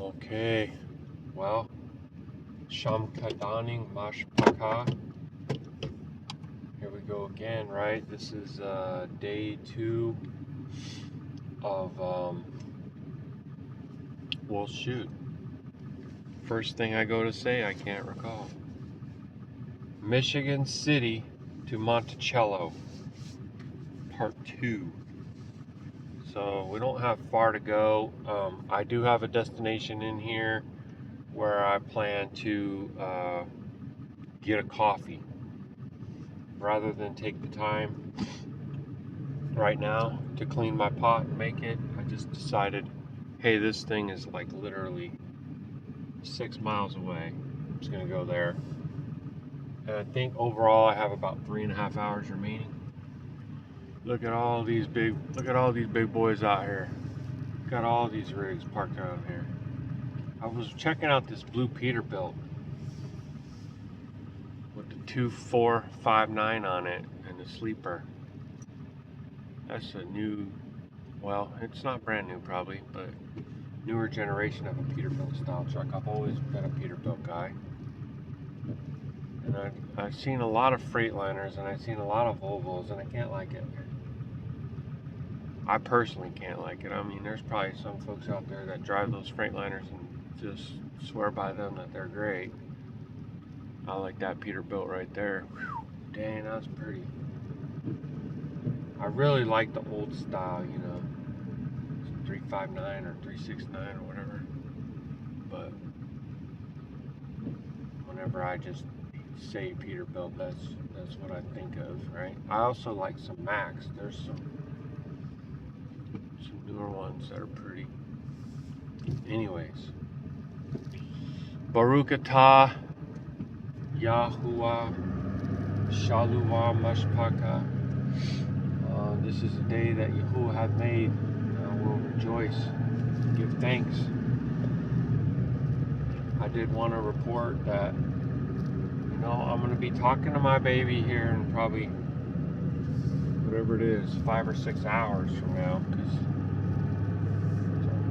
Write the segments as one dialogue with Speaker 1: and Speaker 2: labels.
Speaker 1: Okay, well, Shamkadaning Mashpaka. Here we go again, right? This is day 2 of, well, shoot. First thing I go to say, I can't recall. Michigan City to Monticello, part 2. So we don't have far to go. I do have a destination in here where I plan to get a coffee. Rather than take the time right now to clean my pot and make it, I just decided, hey, this thing is like literally 6 miles away. I'm just gonna go there. And I think overall I have about 3.5 hours remaining. Look at all these big boys out here. Got all these rigs parked out here. I was checking out this blue Peterbilt with the 2459 on it and the sleeper. That's a new, well, it's not brand new probably, but newer generation of a Peterbilt style truck. I've always been a Peterbilt guy. And I've seen a lot of Freightliners and I've seen a lot of Volvos, and I can't like it. I personally can't like it. I mean, there's probably some folks out there that drive those Freightliners and just swear by them that they're great. I like that Peterbilt right there. Whew, dang, that's pretty. I really like the old style, 359 or 369 or whatever. But whenever I just say Peterbilt, that's what I think of, right? I also like some Max. There's some newer ones that are pretty. Anyways, Baruk Atah Yahuah, Shalum Mashpaka. This is a day that Yahuwah hath made. I will rejoice, give thanks. I did want to report that, I'm going to be talking to my baby here in probably, whatever it is, 5 or 6 hours from now, because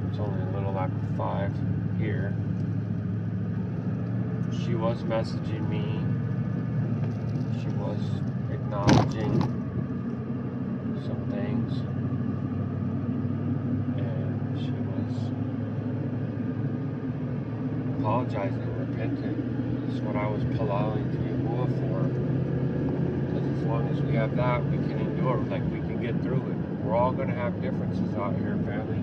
Speaker 1: it's only a little after 5 here. She was messaging me. She was acknowledging some things, and she was apologizing, repentant. That's what I was palali to Yahuwah for. Because as long as we have that, we can endure, like we can get through it. We're all going to have differences out here, family.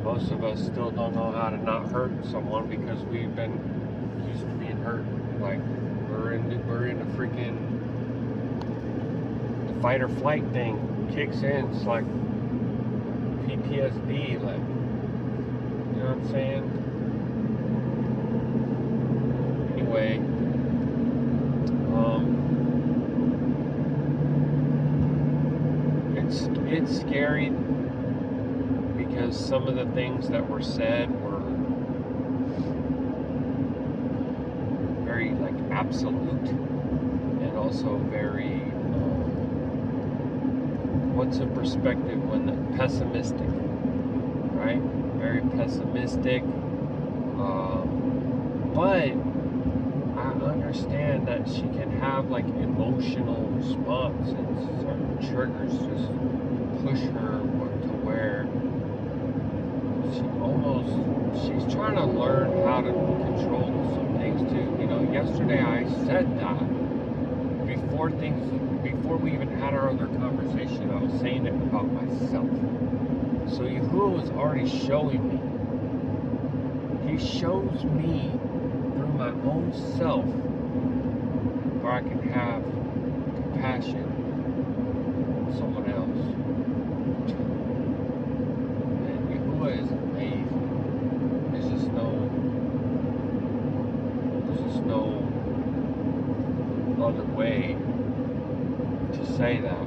Speaker 1: Most of us still don't know how to not hurt someone because we've been used to being hurt. Like we're in the freaking fight or flight thing kicks in. It's like PTSD, like, you know what I'm saying? Anyway, it's scary because some of the things that were said were very like absolute and also very what's a perspective when pessimistic, right? Very pessimistic. But I understand that she can have like emotional response and certain triggers just push her to where she's trying to learn how to control some things too. Yesterday I said that before we even had our other conversation, I was saying it about myself. So Yahuwah was already showing me. He shows me through my own self where I can have compassion on someone else. And Yahuwah is amazing. There's just no other way to say that.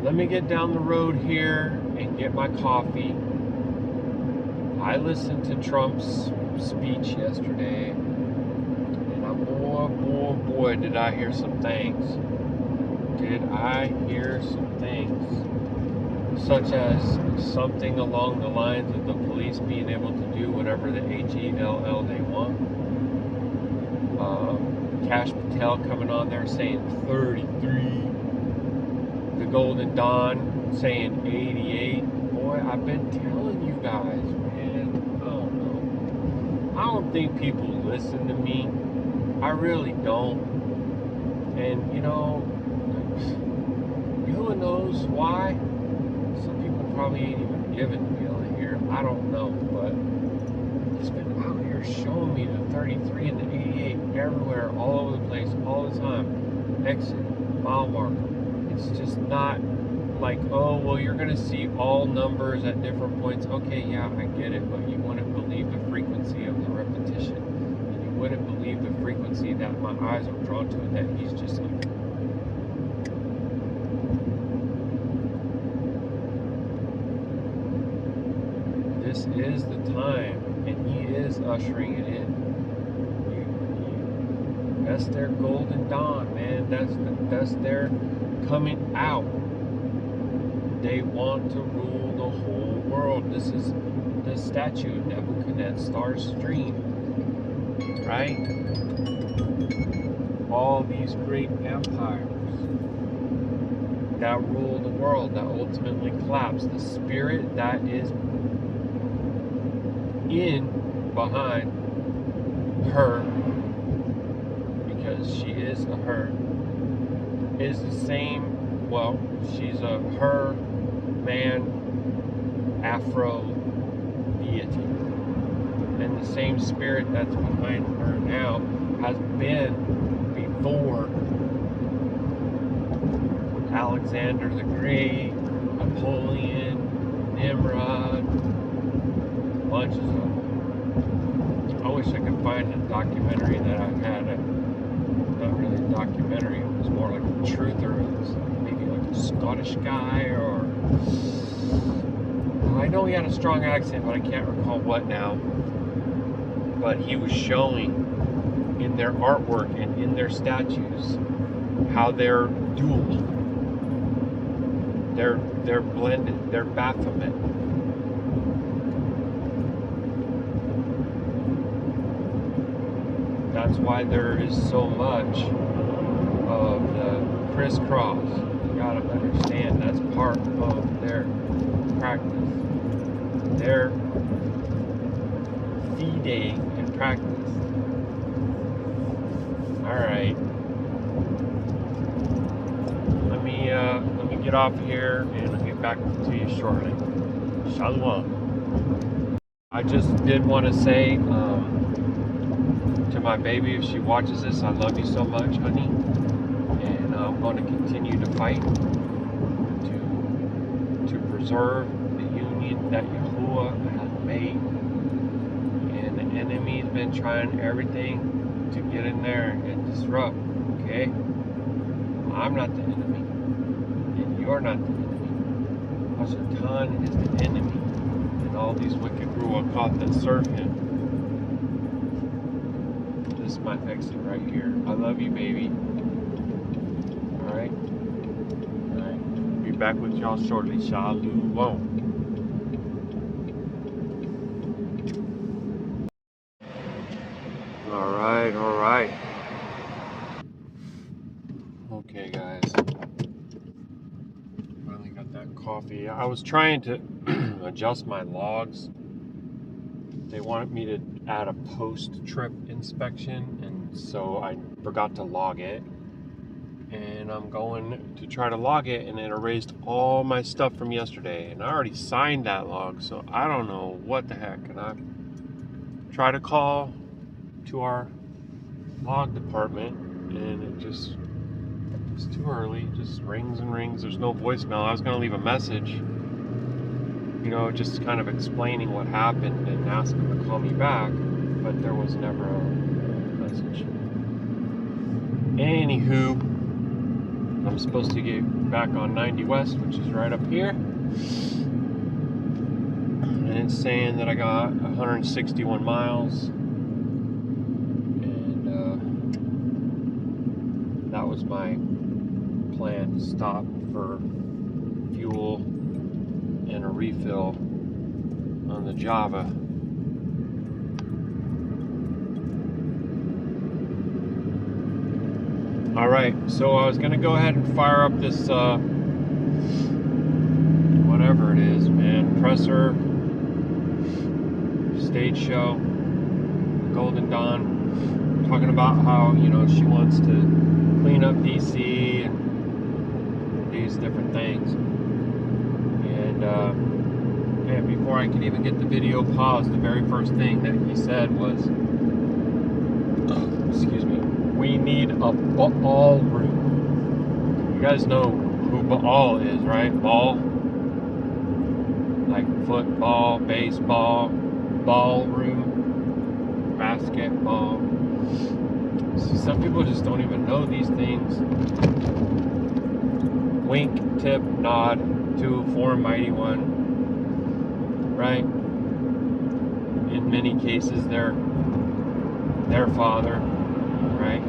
Speaker 1: Let me get down the road here and get my coffee. I listened to Trump's speech yesterday, and boy, did I hear some things. such as something along the lines of the police being able to do whatever the H-E-L-L they want. Cash Patel coming on there saying 33. The Golden Dawn saying 88. Boy, I've been telling you guys, man. I don't know. I don't think people listen to me. I really don't. And, you know, who knows why? Some people probably ain't even giving me on here. I don't know, but he's been out here showing me the 33 and the 88 everywhere, all over the place, all the time. Exit, mile marker. It's just not like, oh, well, you're going to see all numbers at different points. Okay, yeah, I get it, but you wouldn't believe the frequency of the repetition. And you wouldn't believe the frequency that my eyes are drawn to, and that he's just like, this is the time, and he is ushering it in. That's their golden dawn, man. That's their coming out. They want to rule the whole world. This is the statue of Nebuchadnezzar's dream, right? All these great empires that rule the world, that ultimately collapse. The spirit that is behind her, because she is a her, is the same, well, she's a her man Afro deity. And the same spirit that's behind her now has been before Alexander the Great, Napoleon, Nimrod, bunches of them. I wish I could find a documentary that I had. Not really a documentary, it was more like a truther. It was maybe like a Scottish guy, or I know he had a strong accent, but I can't recall what now. But he was showing in their artwork and in their statues how they're dual. They're blended, they're Baphomet. That's why there is so much of the crisscross. You gotta understand that's part of their practice. Their feeding and practice. Alright. Let me get off here and I'll get back to you shortly. Shalom. I just did want to say to my baby, if she watches this, I love you so much, honey, and I'm going to continue to fight to preserve the union that Yahuah has made. And the enemy's been trying everything to get in there and disrupt. Okay, I'm not the enemy, and you're not the enemy. Hasatan is the enemy, and all these wicked Ruach Ha'Qadash that serve him. This is my exit right here. I love you, baby. Alright? Alright. Be back with y'all shortly. Shalom. Alright. Okay, guys. Finally got that coffee. I was trying to adjust my logs. They wanted me to add a post-trip inspection, and so I forgot to log it. And I'm going to try to log it, and it erased all my stuff from yesterday. And I already signed that log, so I don't know what the heck. And I try to call to our log department, and it's too early. It just rings and rings. There's no voicemail. I was going to leave a message, just kind of explaining what happened and ask them to call me back, but there was never a message. Anywho, I'm supposed to get back on 90 West, which is right up here, and it's saying that I got 161 miles, and that was my plan, to stop for fuel refill on the Java. Alright, so I was going to go ahead and fire up this, whatever it is, man, presser, stage show, Golden Dawn, talking about how, you know, she wants to clean up DC and these different things. And before I could even get the video paused, the very first thing that he said was, excuse me, we need a ball room. You guys know who Baal is, right? Ball, like football, baseball, ballroom, basketball. See, some people just don't even know these things. Wink, tip, nod to for a mighty one, right? In many cases, their father, right?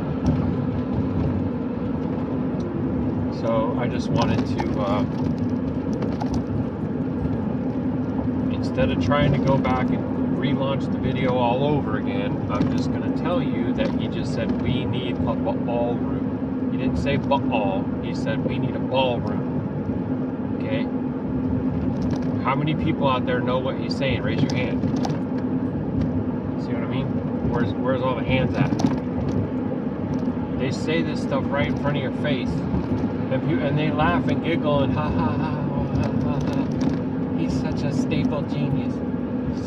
Speaker 1: So I just wanted to, instead of trying to go back and relaunch the video all over again, I'm just going to tell you that he just said we need a ballroom. He didn't say Baal, he said we need a ballroom. Okay? How many people out there know what he's saying? Raise your hand. See what I mean? Where's all the hands at? They say this stuff right in front of your face, and they laugh and giggle and ha ha ha ha ha ha. He's such a stable genius.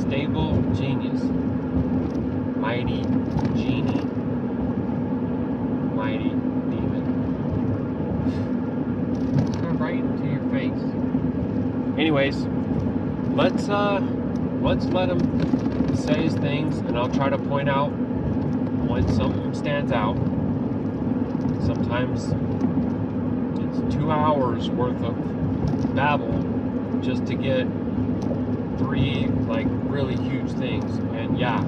Speaker 1: Stable genius. Mighty genie. Mighty demon. It's going right into your face. Anyways, let's let him say his things, and I'll try to point out when something stands out. Sometimes it's 2 hours worth of babble just to get 3 like really huge things, and yeah,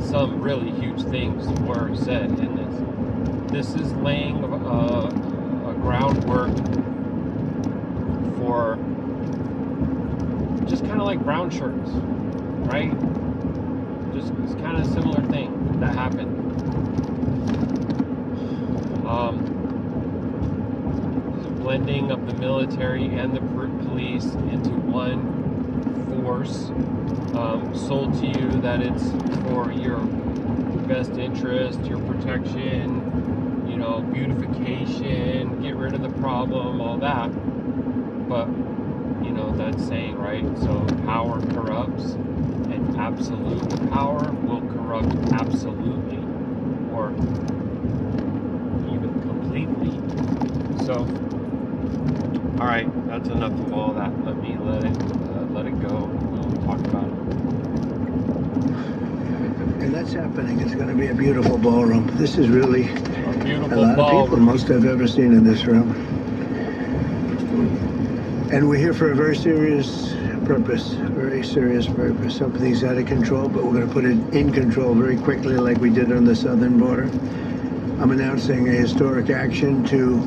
Speaker 1: some really huge things were said in this. This is laying a groundwork for just kind of like brown shirts, right? Just it's kind of a similar thing that happened. Blending of the military and the police into one force, sold to you that it's for your best interest, your protection, you know, beautification, get rid of the problem, all that. But, you know, that's saying, right? So power corrupts, and absolute power will corrupt absolutely, or even completely. So, all right, that's enough of all that. Let me let it go. We'll talk about it.
Speaker 2: And that's happening. It's going to be a beautiful ballroom. This is really
Speaker 1: A beautiful
Speaker 2: a lot
Speaker 1: ballroom.
Speaker 2: of people, most I've ever seen in this room. And we're here for a very serious purpose. Very serious purpose. Something's out of control, but we're going to put it in control very quickly, like we did on the southern border. I'm announcing a historic action to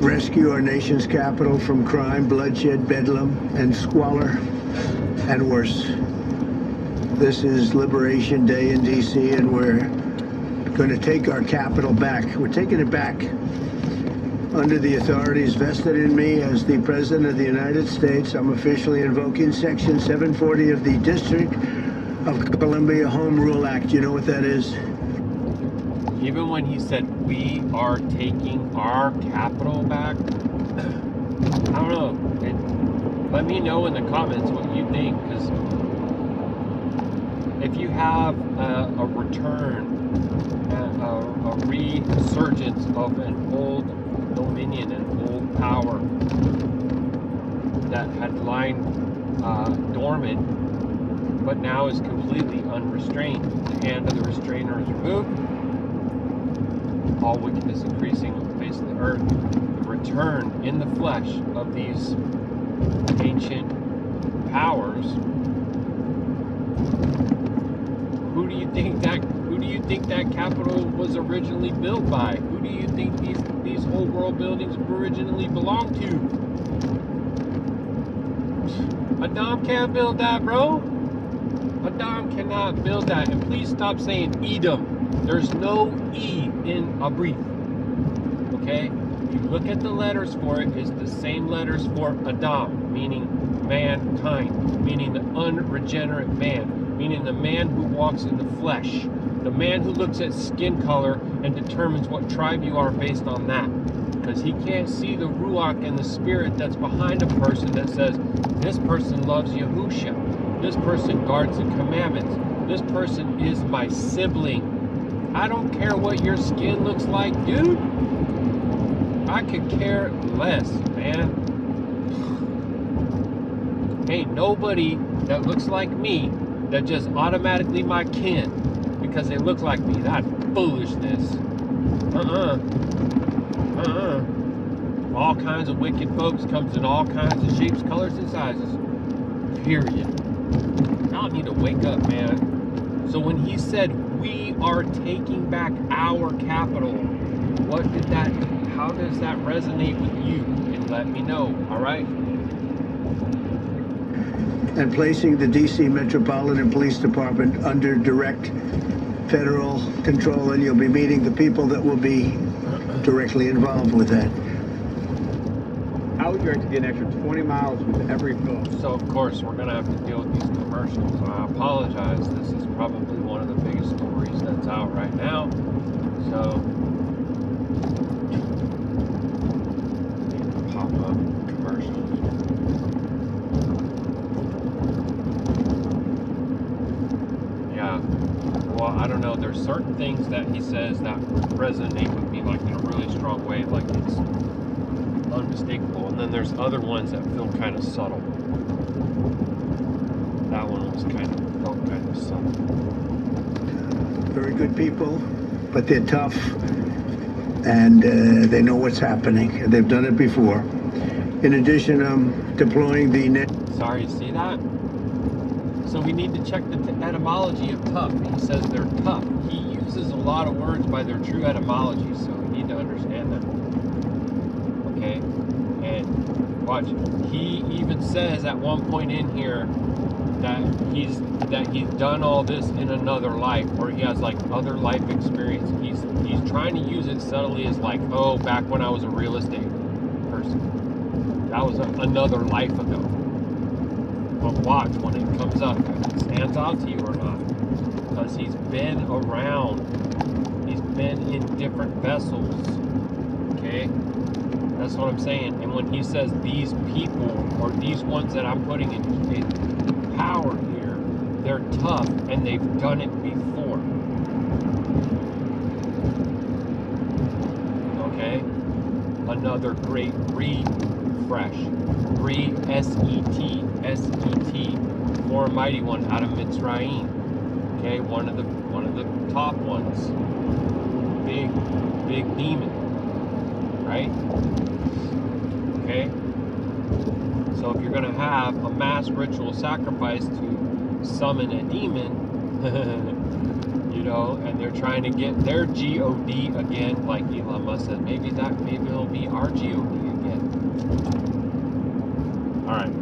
Speaker 2: rescue our nation's capital from crime, bloodshed, bedlam, and squalor, and worse. This is Liberation Day in D.C., and we're going to take our capital back. We're taking it back under the authorities vested in me as the President of the United States. I'm officially invoking Section 740 of the District of Columbia Home Rule Act. You know what that is?
Speaker 1: Even when he said we are taking our capital back, I don't know. Let me know in the comments what you think, because if you have a return, a resurgence of an old dominion, an old power that had lain dormant, but now is completely unrestrained, the hand of the restrainer is removed, all wickedness increasing on the face of the earth, the return in the flesh of these ancient powers. Who do you think that capital was originally built by? Who do you think these whole world buildings originally belonged to? Adam can't build that, bro. Adam cannot build that. And please stop saying Edom. There's no E in Abrith. Okay? If you look at the letters for it, it's the same letters for Adam, meaning mankind, meaning the unregenerate man, meaning the man who walks in the flesh, the man who looks at skin color and determines what tribe you are based on that. Because he can't see the Ruach and the spirit that's behind a person that says, this person loves Yahusha, this person guards the commandments, this person is my sibling. I don't care what your skin looks like, dude. I could care less, man. Ain't nobody that looks like me that just automatically my kin because they look like me. That's foolishness. All kinds of wicked folks comes in all kinds of shapes, colors, and sizes. Period. Y'all need to wake up, man. So when he said we are taking back our capital, how does that resonate with you? And let me know, all right?
Speaker 2: And placing the D.C. Metropolitan Police Department under direct federal control, and you'll be meeting the people that will be directly involved with that.
Speaker 3: How would you like to get an extra 20 miles with every fill?
Speaker 1: So of course we're gonna have to deal with these commercials. I apologize. This is probably one of the biggest stories that's out right now. So pop up commercials. Yeah. Well, I don't know. There's certain things that he says that resonate with me like in a really strong way, like it's unmistakable, and then there's other ones that feel kind of subtle. That one felt kind of subtle.
Speaker 2: Very good people, but they're tough, and they know what's happening. They've done it before. In addition, I'm deploying the net.
Speaker 1: Sorry, see that? So we need to check the etymology of tough. He says they're tough. He uses a lot of words by their true etymology, so we need to understand that. Okay, and watch. He even says at one point in here that he's done all this in another life, or he has like other life experience. He's trying to use it subtly as like, oh, back when I was a real estate person, that was another life ago. But watch when it comes up, if it stands out to you or not, because he's been around. He's been in different vessels. Okay. That's what I'm saying. And when he says these people, or these ones that I'm putting in power here, they're tough and they've done it before. Okay? Another great refresh. S-E-T, more mighty one out of Mitzrayim. Okay, one of the top ones. Big demon. Right? Okay? So if you're going to have a mass ritual sacrifice to summon a demon, you know, and they're trying to get their G-O-D again, like Elon Musk said, maybe it'll be our G-O-D again. Alright.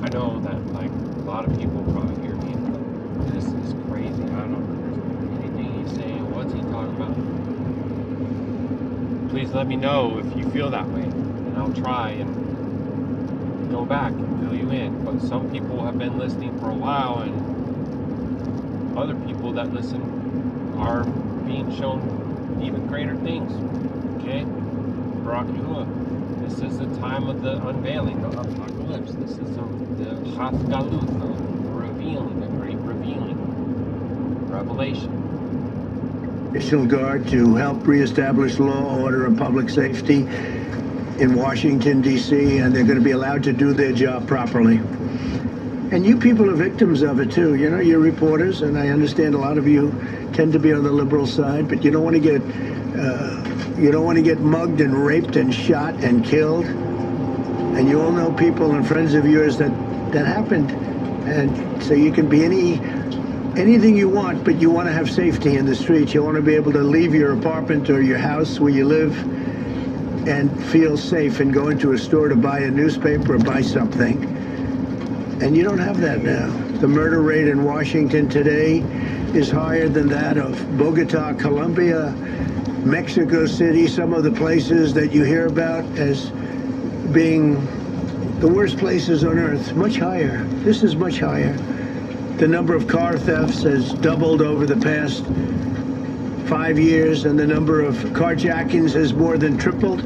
Speaker 1: I know that, like, a lot of people probably hear me, but this is crazy. I don't understand anything he's saying. What's he talking about? Please let me know if you feel that way, and I'll try and go back and fill you in. But some people have been listening for a while, and other people that listen are being shown even greater things. Okay? Baruk Atah. This is the time of the unveiling, the apocalypse. This is the Hafgalut, the revealing, the great revealing, revelation.
Speaker 2: National Guard to help reestablish law, order, and public safety in Washington, D.C., and they're going to be allowed to do their job properly. And you people are victims of it, too. You know, you're reporters, and I understand a lot of you tend to be on the liberal side, but you don't want to get mugged and raped and shot and killed. And you all know people and friends of yours that happened. And so you can be anything you want, but you want to have safety in the streets. You want to be able to leave your apartment or your house where you live and feel safe and go into a store to buy a newspaper or buy something. And you don't have that now. The murder rate in Washington today is higher than that of Bogota, Colombia, Mexico City, some of the places that you hear about as being the worst places on earth. Much higher. This is much higher. The number of car thefts has doubled over the past 5 years, and the number of carjackings has more than tripled.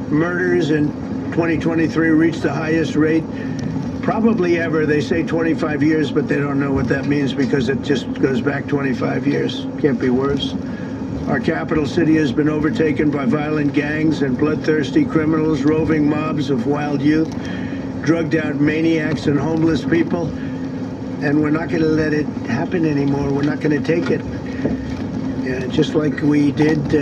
Speaker 2: Murders in 2023 reached the highest rate probably ever. They say 25 years, but they don't know what that means because it just goes back 25 years. Can't be worse. Our capital city has been overtaken by violent gangs and bloodthirsty criminals, roving mobs of wild youth, drugged out maniacs and homeless people. And we're not going to let it happen anymore. We're not going to take it. Just like we did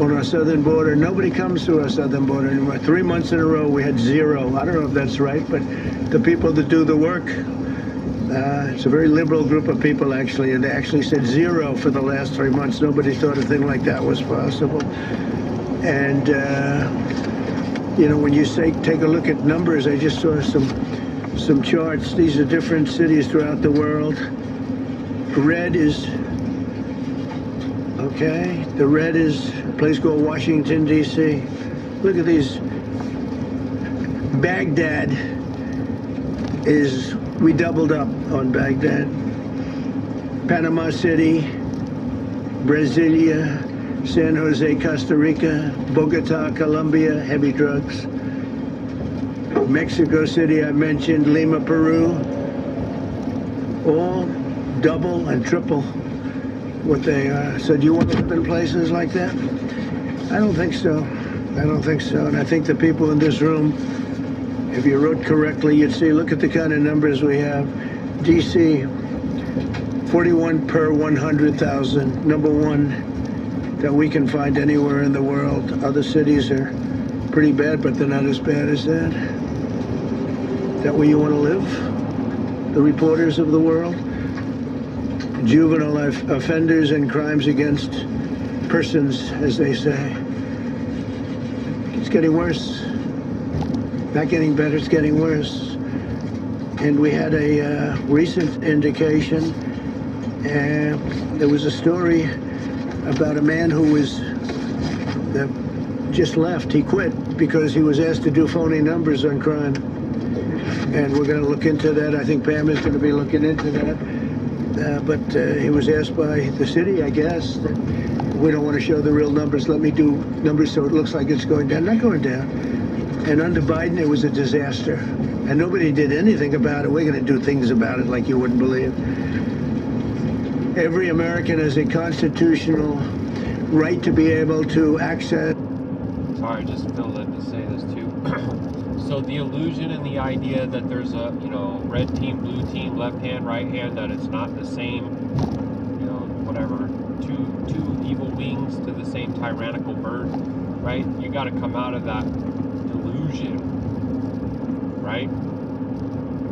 Speaker 2: on our southern border. Nobody comes through our southern border anymore. 3 months in a row, we had zero. I don't know if that's right, but the people that do the work, it's a very liberal group of people, actually, and they actually said zero for the last 3 months. Nobody thought a thing like that was possible. And, when you say take a look at numbers, I just saw some charts. These are different cities throughout the world. Red is... Okay, the red is a place called Washington, D.C. Look at these. Baghdad we doubled up on Baghdad. Panama City, Brasilia, San Jose, Costa Rica, Bogota, Colombia, heavy drugs. Mexico City, I mentioned, Lima, Peru, all double and triple what they are. So do you want to live in places like that? I don't think so. I don't think so. And I think the people in this room, if you wrote correctly, you'd see, look at the kind of numbers we have. DC, 41 per 100,000, number one that we can find anywhere in the world. Other cities are pretty bad, but they're not as bad as that. Is that where you want to live? The reporters of the world? Juvenile offenders and crimes against persons, as they say. It's getting worse. Not getting better, it's getting worse. And we had a recent indication. There was a story about a man who was just left. He quit because he was asked to do phony numbers on crime. And we're going to look into that. I think Pam is going to be looking into that. But he was asked by the city, I guess, that we don't want to show the real numbers. Let me do numbers so it looks like it's going down. Not going down. And under Biden, it was a disaster. And nobody did anything about it. We're going to do things about it like you wouldn't believe. Every American has a constitutional right to be able to access...
Speaker 1: Sorry, I just feel led to say this too. So the illusion and the idea that there's a, red team, blue team, left hand, right hand, that it's not the same, whatever, two evil wings to the same tyrannical bird, right? You got to come out of that delusion, right?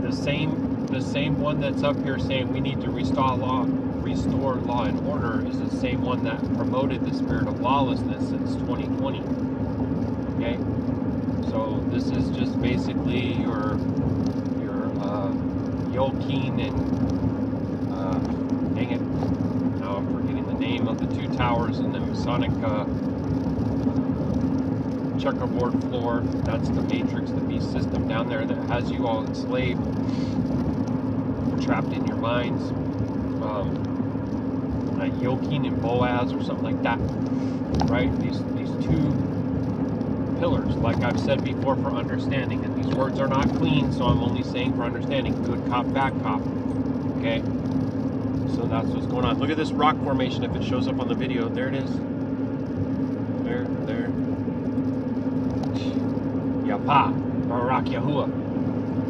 Speaker 1: The same one that's up here saying we need to restore law and order is the same one that promoted the spirit of lawlessness since 2020. Okay, so this is just basically your Yokin and dang it, now I'm forgetting the name of the two towers in the Masonic checkerboard floor. That's the Matrix, the beast system down there that has you all enslaved, trapped in your minds. Like Yokin and Boaz or something like that, right? These two pillars, like I've said before, for understanding. And these words are not clean, so I'm only saying for understanding. Good cop, bad cop. Okay? So that's what's going on. Look at this rock formation if it shows up on the video. There it is. There. Yapa. Baruk Yahuah.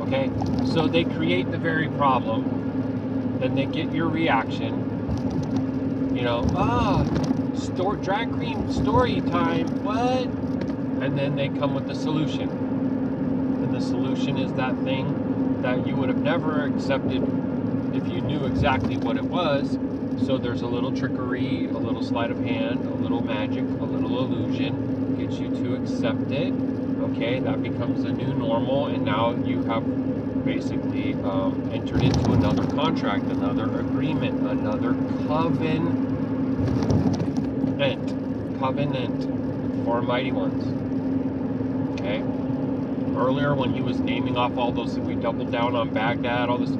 Speaker 1: Okay? So they create the very problem. Then they get your reaction. Drag queen story time. What? And then they come with the solution. And the solution is that thing that you would have never accepted if you knew exactly what it was. So there's a little trickery, a little sleight of hand, a little magic, a little illusion, gets you to accept it. okay, that becomes the new normal, and now you have basically entered into another contract, another agreement, another covenant for mighty ones. Okay. Earlier, when he was naming off all those, we doubled down on Baghdad, all this.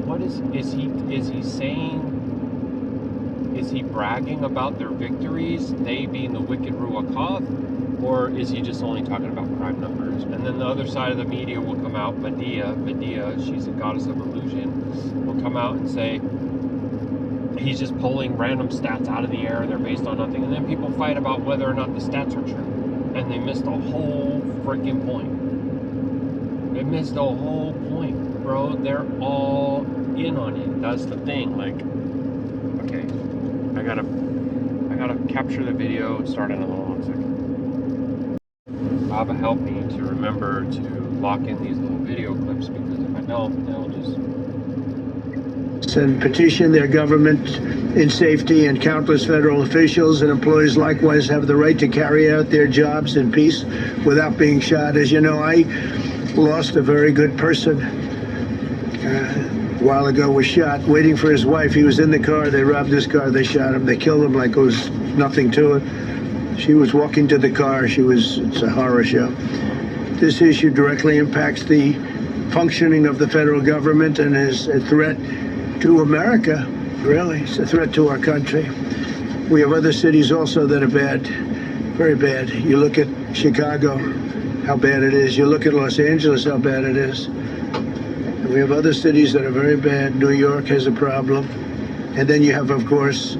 Speaker 1: What is he saying? Is he bragging about their victories, they being the wicked Ruach Ha'Qadash, or is he just only talking about crime numbers? And then the other side of the media will come out, Medea, she's a goddess of illusion, will come out and say he's just pulling random stats out of the air, they're based on nothing. And then people fight about whether or not the stats are true. And they missed a whole freaking point. They missed a whole point, bro. They're all in on it. That's the thing. Like, okay, I gotta capture the video and start in a little 1 second. Baba, help me to remember to lock in these little video clips, because if I don't, they'll just
Speaker 2: and petition their government in safety, and countless federal officials and employees likewise have the right to carry out their jobs in peace without being shot. As you know, I lost a very good person a while ago, was shot waiting for his wife. He was in the car, they robbed his car, they shot him, they killed him like it was nothing to it. She was walking to the car, it's a horror show. This issue directly impacts the functioning of the federal government and is a threat to America, really. It's a threat to our country. We have other cities also that are bad, very bad. You look at Chicago, how bad it is. You look at Los Angeles, how bad it is. We have other cities that are very bad. New York has a problem. And then you have, of course,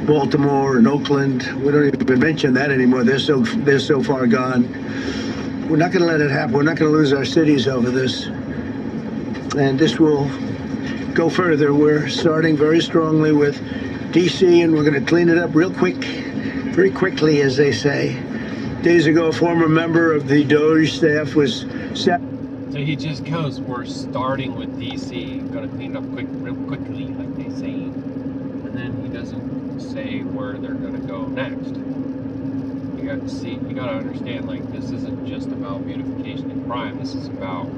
Speaker 2: Baltimore and Oakland. We don't even mention that anymore. They're so far gone. We're not going to let it happen. We're not going to lose our cities over this. And this will go further. We're starting very strongly with D.C., and we're going to clean it up real quick, very quickly, as they say. Days ago, a former member of the DOJ staff was set.
Speaker 1: So he just goes, we're starting with D.C., going to clean it up real quickly, like they say. And then he doesn't say where they're going to go next. You got to understand, like, this isn't just about beautification and crime. This is about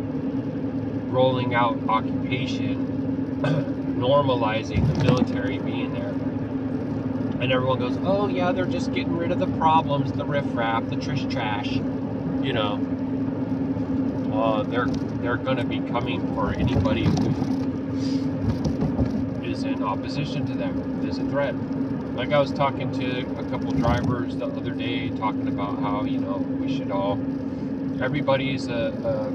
Speaker 1: rolling out occupation, normalizing the military being there. And everyone goes, oh yeah, they're just getting rid of the problems, the riffraff, the trish trash. You know, they're gonna be coming for anybody who is in opposition to them. There's a threat. Like, I was talking to a couple drivers the other day, talking about how, you know, we should all, everybody's a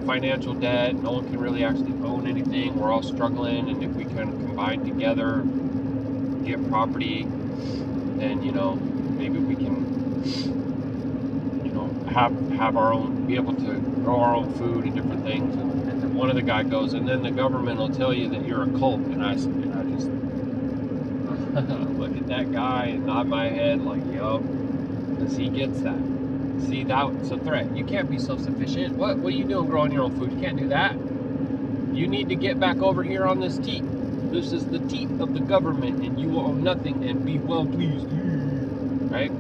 Speaker 1: financial debt. No one can really actually own anything. We're all struggling, and if we can combine together, get property, then, you know, maybe we can, you know, have our own, be able to grow our own food and different things. And then one of the guy goes, and then the government will tell you that you're a cult. And I just look at that guy and nod my head like, yup, because he gets that. See, that's a threat. You can't be self-sufficient. What are you doing growing your own food? You can't do that. You need to get back over here on this teat. This is the teat of the government, and you will own nothing and be well pleased. Right?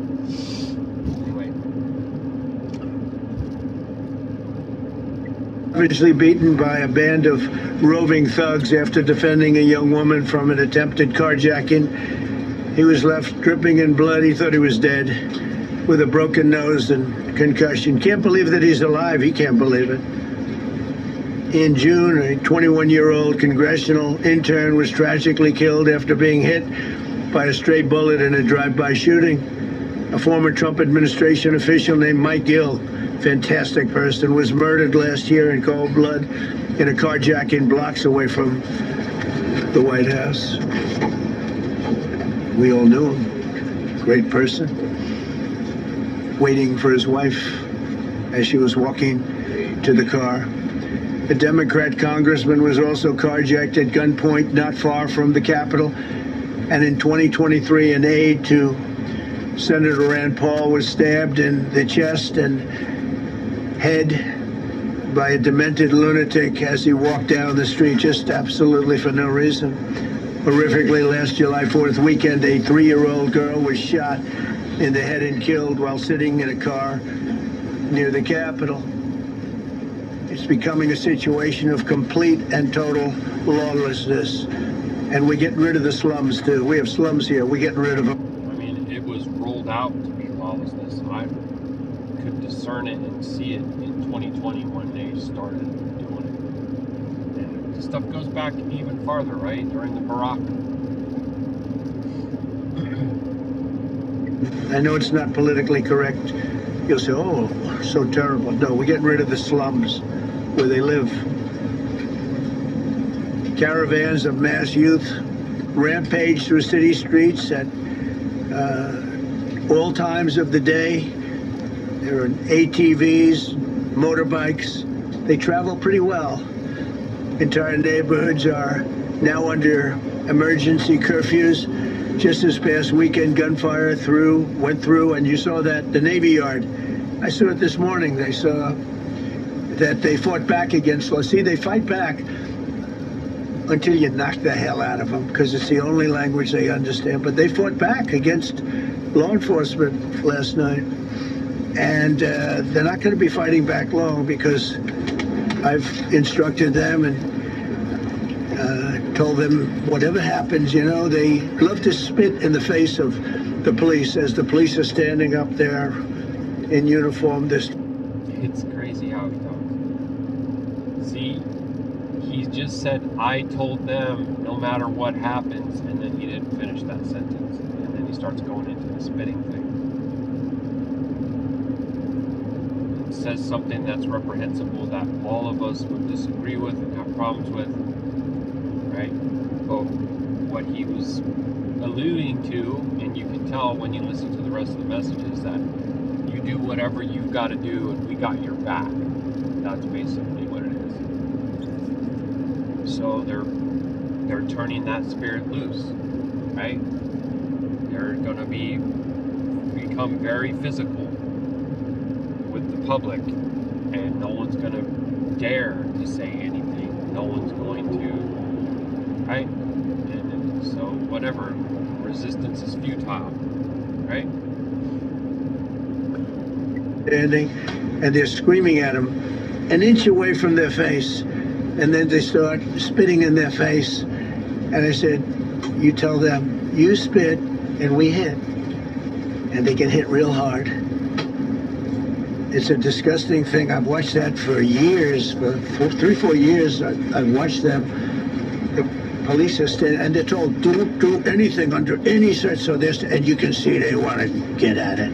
Speaker 1: Anyway.
Speaker 2: Savagely beaten by a band of roving thugs after defending a young woman from an attempted carjacking. He was left dripping in blood. He thought he was dead, with a broken nose and concussion. Can't believe that he's alive. He can't believe it. In June, a 21-year-old congressional intern was tragically killed after being hit by a stray bullet in a drive-by shooting. A former Trump administration official named Mike Gill, fantastic person, was murdered last year in cold blood in a carjacking blocks away from the White House. We all knew him. Great person. Waiting for his wife as she was walking to the car. A Democrat congressman was also carjacked at gunpoint not far from the Capitol. And in 2023, an aide to Senator Rand Paul was stabbed in the chest and head by a demented lunatic as he walked down the street, just absolutely for no reason. Horrifically, last July 4th weekend, a 3-year-old girl was shot in the head and killed while sitting in a car near the Capitol. It's becoming a situation of complete and total lawlessness. And we're getting rid of the slums, too. We have slums here. We're getting rid of them.
Speaker 1: I mean, it was rolled out to be lawlessness. I could discern it and see it in 2020 when they started doing it. And the stuff goes back even farther, right? During the Baruk.
Speaker 2: I know it's not politically correct. You'll say, oh, so terrible. No, we're getting rid of the slums where they live. Caravans of mass youth rampage through city streets at all times of the day. There are ATVs, motorbikes. They travel pretty well. Entire neighborhoods are now under emergency curfews. Just this past weekend, gunfire went through, and you saw that, the Navy Yard. I saw it this morning. They saw that they fought back against law. See, they fight back until you knock the hell out of them, because it's the only language they understand. But they fought back against law enforcement last night. And they're not going to be fighting back long, because I've instructed them and told them whatever happens, they love to spit in the face of the police as the police are standing up there in uniform.
Speaker 1: It's crazy how he talks. See, he just said, I told them no matter what happens, and then he didn't finish that sentence. And then he starts going into the spitting thing. It says something that's reprehensible that all of us would disagree with and have problems with. Right? But what he was alluding to, and you can tell when you listen to the rest of the messages, that you do whatever you've got to do and we got your back. That's basically what it is. So they're turning that spirit loose, right? They're going to become very physical with the public, and no one's going to dare to say anything. No one's going to. Right? And so whatever, resistance is futile, right?
Speaker 2: And they're screaming at them an inch away from their face, and then they start spitting in their face. And I said, you tell them, you spit and we hit. And they get hit real hard. It's a disgusting thing. I've watched that for years, for 3-4 years. I've watched them. Police are standing, and they're told, don't do anything under any such, and you can see they want to get at it.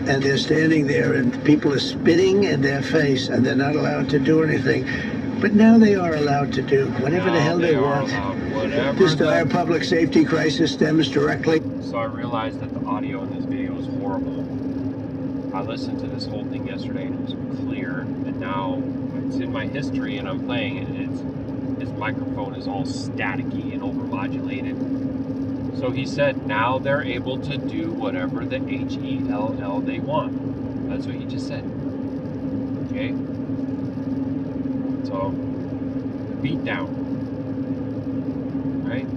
Speaker 2: And they're standing there, and people are spitting in their face, and they're not allowed to do anything. But now they are allowed to do whatever the hell they want. This dire public safety crisis stems directly.
Speaker 1: So I realized that the audio in this video is horrible. I listened to this whole thing yesterday, and it was clear, and now it's in my history, and I'm playing it, and his microphone is all staticky and overmodulated. So he said now they're able to do whatever the H-E-L-L they want. That's what he just said. Okay? So, beat down. Right?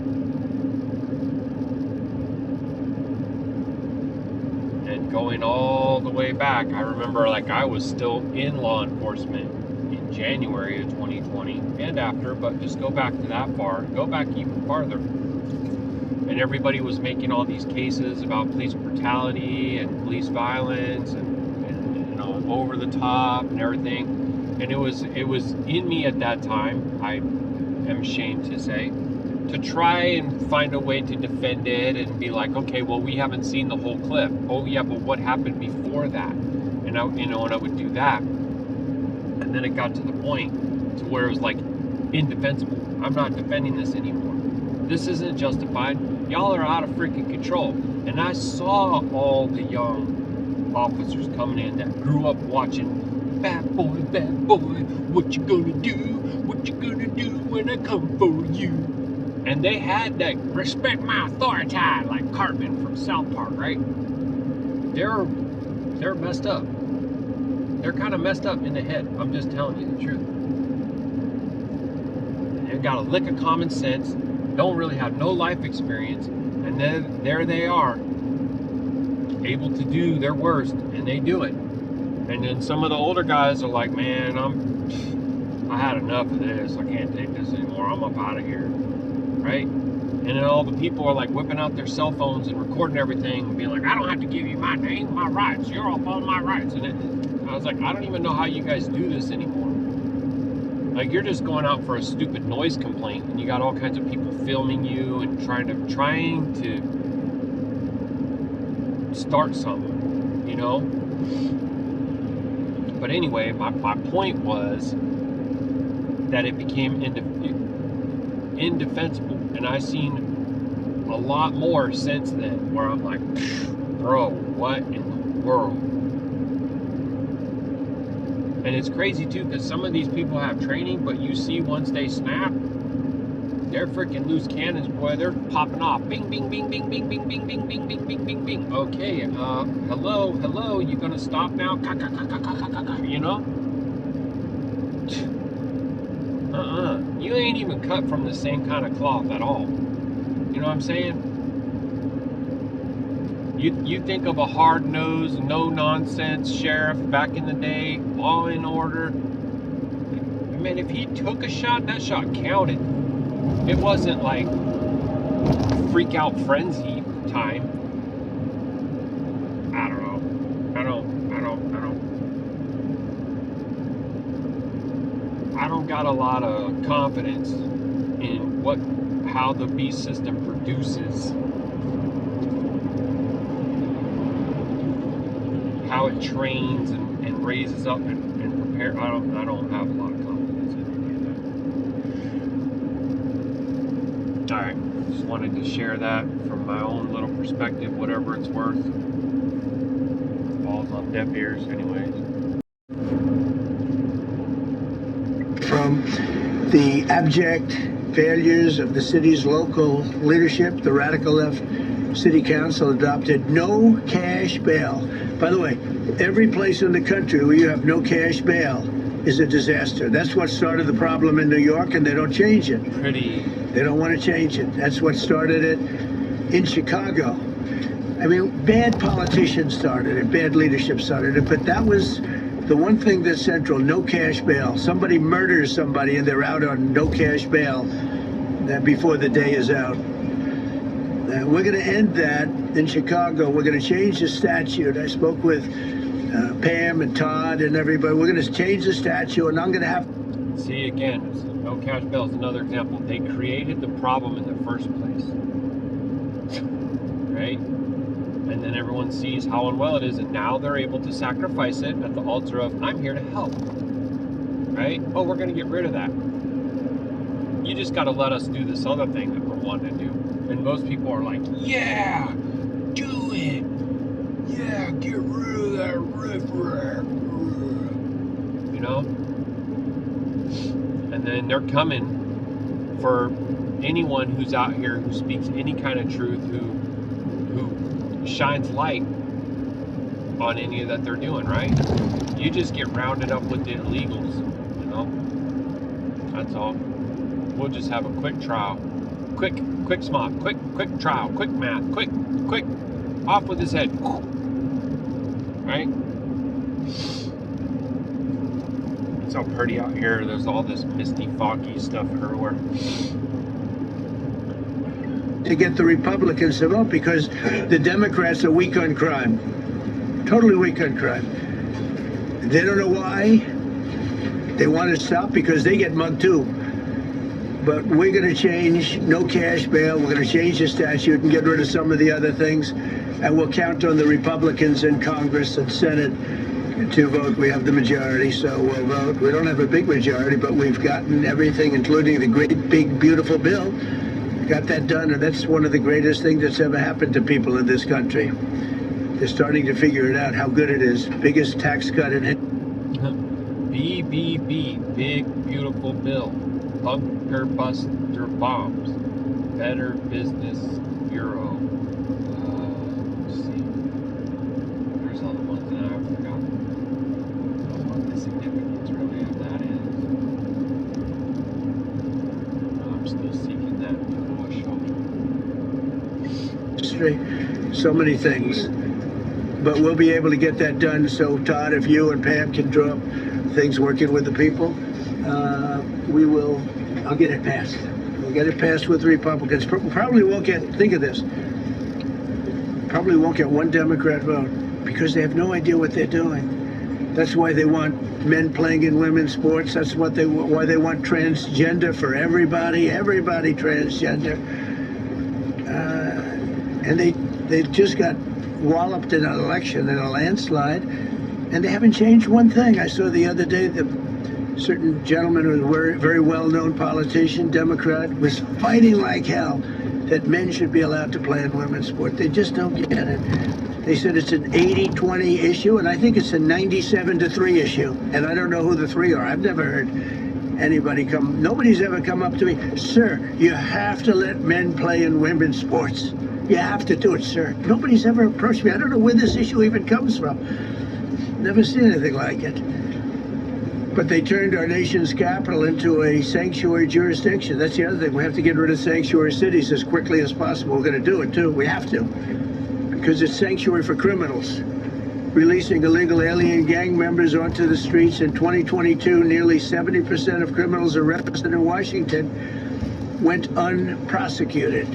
Speaker 1: And going all the way back, I remember I was still in law enforcement in January of 2020 and after, but just go back to that far, go back even farther. And everybody was making all these cases about police brutality and police violence and over the top and everything. And it was in me at that time, I am ashamed to say, to try and find a way to defend it and be like, okay, well, we haven't seen the whole clip. Oh yeah, but what happened before that? And I would do that. And then it got to the point to where it was indefensible. I'm not defending this anymore. This isn't justified. Y'all are out of freaking control. And I saw all the young officers coming in that grew up watching bad boy, what you gonna do? What you gonna do when I come for you? And they had that respect my authority, like Cartman from South Park, right? They're messed up. They're kind of messed up in the head. I'm just telling you the truth. They've got a lick of common sense, don't really have no life experience, and then there they are, able to do their worst, and they do it. And then some of the older guys are like, man, I had enough of this. I can't take this anymore. I'm up out of here, right? And then all the people are like whipping out their cell phones and recording everything and being like, I don't have to give you my name, my rights. You're up on my rights. And I was like, I don't even know how you guys do this anymore. Like, you're just going out for a stupid noise complaint, and you got all kinds of people filming you and trying to start something, you know? But anyway, my point was that it became indefensible, and I've seen a lot more since then where I'm like, bro, what in the world? And it's crazy too, because some of these people have training, but you see once they snap, they're freaking loose cannons, boy. They're popping off. Bing, bing, bing, bing, bing, bing, bing, bing, bing, bing, bing, bing, bing. Okay, hello, you gonna stop now? You know? You ain't even cut from the same kind of cloth at all. You know what I'm saying? You think of a hard-nosed, no-nonsense sheriff back in the day, all in order. I mean, if he took a shot, that shot counted. It wasn't like freak-out frenzy time. I don't know. I don't got a lot of confidence in how the beast system produces, how it trains and raises up and prepares. I don't have a lot of confidence in any of that. All right, just wanted to share that from my own little perspective, whatever it's worth. Falls on deaf ears, anyways.
Speaker 2: From the abject failures of the city's local leadership, the radical left city council adopted no cash bail. By the way, every place in the country where you have no cash bail is a disaster. That's what started the problem in New York, and they don't change it. They don't want to change it. That's what started it in Chicago. I mean, bad politicians started it, bad leadership started it, but that was the one thing that's central: no cash bail. Somebody murders somebody and they're out on no cash bail before the day is out. We're going to end that in Chicago. We're going to change the statute. I spoke with Pam and Todd and everybody. We're going to change the statute, and I'm going to have...
Speaker 1: See, again, no cash bail is another example. They created the problem in the first place. Right? And then everyone sees how unwell it is, and now they're able to sacrifice it at the altar of, I'm here to help. Right? Oh, we're going to get rid of that. You just got to let us do this other thing that we're wanting to do. And most people are like, yeah, do it. Yeah, get rid of that riffraff. You know? And then they're coming for anyone who's out here who speaks any kind of truth, who shines light on any that they're doing, right? You just get rounded up with the illegals, you know? That's all. We'll just have a quick trial. Quick smog, quick trial, quick math, quick, off with his head. Right? It's so pretty out here. There's all this misty, foggy stuff everywhere.
Speaker 2: To get the Republicans to vote, because the Democrats are weak on crime. Totally weak on crime. They don't know why. They want to stop because they get mugged too. But we're going to change no cash bail. We're going to change the statute and get rid of some of the other things. And we'll count on the Republicans in Congress and Senate to vote. We have the majority, so we'll vote. We don't have a big majority, but we've gotten everything, including the great, big, beautiful bill. Got that done, and that's one of the greatest things that's ever happened to people in this country. They're starting to figure it out, how good it is. Biggest tax cut in it.
Speaker 1: BBB, big, beautiful bill. Bunker buster bombs. Better Business Bureau. Let's see. There's all the ones that I forgot. I don't know what the significance really of that is. I'm still seeking that before I show.
Speaker 2: So many things. but we'll be able to get that done. So Todd, if you and Pam can draw up things working with the people, I'll get it passed. We'll get it passed with the Republicans. Probably won't get, think of this, probably won't get one Democrat vote because they have no idea what they're doing. That's why they want men playing in women's sports. That's why they want transgender for everybody transgender. And they just got walloped in an election, in a landslide, and they haven't changed one thing. I saw the other day that certain gentleman who was a very well-known politician, Democrat, was fighting like hell that men should be allowed to play in women's sport. They just don't get it. They said it's an 80-20 issue, and I think it's a 97-3 issue. And I don't know who the three are. I've never heard anybody nobody's ever come up to me, sir, you have to let men play in women's sports. You have to do it, sir. Nobody's ever approached me. I don't know where this issue even comes from. Never seen anything like it. But they turned our nation's capital into a sanctuary jurisdiction. That's the other thing. We have to get rid of sanctuary cities as quickly as possible. We're going to do it, too. We have to. Because it's sanctuary for criminals. Releasing illegal alien gang members onto the streets in 2022, nearly 70% of criminals arrested in Washington went unprosecuted.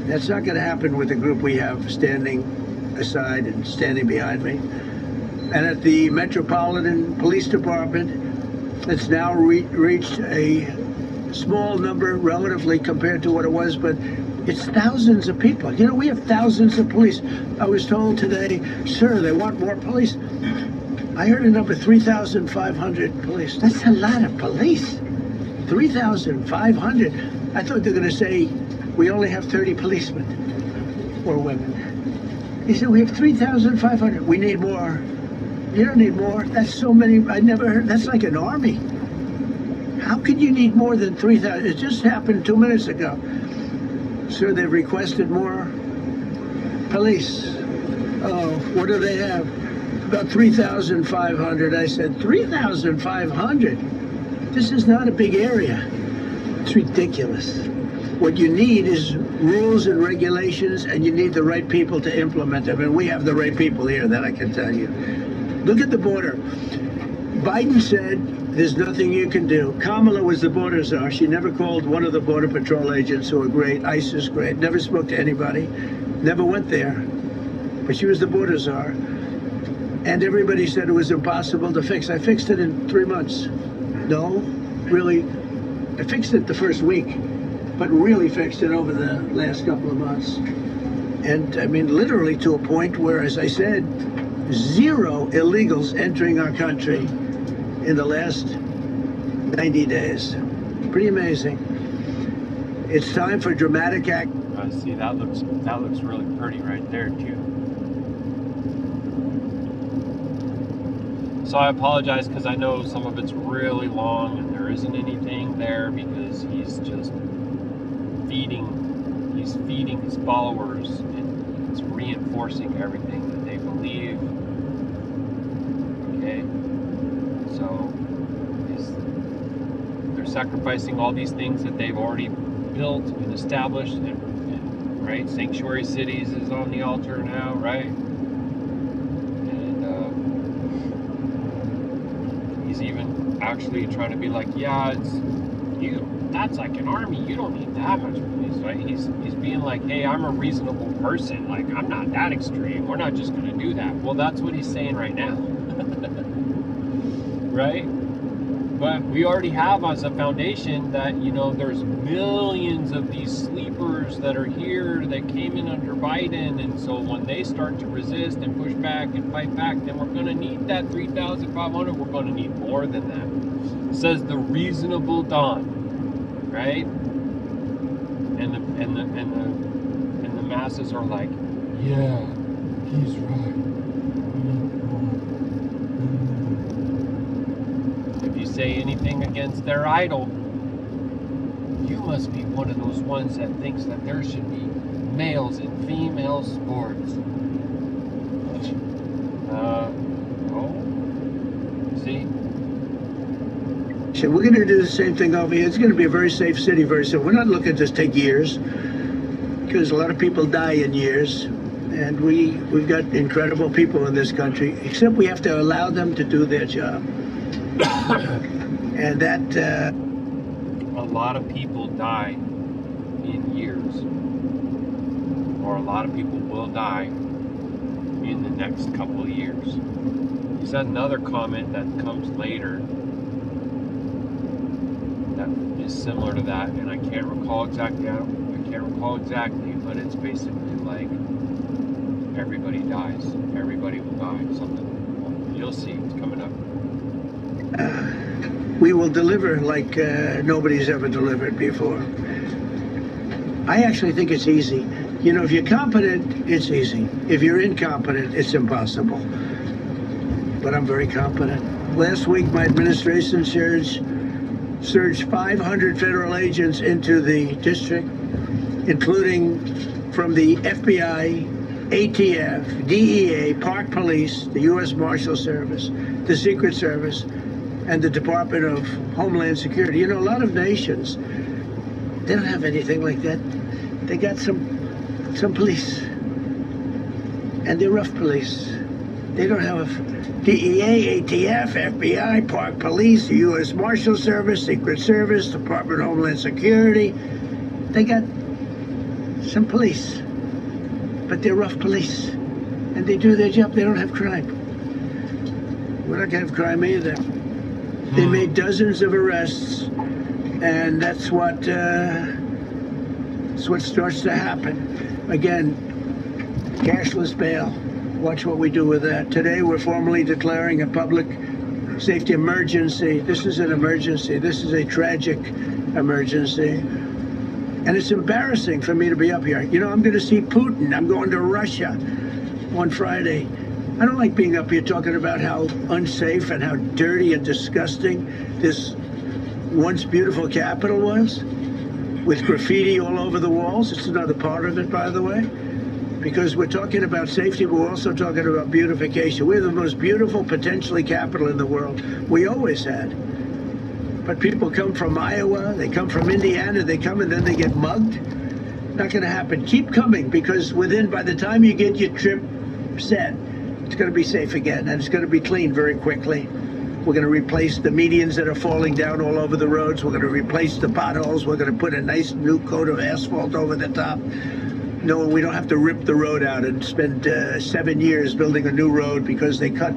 Speaker 2: That's not going to happen with the group we have standing aside and standing behind me. And at the Metropolitan Police Department, it's now reached a small number relatively compared to what it was, but it's thousands of people. You know, we have thousands of police. I was told today, sir, they want more police. I heard a number, 3,500 police. That's a lot of police. 3,500. I thought they were going to say, we only have 30 policemen or women. He said, we have 3,500. We need more. You don't need more. That's so many. I never heard. That's like an army. How could you need more than 3,000? It just happened 2 minutes ago. Sir, they've requested more police. Oh, what do they have? About 3,500. I said, 3,500? This is not a big area. It's ridiculous. What you need is rules and regulations, and you need the right people to implement them. And we have the right people here, that I can tell you. Look at the border. Biden said, there's nothing you can do. Kamala was the border czar. She never called one of the Border Patrol agents who are great. ICE is great. Never spoke to anybody. Never went there. But she was the border czar. And everybody said it was impossible to fix. I fixed it in 3 months. No, really. I fixed it the first week, but really fixed it over the last couple of months. And I mean, literally to a point where, as I said, 0 illegals entering our country in the last 90 days. Pretty amazing. It's time for dramatic act.
Speaker 1: See, that looks really pretty right there too. So I apologize because I know some of it's really long and there isn't anything there because he's just feeding his followers and it's reinforcing everything that they believe. Okay, so they're sacrificing all these things that they've already built and established, and right, sanctuary cities is on the altar now, right? And he's even actually trying to be like, yeah, that's like an army. You don't need that much police, right? He's being like, hey, I'm a reasonable person. Like, I'm not that extreme. We're not just going to do that. Well, that's what he's saying right now. Right? But we already have as a foundation that, you know, there's millions of these sleepers that are here that came in under Biden. And so when they start to resist and push back and fight back, then we're going to need that 3,500. We're going to need more than that. It says the reasonable dawn, right? And the masses are like, yeah, he's right. If you say anything against their idol, you must be one of those ones that thinks that there should be males and female sports. See?
Speaker 2: So we're going to do the same thing over here. It's going to be a very safe city very soon. We're not looking to take years because a lot of people die in years. And we've got incredible people in this country, except we have to allow them to do their job. And that...
Speaker 1: A lot of people die in years, or a lot of people will die in the next couple of years. He said another comment that comes later that is similar to that, and I can't recall exactly. But it's basically like everybody dies. Everybody will die. Something. You'll see. It's coming up.
Speaker 2: We will deliver like nobody's ever delivered before. I actually think it's easy. You know, if you're competent, it's easy. If you're incompetent, it's impossible. But I'm very competent. Last week, my administration surged 500 federal agents into the district, including from the FBI, ATF, DEA, Park Police, the U.S. Marshal Service, the Secret Service, and the Department of Homeland Security. You know, a lot of nations, they don't have anything like that. They got some police, and they're rough police. They don't have DEA, ATF, FBI, Park Police, the U.S. Marshal Service, Secret Service, Department of Homeland Security. They got some police, but they're rough police, and they do their job. They don't have crime. We're not going to have crime either. They made dozens of arrests, and that's what starts to happen. Again, cashless bail. Watch what we do with that. Today, we're formally declaring a public safety emergency. This is an emergency. This is a tragic emergency. And it's embarrassing for me to be up here. You know, I'm going to see Putin. I'm going to Russia on Friday. I don't like being up here talking about how unsafe and how dirty and disgusting this once beautiful capital was, with graffiti all over the walls. It's another part of it, by the way, because we're talking about safety, but we're also talking about beautification. We're the most beautiful, potentially, capital in the world. We always had. But people come from Iowa, they come from Indiana, they come and then they get mugged. Not going to happen. Keep coming, because by the time you get your trip set, it's going to be safe again, and it's going to be clean very quickly. We're going to replace the medians that are falling down all over the roads. We're going to replace the potholes. We're going to put a nice new coat of asphalt over the top. No, we don't have to rip the road out and spend 7 years building a new road because they cut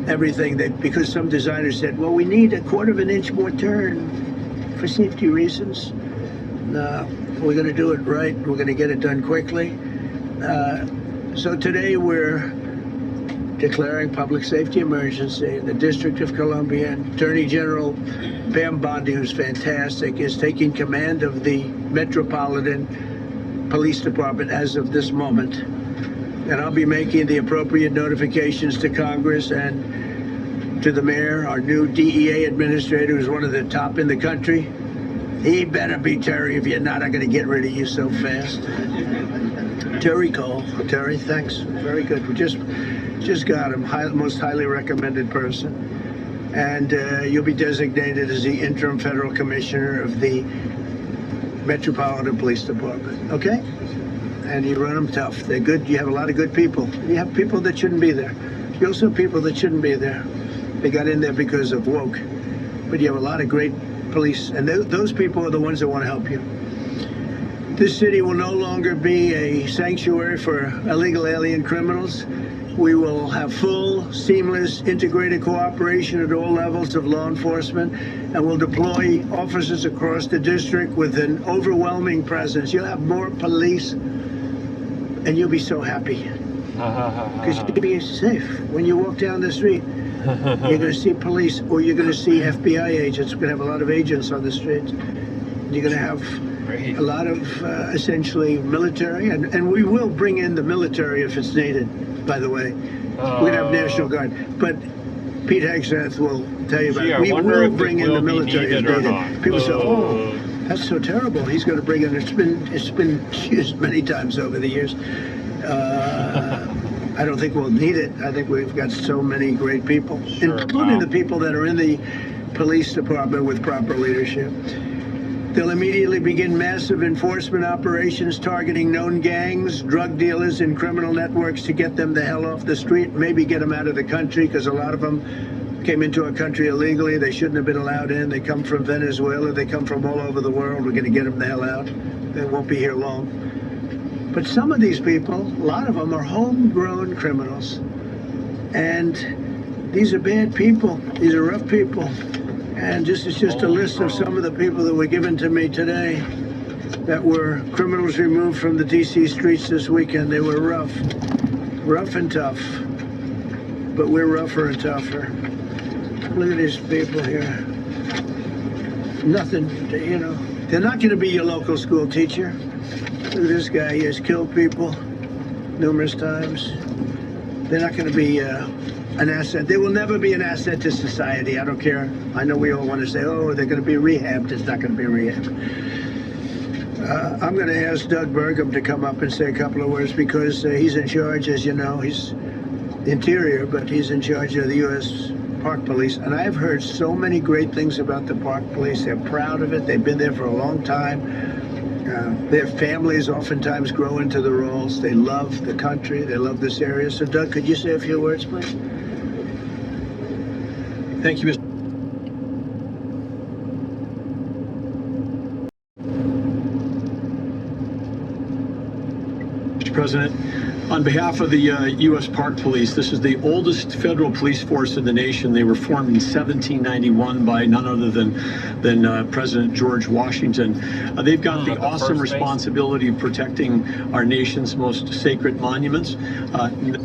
Speaker 2: everything. Because some designers said, well, we need a 1/4 of an inch more turn for safety reasons. No, we're going to do it right. We're going to get it done quickly. So today we're declaring public safety emergency in the District of Columbia. Attorney General Pam Bondi, who's fantastic, is taking command of the Metropolitan Police Department as of this moment. And I'll be making the appropriate notifications to Congress and to the mayor, our new DEA administrator, who's one of the top in the country. He better be Terry. If you're not, I'm going to get rid of you so fast. Terry Cole. Terry, thanks. Very good. We just got him. Most highly recommended person. And you'll be designated as the interim federal commissioner of the Metropolitan Police Department. Okay? And you run them tough. They're good. You have a lot of good people. You have people that shouldn't be there. You also have people that shouldn't be there. They got in there because of woke. But you have a lot of great police. And those people are the ones that want to help you. This city will no longer be a sanctuary for illegal alien criminals. We will have full, seamless, integrated cooperation at all levels of law enforcement, and we'll deploy officers across the district with an overwhelming presence. You'll have more police, and you'll be so happy. Because you'll be safe. When you walk down the street, you're going to see police, or you're going to see FBI agents. We're going to have a lot of agents on the streets. You're going to have a lot of, essentially, military, and we will bring in the military if it's needed. By the way, we're going to have National Guard, but Pete Hegseth will tell you about it. We will bring in the military if needed. People say, "Oh, that's so terrible." He's going to bring in. It's been used many times over the years. I don't think we'll need it. I think we've got so many great people, including the people that are in the police department with proper leadership. They'll immediately begin massive enforcement operations targeting known gangs, drug dealers, and criminal networks to get them the hell off the street, maybe get them out of the country, because a lot of them came into our country illegally. They shouldn't have been allowed in. They come from Venezuela. They come from all over the world. We're going to get them the hell out. They won't be here long. But some of these people, a lot of them, are homegrown criminals. And these are bad people. These are rough people. And this is just a list of some of the people that were given to me today that were criminals removed from the D.C. streets this weekend. They were rough and tough, but we're rougher and tougher. Look at these people here. Nothing, you know. They're not going to be your local school teacher. Look at this guy. He has killed people numerous times. They're not going to be an asset. They will never be an asset to society. I don't care. I know we all want to say, oh, they're going to be rehabbed. It's not going to be rehabbed. I'm going to ask Doug Burgum to come up and say a couple of words because he's in charge, as you know. He's Interior, but he's in charge of the U.S. Park Police. And I've heard so many great things about the Park Police. They're proud of it. They've been there for a long time. Their families oftentimes grow into the roles. They love the country. They love this area. So, Doug, could you say a few words, please?
Speaker 4: Thank you, Mr. President. On behalf of the U.S. Park Police, this is the oldest federal police force in the nation. They were formed in 1791 by none other than President George Washington. They've got the awesome responsibility of protecting our nation's most sacred monuments.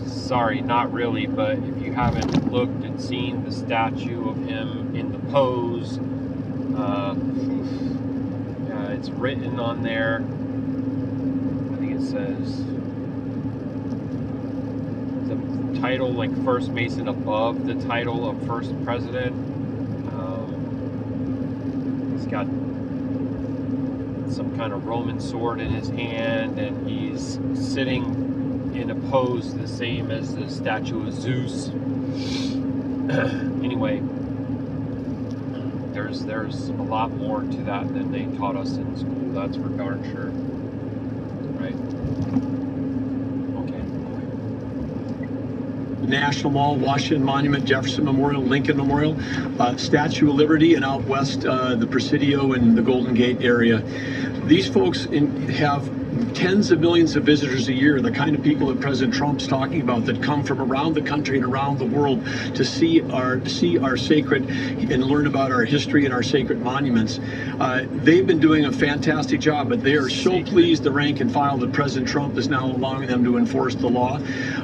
Speaker 1: Sorry, not really, but if you haven't looked and seen the statue of him in the pose, it's written on there. I think it says the title, like First Mason, above the title of First President. He's got some kind of Roman sword in his hand, and he's sitting in a pose the same as the statue of Zeus. Anyway, there's a lot more to that than they taught us in school. That's for darn sure. Right? Okay.
Speaker 4: National Mall, Washington Monument, Jefferson Memorial, Lincoln Memorial, Statue of Liberty, and out west, the Presidio and the Golden Gate area. These folks have tens of millions of visitors a year, the kind of people that President Trump's talking about that come from around the country and around the world to see our sacred and learn about our history and our sacred monuments. They've been doing a fantastic job, but they are so pleased, the rank and file, that President Trump is now allowing them to enforce the law.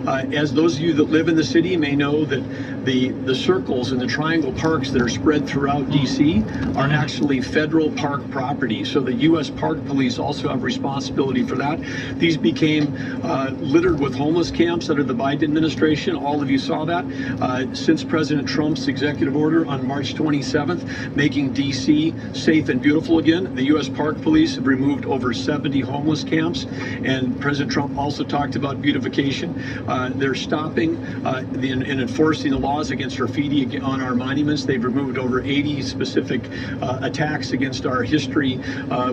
Speaker 4: As those of you that live in the city may know, that the circles and the triangle parks that are spread throughout DC are actually federal park property. So the U.S. Park Police also have responsibility for that. These became littered with homeless camps under the Biden administration. All of you saw that. Since President Trump's executive order on March 27th, making DC safe and beautiful again, the U.S. Park Police have removed over 70 homeless camps. And President Trump also talked about beautification. They're stopping and enforcing the laws against graffiti on our monuments. They've removed over 80 specific attacks against our history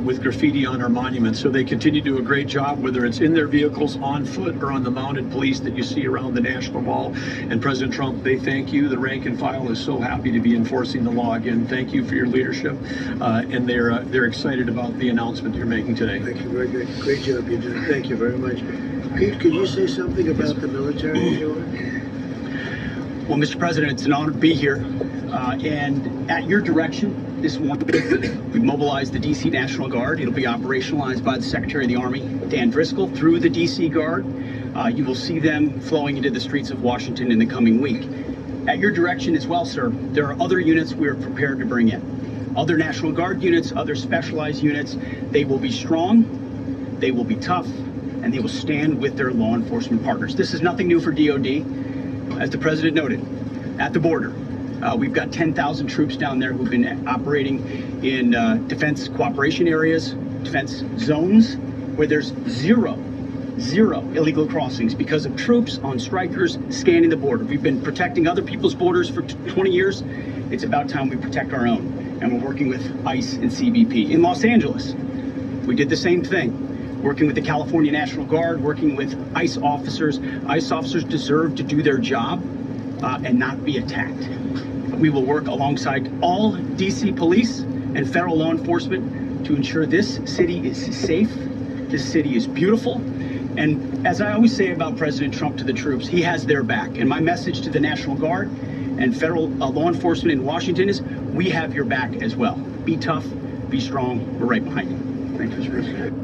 Speaker 4: with graffiti on our monuments. So they continue to do a great job, whether it's in their vehicles, on foot, or on the mounted police that you see around the National Mall. And President Trump, they thank you. The rank and file is so happy to be enforcing the law again. Thank you for your leadership, and they're excited about the announcement you're making today.
Speaker 2: Thank you very good. Great job you're doing. Thank you very much. Pete, could you say something about the military, if you would?
Speaker 5: Well, Mr. President, it's an honor to be here. And at your direction, this morning, we mobilized the D.C. National Guard. It'll be operationalized by the Secretary of the Army, Dan Driscoll, through the D.C. Guard. You will see them flowing into the streets of Washington in the coming week. At your direction as well, sir, there are other units we are prepared to bring in. Other National Guard units, other specialized units. They will be strong, they will be tough, and they will stand with their law enforcement partners. This is nothing new for DOD. As the President noted, at the border, we've got 10,000 troops down there who've been operating in defense cooperation areas, defense zones, where there's zero illegal crossings because of troops on strikers scanning the border. We've been protecting other people's borders for 20 years. It's about time we protect our own. and we're working with ICE and CBP. In Los Angeles, we did the same thing, working with the California National Guard, working with ICE officers. ICE officers deserve to do their job and not be attacked. We will work alongside all DC police and federal law enforcement to ensure this city is safe, this city is beautiful, and as I always say about President Trump to the troops, he has their back. And my message to the National Guard and federal law enforcement in Washington is, we have your back as well. Be tough, be strong, we're right behind you. Thank you, Mr. President.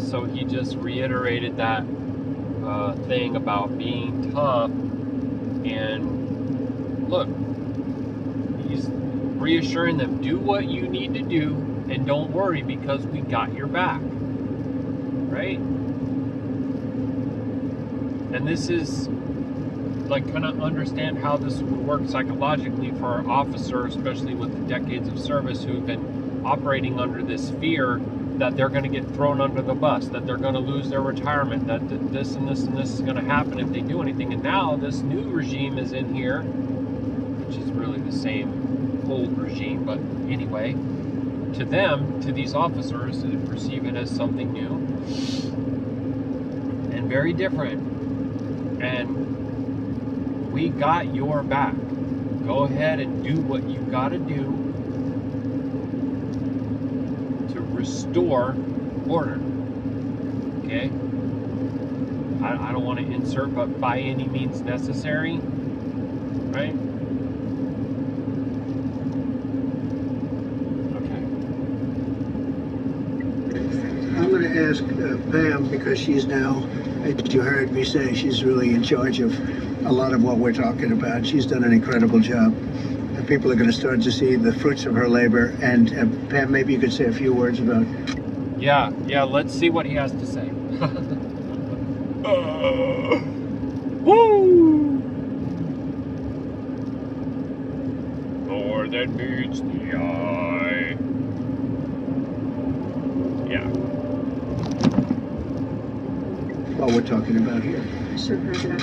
Speaker 1: So he just reiterated that thing about being tough, and look, he's reassuring them, do what you need to do and don't worry because we got your back, right? And this is like kind of understand how this would work psychologically for our officers, especially with the decades of service who have been operating under this fear that they're going to get thrown under the bus, that they're going to lose their retirement, that this and this and this is going to happen if they do anything. And now this new regime is in here, which is really the same old regime, but anyway, to them, to these officers, they perceive it as something new and very different. And we got your back. Go ahead and do what you got to do to restore order. Okay? I don't want to insert, but by any means necessary, right? Okay.
Speaker 2: I'm going to ask Pam, because she's now, as you heard me say, she's really in charge of a lot of what we're talking about. She's done an incredible job. And people are going to start to see the fruits of her labor. And Pam, maybe you could say a few words about...
Speaker 1: Yeah, let's see what he has to say. Woo! More than meets the eye. Yeah.
Speaker 2: what we're talking about here.
Speaker 6: Sure, President.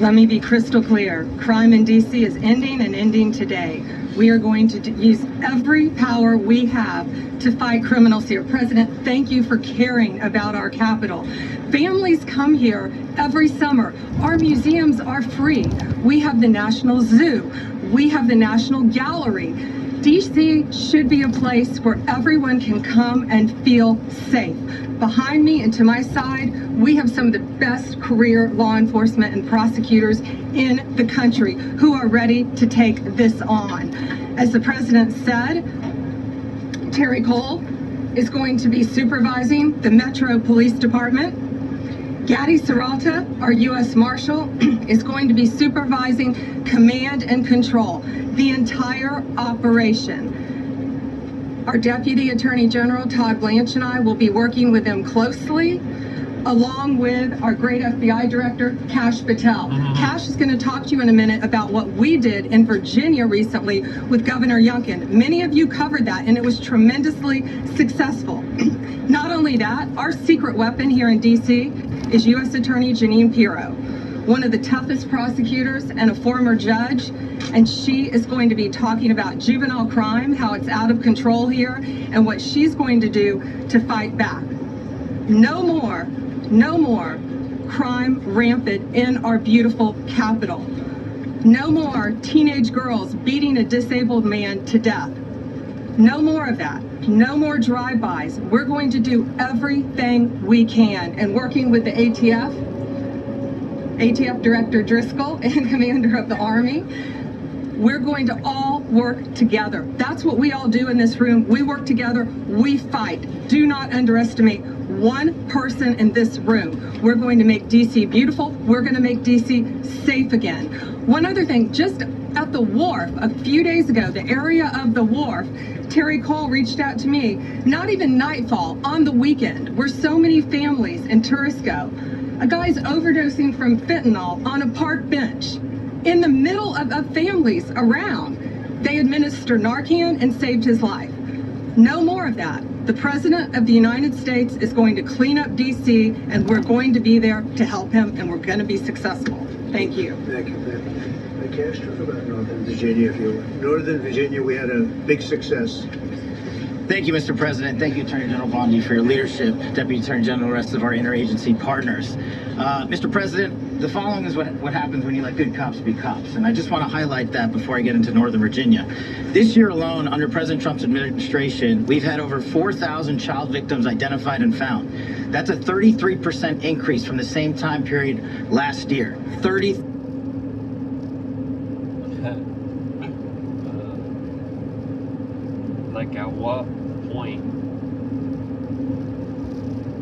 Speaker 6: Let me be crystal clear. Crime in D.C. is ending and ending today. We are going to use every power we have to fight criminals here. President, thank you for caring about our capital. Families come here every summer. Our museums are free. We have the National Zoo. We have the National Gallery. DC should be a place where everyone can come and feel safe. Behind me and to my side, we have some of the best career law enforcement and prosecutors in the country who are ready to take this on. As the president said, Terry Cole is going to be supervising the Metro Police Department. Gaddy Serralta, our U.S. Marshal, is going to be supervising command and control, the entire operation. Our Deputy Attorney General, Todd Blanche, and I will be working with them closely, along with our great FBI Director, Kash Patel. Kash is going to talk to you in a minute about what we did in Virginia recently with Governor Youngkin. Many of you covered that, and it was tremendously successful. Not only that, our secret weapon here in D.C. is U.S. Attorney Jeanine Pirro, one of the toughest prosecutors and a former judge, and she is going to be talking about juvenile crime, how it's out of control here, and what she's going to do to fight back. No more crime rampant in our beautiful capital. No more teenage girls beating a disabled man to death. No more of that. No more drive-bys. We're going to do everything we can, and working with the ATF Director Driscoll and Commander of the Army, we're going to all work together. That's what we all do in this room. We work together, we fight. Do not underestimate one person in this room. We're going to make DC beautiful. We're going to make DC safe again. One other thing, just at the wharf a few days ago, the area of the wharf, Terry Cole reached out to me, not even nightfall, on the weekend, where so many families and tourists go. A guy's overdosing from fentanyl on a park bench in the middle of families around. They administered Narcan and saved his life. No more of that. The President of the United States is going to clean up DC, and we're going to be there to help him, and we're going to be successful. Thank you.
Speaker 2: Thank you, Cash, talk about Northern Virginia, if you would. Northern Virginia, we had a big success.
Speaker 7: Thank you, Mr. President. Thank you, Attorney General Bondi, for your leadership, Deputy Attorney General, the rest of our interagency partners. Mr. President, the following is what happens when you let good cops be cops, and I just want to highlight that before I get into Northern Virginia. This year alone, under President Trump's administration, we've had over 4,000 child victims identified and found. That's a 33% increase from the same time period last year.
Speaker 1: Like at what point?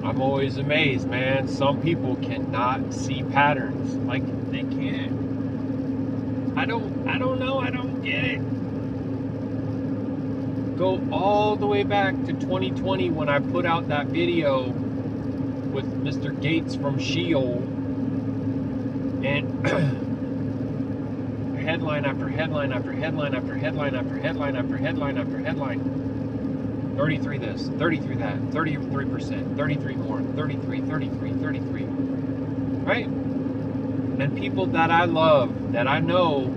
Speaker 1: I'm always amazed, man. Some people cannot see patterns. Like they can't. I don't know. I don't get it. Go all the way back to 2020 when I put out that video with Mr. Gates from Sheol, and headline after headline after headline after headline after headline after headline after headline. 33 this, 33 that, 33%, 33 more, 33, 33, 33. Right? And people that I love, that I know,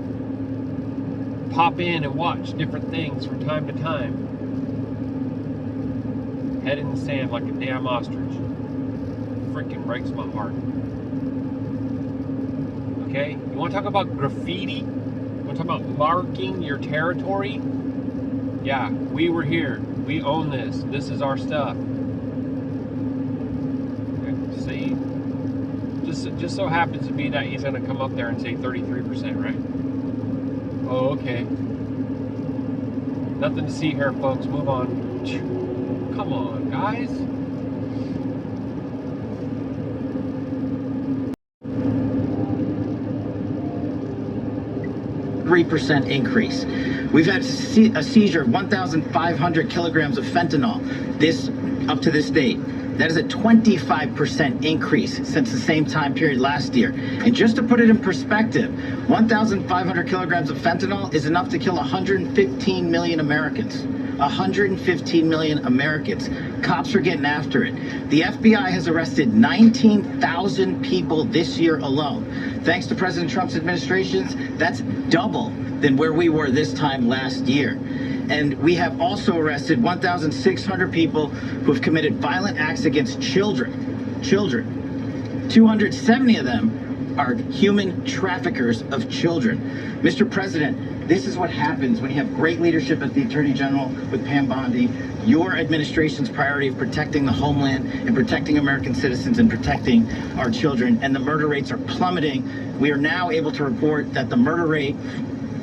Speaker 1: pop in and watch different things from time to time. Head in the sand like a damn ostrich. Freaking breaks my heart. Okay? You want to talk about graffiti? You want to talk about marking your territory? Yeah, we were here. We own this. This is our stuff. Okay, see, just so happens to be that he's going to come up there and say 33%, right? Oh, okay. Nothing to see here, folks. Move on. Come on, guys.
Speaker 7: 3% increase. We've had a seizure of 1,500 kilograms of fentanyl up to this date. That is a 25% increase since the same time period last year. And just to put it in perspective, 1,500 kilograms of fentanyl is enough to kill 115 million Americans. 115 million Americans. Cops are getting after it. The FBI has arrested 19,000 people this year alone. Thanks to President Trump's administrations, that's double than where we were this time last year. And we have also arrested 1,600 people who have committed violent acts against children. 270 of them are human traffickers of children. Mr. President, this is what happens when you have great leadership at the Attorney General with Pam Bondi, your administration's priority of protecting the homeland and protecting American citizens and protecting our children, and the murder rates are plummeting. We are now able to report that the murder rate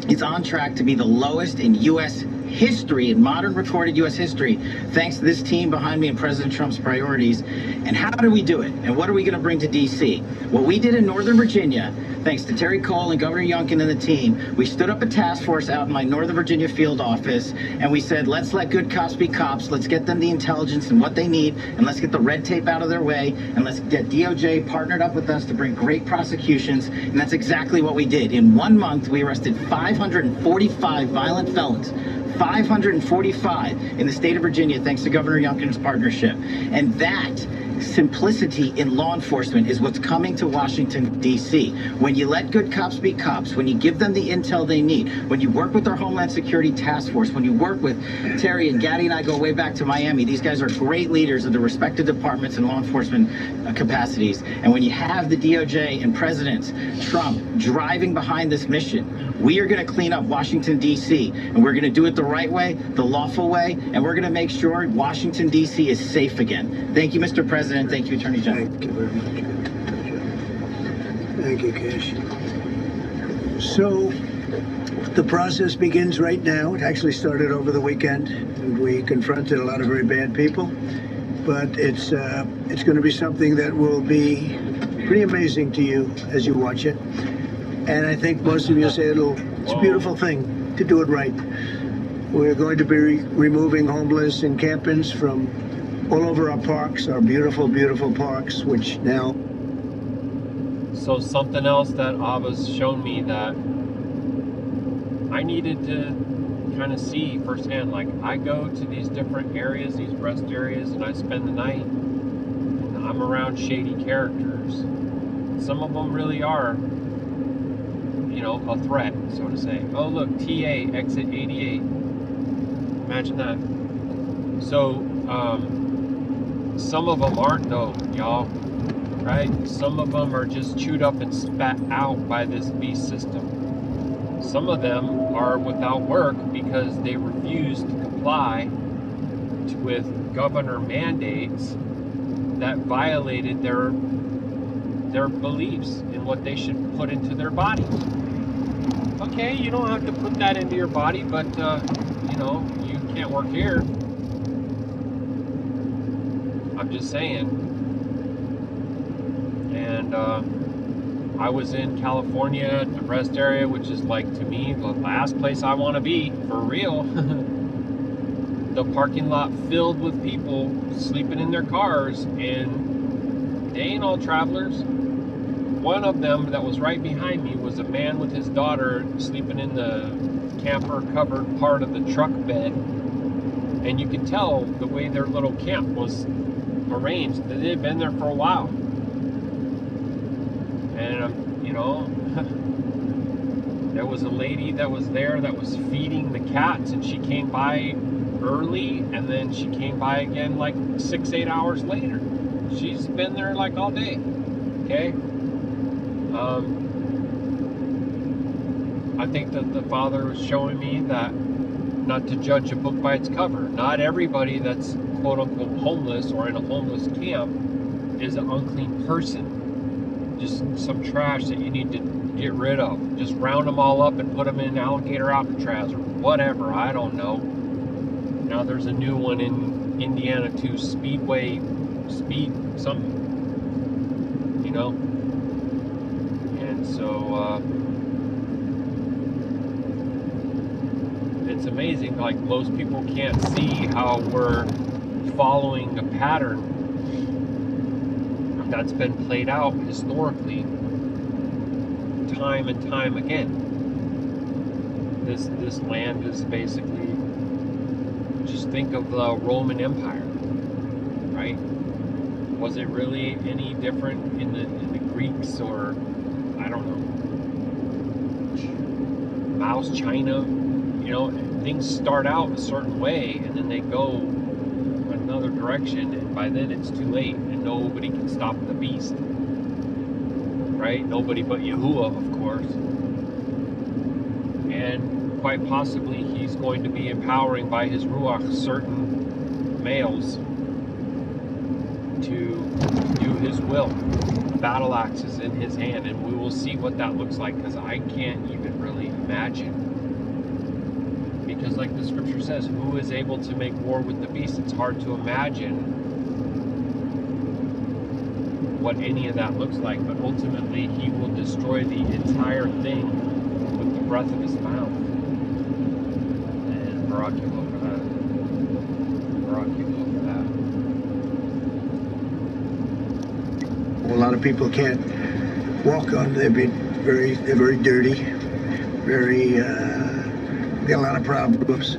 Speaker 7: is on track to be the lowest in U.S. history, in modern recorded U.S. history, thanks to this team behind me and President Trump's priorities. And how do we do it? And what are we going to bring to D.C.? What we did in Northern Virginia, thanks to Terry Cole and Governor Youngkin and the team, we stood up a task force out in my Northern Virginia field office, and we said, let's let good cops be cops, let's get them the intelligence and what they need, and let's get the red tape out of their way, and let's get DOJ partnered up with us to bring great prosecutions, and that's exactly what we did. In 1 month, we arrested 545 violent felons. 545 in the state of Virginia, thanks to Governor Youngkin's partnership. And that simplicity in law enforcement is what's coming to Washington, D.C. When you let good cops be cops, when you give them the intel they need, when you work with our Homeland Security Task Force, when you work with Terry and Gaddy and I go way back to Miami, these guys are great leaders of the respective departments and law enforcement capacities. And when you have the DOJ and President Trump driving behind this mission, we are going to clean up Washington, D.C., and we're going to do it the right way, the lawful way, and we're going to make sure Washington, D.C. is safe again. Thank you, Mr. President. Thank you, Attorney General.
Speaker 2: Thank you very much. Thank you, Cash. So, the process begins right now. It actually started over the weekend, and we confronted a lot of very bad people. But it's going to be something that will be pretty amazing to you as you watch it. And I think most of you say it's a beautiful thing to do it right. We're going to be removing homeless encampments from all over our parks, our beautiful, beautiful parks, which now...
Speaker 1: So something else that Abba's shown me that I needed to kind of see firsthand. Like, I go to these different areas, these rest areas, and I spend the night, and I'm around shady characters. Some of them really are a threat, so to say. Oh, look, TA, exit 88. Imagine that. So, some of them aren't though, y'all, right? Some of them are just chewed up and spat out by this beast system. Some of them are without work because they refuse to comply with governor mandates that violated their beliefs in what they should put into their body. Okay, you don't have to put that into your body, but you can't work here. I'm just saying. And I was in California, the rest area, which is like, to me, the last place I want to be, for real. The parking lot filled with people sleeping in their cars, and they ain't all travelers. One of them that was right behind me was a man with his daughter sleeping in the camper covered part of the truck bed, and you could tell the way their little camp was arranged that they had been there for a while. And there was a lady that was there that was feeding the cats, and she came by early, and then she came by again like 6-8 hours later. She's been there like all day. Okay. I think that the Father was showing me that not to judge a book by its cover. Not everybody that's quote unquote homeless or in a homeless camp is an unclean person. Just some trash that you need to get rid of. Just round them all up and put them in alligator Alcatraz or whatever. I don't know. Now there's a new one in Indiana too, speed something. And so it's amazing, like most people can't see how we're following a pattern that's been played out historically time and time again. This land is basically, just think of the Roman Empire, right? Was it really any different in the Greeks, or I don't know, Mao's China? Things start out a certain way and then they go another direction, and by then it's too late and nobody can stop the beast, right? Nobody but Yahuah, of course. And quite possibly he's going to be empowering by his Ruach certain males to do his will. The battle axe is in his hand, and we will see what that looks like, because I can't even really imagine. Because like the scripture says, who is able to make war with the beast? It's hard to imagine what any of that looks like, but ultimately he will destroy the entire thing with the breath of his mouth. And Baruk Atah for that. Baruk Atah for that.
Speaker 2: A lot of people can't walk on. They're very dirty, we got a lot of problems.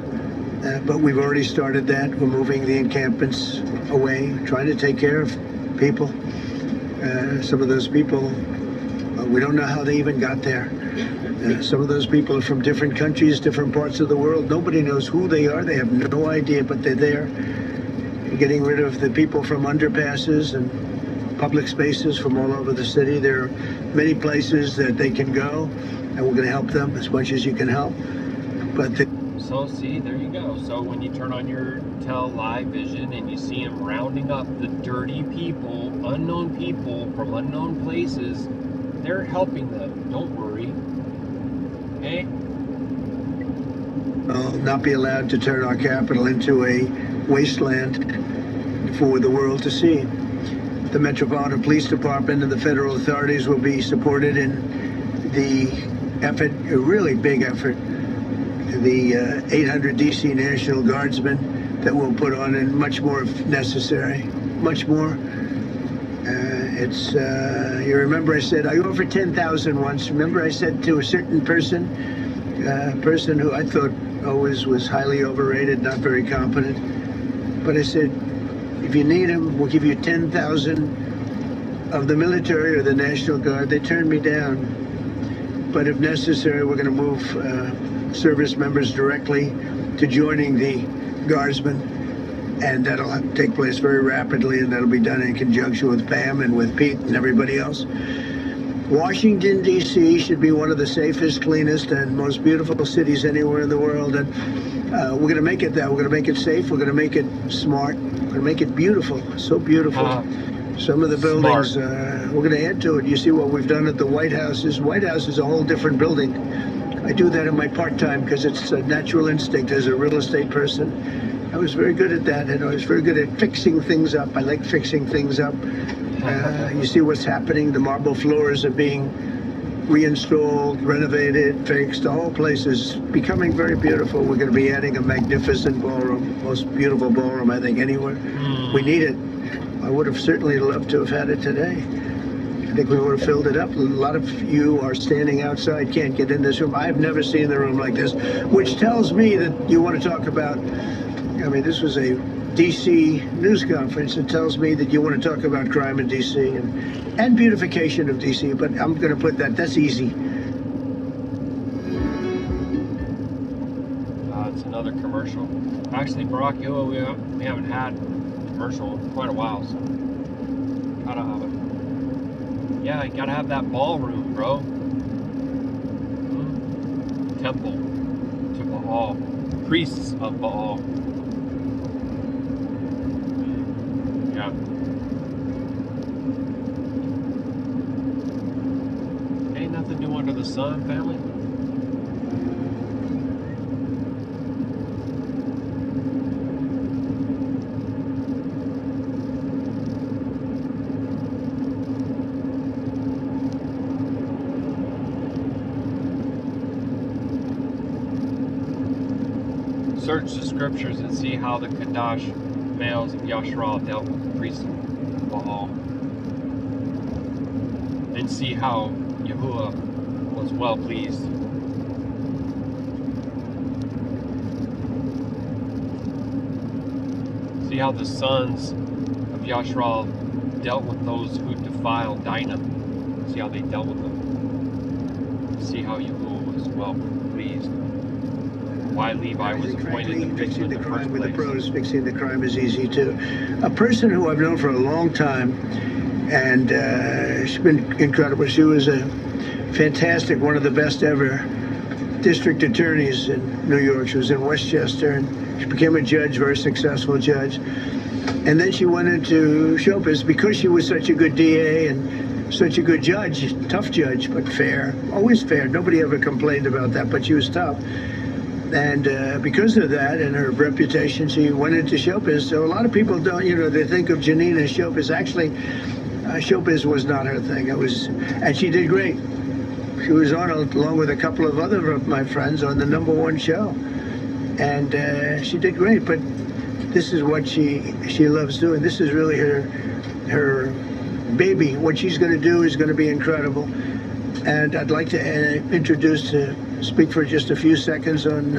Speaker 2: But we've already started that. We're moving the encampments away, trying to take care of people. Some of those people, we don't know how they even got there. Some of those people are from different countries, different parts of the world. Nobody knows who they are. They have no idea, but they're there. We're getting rid of the people from underpasses and public spaces from all over the city. There are many places that they can go, and we're going to help them as much as you can help.
Speaker 1: So see, there you go. So when you turn on your live vision and you see them rounding up the dirty people, unknown people from unknown places, they're helping them. Don't worry. Okay?
Speaker 2: We'll not be allowed to turn our capital into a wasteland for the world to see. The Metropolitan Police Department and the federal authorities will be supported in the effort, a really big effort, the 800 DC National Guardsmen that we'll put on, and much more if necessary, much more. You remember I said, I offered 10,000 once. Remember I said to a certain person who I thought always was highly overrated, not very competent, but I said, if you need him, we'll give you 10,000 of the military or the National Guard. They turned me down. but if necessary, we're going to move service members directly to joining the guardsmen, and that'll take place very rapidly, and that'll be done in conjunction with Pam and with Pete and everybody else. Washington, D.C. should be one of the safest, cleanest, and most beautiful cities anywhere in the world, and we're going to make it that. We're going to make it safe. We're going to make it smart. We're going to make it beautiful. So beautiful. Some of the buildings, we're going to add to it. You see what we've done at the White House. This White House is a whole different building. I do that in my part-time because it's a natural instinct as a real estate person. I was very good at that, and I was very good at fixing things up. I like fixing things up. You see what's happening. The marble floors are being reinstalled, renovated, fixed. The whole place is becoming very beautiful. We're going to be adding a magnificent ballroom, most beautiful ballroom I think anywhere. We need it. I would have certainly loved to have had it today. I think we would have filled it up. A lot of you are standing outside, can't get in this room. I've never seen the room like this, which tells me that you want to talk about, I mean, this was a D.C. news conference. It tells me that you want to talk about crime in D.C. and beautification of D.C., but I'm going to put that's easy.
Speaker 1: It's another commercial. Actually, Baruk Atah, we haven't had a commercial in quite a while, so gotta have it. Yeah, you gotta have that ballroom, bro. Temple to Baal. Priests of Baal. Yeah. Ain't nothing new under the sun, family. Search the scriptures and see how the Qadashayam of Yasharal dealt with the priests of Baal, and see how Yahuah was well pleased. See how the sons of Yashar'Al dealt with those who defiled Dinah. See how they dealt with them. See how Yahuah was well pleased. Why Levi was appointed to fix
Speaker 2: fixing
Speaker 1: in
Speaker 2: the
Speaker 1: the
Speaker 2: crime
Speaker 1: first
Speaker 2: with the
Speaker 1: place.
Speaker 2: pros. Fixing the crime is easy too. A person who I've known for a long time, and she's been incredible. She was a fantastic, one of the best ever district attorneys in New York. She was in Westchester, and she became a judge, very successful judge. And then she went into show business because she was such a good DA and such a good judge, tough judge, but fair, always fair. Nobody ever complained about that, but she was tough. And because of that and her reputation, she went into showbiz. So a lot of people don't, they think of Janine as showbiz. Actually, showbiz was not her thing. And she did great. She was on, along with a couple of other of my friends, on the #1 show. And she did great. But this is what she loves doing. This is really her baby. What she's going to do is going to be incredible. And I'd like to speak for just a few seconds on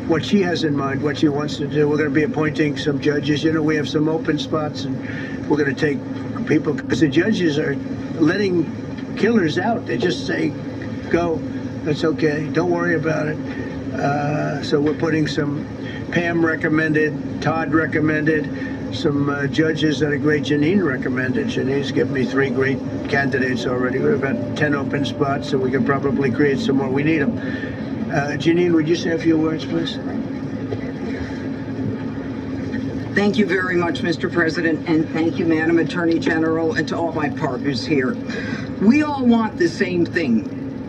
Speaker 2: what she has in mind, what she wants to do. We're going to be appointing some judges. We have some open spots, and we're going to take people, because the judges are letting killers out. They just say, go, that's okay, don't worry about it. So we're putting some Pam recommended, Todd recommended, some judges that are great. Janine recommended. Janine's given me 3 great candidates already. We have about 10 open spots, so we can probably create some more. We need them. Janine, would you say a few words, please?
Speaker 8: Thank you very much, Mr. President, and thank you, Madam Attorney General, and to all my partners here. We all want the same thing.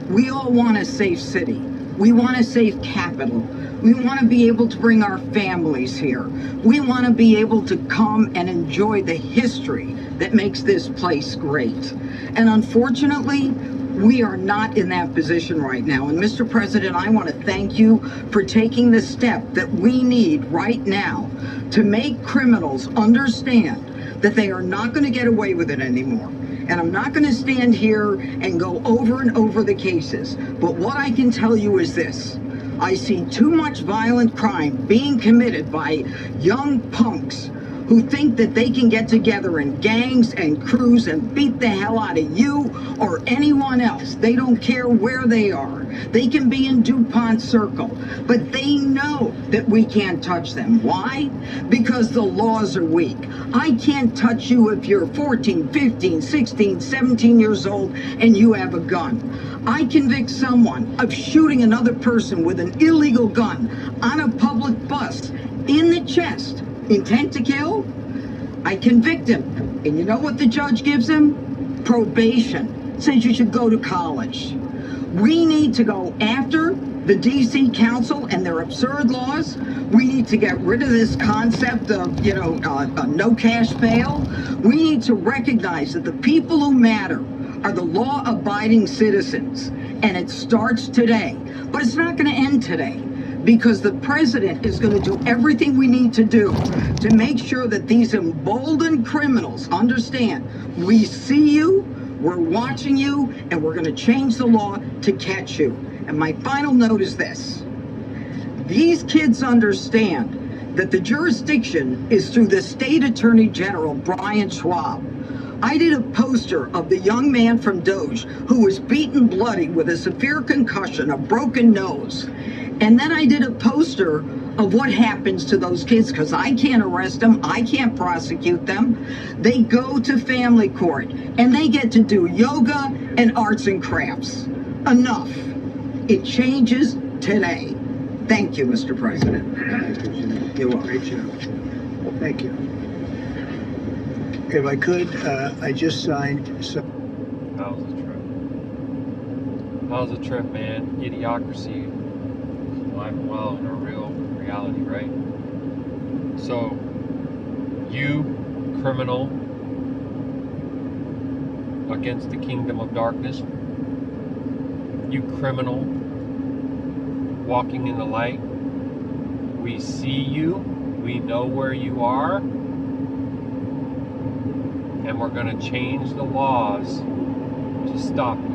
Speaker 8: We all want a safe city. We want a safe capital. We want to be able to bring our families here. We want to be able to come and enjoy the history that makes this place great. And unfortunately, we are not in that position right now. And Mr. President, I want to thank you for taking the step that we need right now to make criminals understand that they are not going to get away with it anymore. And I'm not going to stand here and go over and over the cases. But what I can tell you is this. I see too much violent crime being committed by young punks who think that they can get together in gangs and crews and beat the hell out of you or anyone else. They don't care where they are. They can be in DuPont Circle, but they know that we can't touch them. Why? Because the laws are weak. I can't touch you if you're 14, 15, 16, 17 years old and you have a gun. I convict someone of shooting another person with an illegal gun on a public bus in the chest, intent to kill. I convict him, and you know what the judge gives him? Probation. Says you should go to college. We need to go after the DC Council and their absurd laws. We need to get rid of this concept of, no cash bail. We need to recognize that the people who matter are the law-abiding citizens, and it starts today. But it's not going to end today, because the president is going to do everything we need to do to make sure that these emboldened criminals understand we see you, we're watching you, and we're going to change the law to catch you. And my final note is this. These kids understand that the jurisdiction is through the state attorney general, Brian Schwab. I did a poster of the young man from Doge who was beaten bloody with a severe concussion, a broken nose. And then I did a poster of what happens to those kids, because I can't arrest them, I can't prosecute them. They go to family court and they get to do yoga and arts and crafts. Enough. It changes today. Thank you, Mr. President.
Speaker 2: You're welcome. Great job. Thank you. If I could, I just signed some.
Speaker 1: How's the trip? How's the trip, man? Idiocracy. Alive and well in our real reality, right? So, you, criminal, against the kingdom of darkness, you criminal, walking in the light, we see you, we know where you are, and we're going to change the laws to stop you.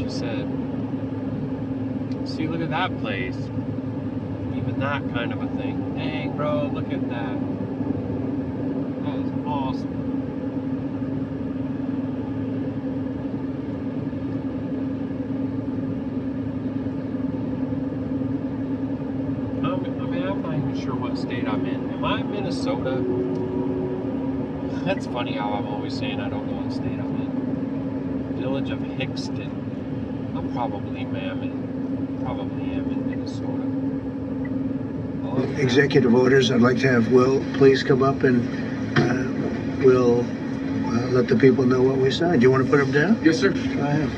Speaker 1: Said, see, look at that place. Even that kind of a thing. Dang, bro, look at that. That is awesome. I'm not even sure what state I'm in. Am I in Minnesota? That's funny how I'm always saying I don't know what state I'm in. Village of Hickston. I probably am in Minnesota.
Speaker 2: Executive orders. I'd like to have Will please come up and we'll let the people know what we signed. Do you want to put them down?
Speaker 9: Yes, sir.
Speaker 2: Go ahead.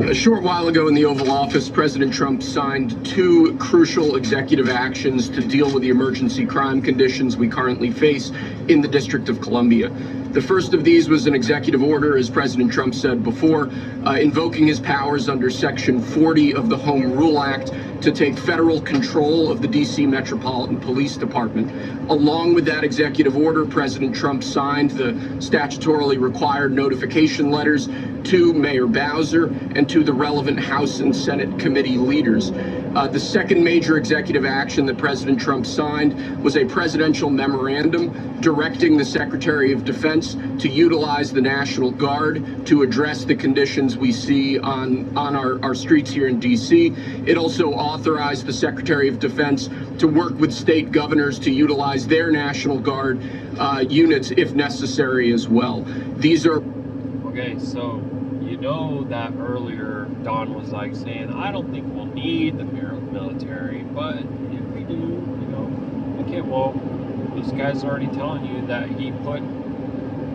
Speaker 9: A short while ago in the Oval Office, President Trump signed 2 crucial executive actions to deal with the emergency crime conditions we currently face in the District of Columbia. The first of these was an executive order, as President Trump said before, invoking his powers under Section 40 of the Home Rule Act to take federal control of the D.C. Metropolitan Police Department. Along with that executive order, President Trump signed the statutorily required notification letters to Mayor Bowser and to the relevant House and Senate committee leaders. The second major executive action that President Trump signed was a presidential memorandum directing the Secretary of Defense to utilize the National Guard to address the conditions we see on our streets here in D.C. It also authorized the Secretary of Defense to work with state governors to utilize their National Guard units if necessary as well. These are...
Speaker 1: Okay, so you know that earlier Don was like saying, I don't think we'll need the military, but if we do, okay, well, this guy's already telling you that he put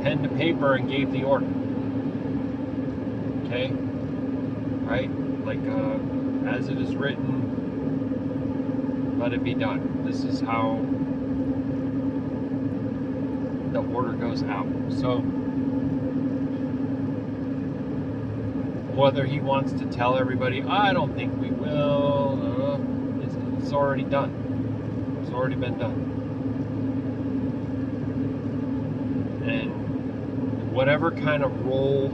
Speaker 1: pen to paper and gave the order. Okay? Right? Like, as it is written, let it be done. This is how the order goes out. So, whether he wants to tell everybody, I don't think we will, it's already done. It's already been done. And whatever kind of role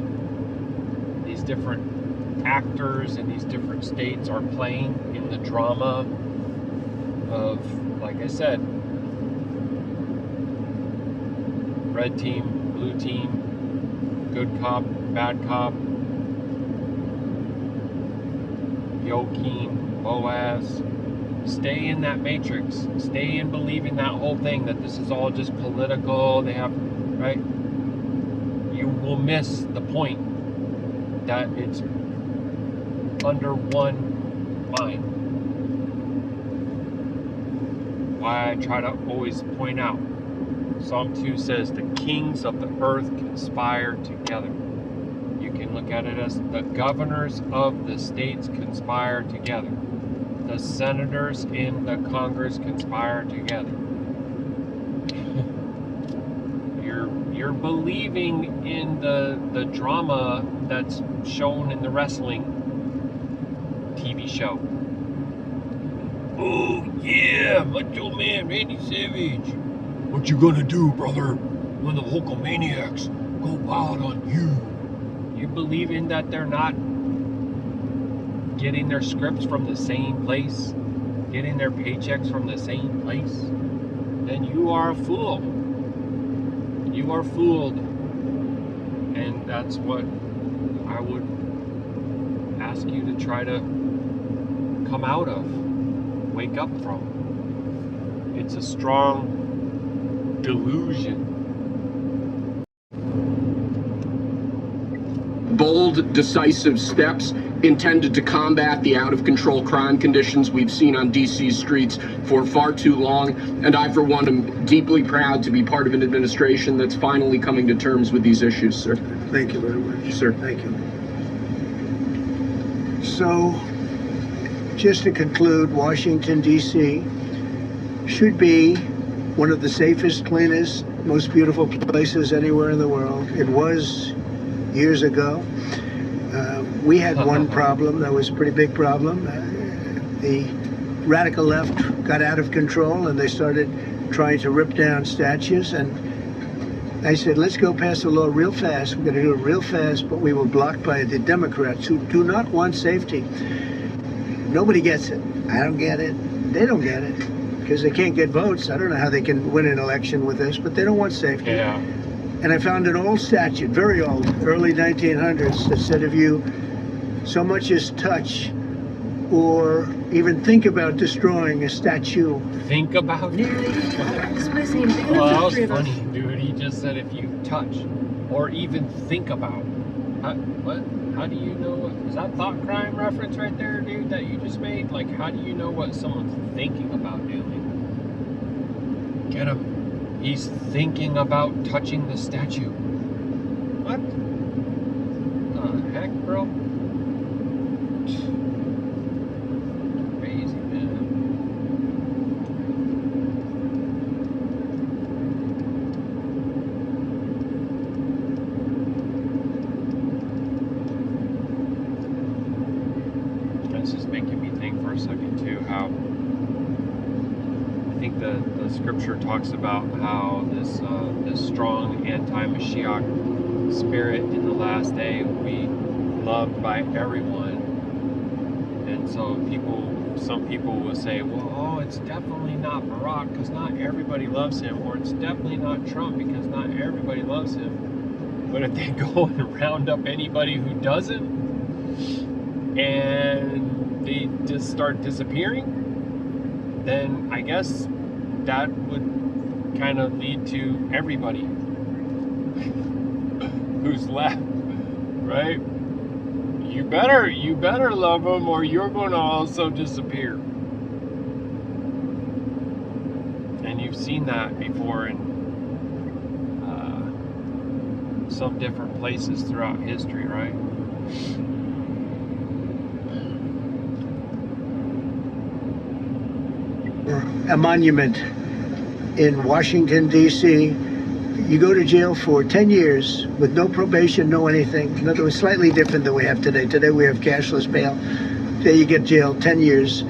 Speaker 1: these different actors in these different states are playing in the drama of, like I said, red team, blue team, good cop, bad cop, Joachim, Boaz. Stay in that matrix. Stay in believing that whole thing, that this is all just political. They have, right? You will miss the point that it's under one mind. Why I try to always point out, Psalm 2 says, the kings of the earth conspire together. You can look at it as the governors of the states conspire together. The senators in the Congress conspire together. You're believing in the drama that's shown in the wrestling TV show. Oh yeah, Macho Man Randy Savage. What you gonna do, brother, when the Hulkamaniacs go wild on you? You believing that they're not getting their scripts from the same place, getting their paychecks from the same place? Then you are a fool. You are fooled. And that's what I would ask you to try to come out of, wake up from. It's a strong delusion.
Speaker 9: Bold, decisive steps intended to combat the out-of-control crime conditions we've seen on DC's streets for far too long. And I, for one, am deeply proud to be part of an administration that's finally coming to terms with these issues, sir.
Speaker 2: Thank you very much.
Speaker 9: Sir.
Speaker 2: Thank you. So, just to conclude, Washington, D.C. should be one of the safest, cleanest, most beautiful places anywhere in the world. It was years ago. We had one problem that was a pretty big problem. The radical left got out of control and they started trying to rip down statues, and I said, let's go pass a law real fast. We're going to do it real fast, but we were blocked by the Democrats who do not want safety. Nobody gets it. I don't get it. They don't get it because they can't get votes. I don't know how they can win an election with this, but they don't want safety.
Speaker 1: Yeah.
Speaker 2: And I found an old statute, very old, early 1900s, that said if you so much as touch or even think about destroying a statue.
Speaker 1: Think about it? Well, that was funny, dude. He just said if you touch or even think about. What? How do you know what? Is that thought crime reference right there, dude, that you just made? Like, how do you know what someone's thinking about doing? Get him. He's thinking about touching the statue. What? The heck, bro? Crazy, man. This is making me think for a second, too, how I think the scripture talks about how this strong anti-Mashiach spirit in the last day will be loved by everyone. And so some people will say, well, oh, it's definitely not Barack because not everybody loves him, or it's definitely not Trump because not everybody loves him. But if they go and round up anybody who doesn't, and they just start disappearing, then I guess that would kind of lead to everybody who's left, right? You better love them, or you're going to also disappear. And you've seen that before in some different places throughout history, right?
Speaker 2: A monument in Washington, D.C. You go to jail for 10 years with no probation, no anything. In other words, slightly different than we have today. Today we have cashless bail. There you get jailed 10 years.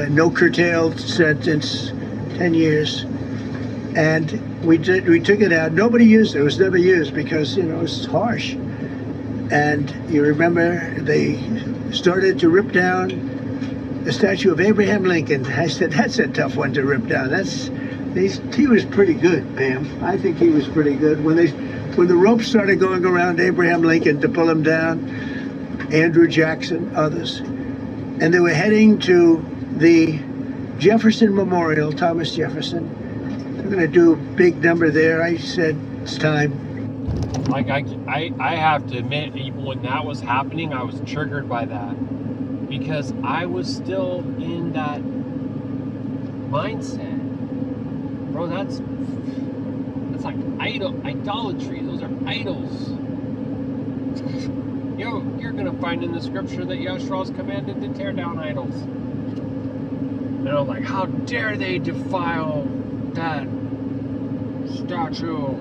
Speaker 2: No curtailed sentence, 10 years. And we took it out. Nobody used it. It was never used because, it was harsh. And you remember they started to rip down the statue of Abraham Lincoln. I said, that's a tough one to rip down. He was pretty good, Pam. I think he was pretty good. When the ropes started going around Abraham Lincoln to pull him down, Andrew Jackson, others, and they were heading to the Jefferson Memorial, Thomas Jefferson. They're going to do a big number there. I said, it's time.
Speaker 1: Like, I have to admit, even when that was happening, I was triggered by that. Because I was still in that mindset. Bro, that's like idolatry. Those are idols. You're going to find in the scripture that Yashar'Al is commanded to tear down idols. And I'm like, how dare they defile that statue?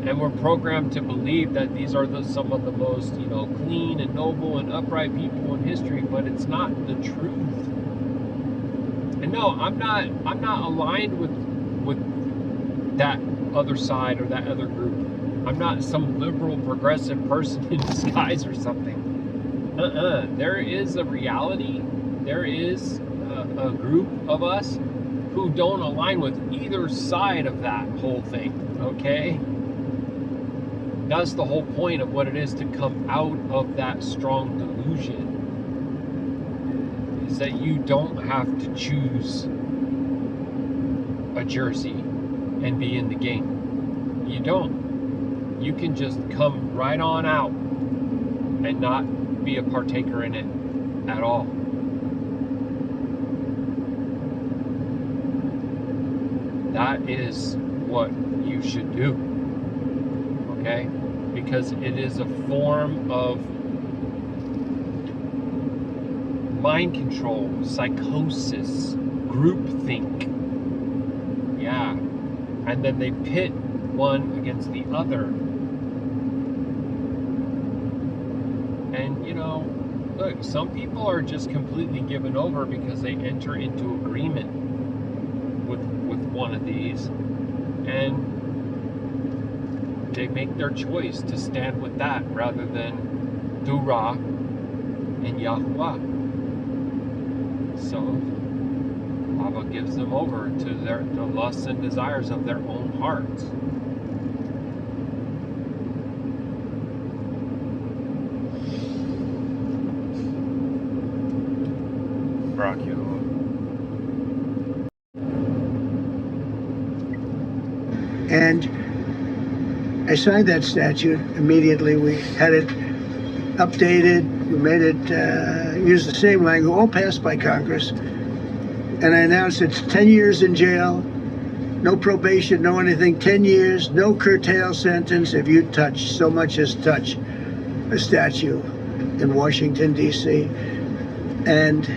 Speaker 1: And we're programmed to believe that these are some of the most, clean and noble and upright people in history, but it's not the truth. And no, I'm not aligned with that other side or that other group. I'm not some liberal progressive person in disguise or something. There is a reality. There is a group of us who don't align with either side of that whole thing, okay? That's the whole point of what it is to come out of that strong delusion. Is that you don't have to choose a jersey and be in the game. You don't. You can just come right on out and not be a partaker in it at all. That is what you should do. Okay? Because it is a form of mind control, psychosis, groupthink. Yeah. And then they pit one against the other. And, look, some people are just completely given over because they enter into agreement with one of these. And they make their choice to stand with that rather than Durah and Yahuah. So Abba gives them over to the lusts and desires of their own hearts. Baruk Atah.
Speaker 2: And I signed that statute immediately. We had it updated. We made it use the same language, all passed by Congress. And I announced it's 10 years in jail, no probation, no anything, 10 years, no curtail sentence if you so much as touch a statue in Washington, D.C. And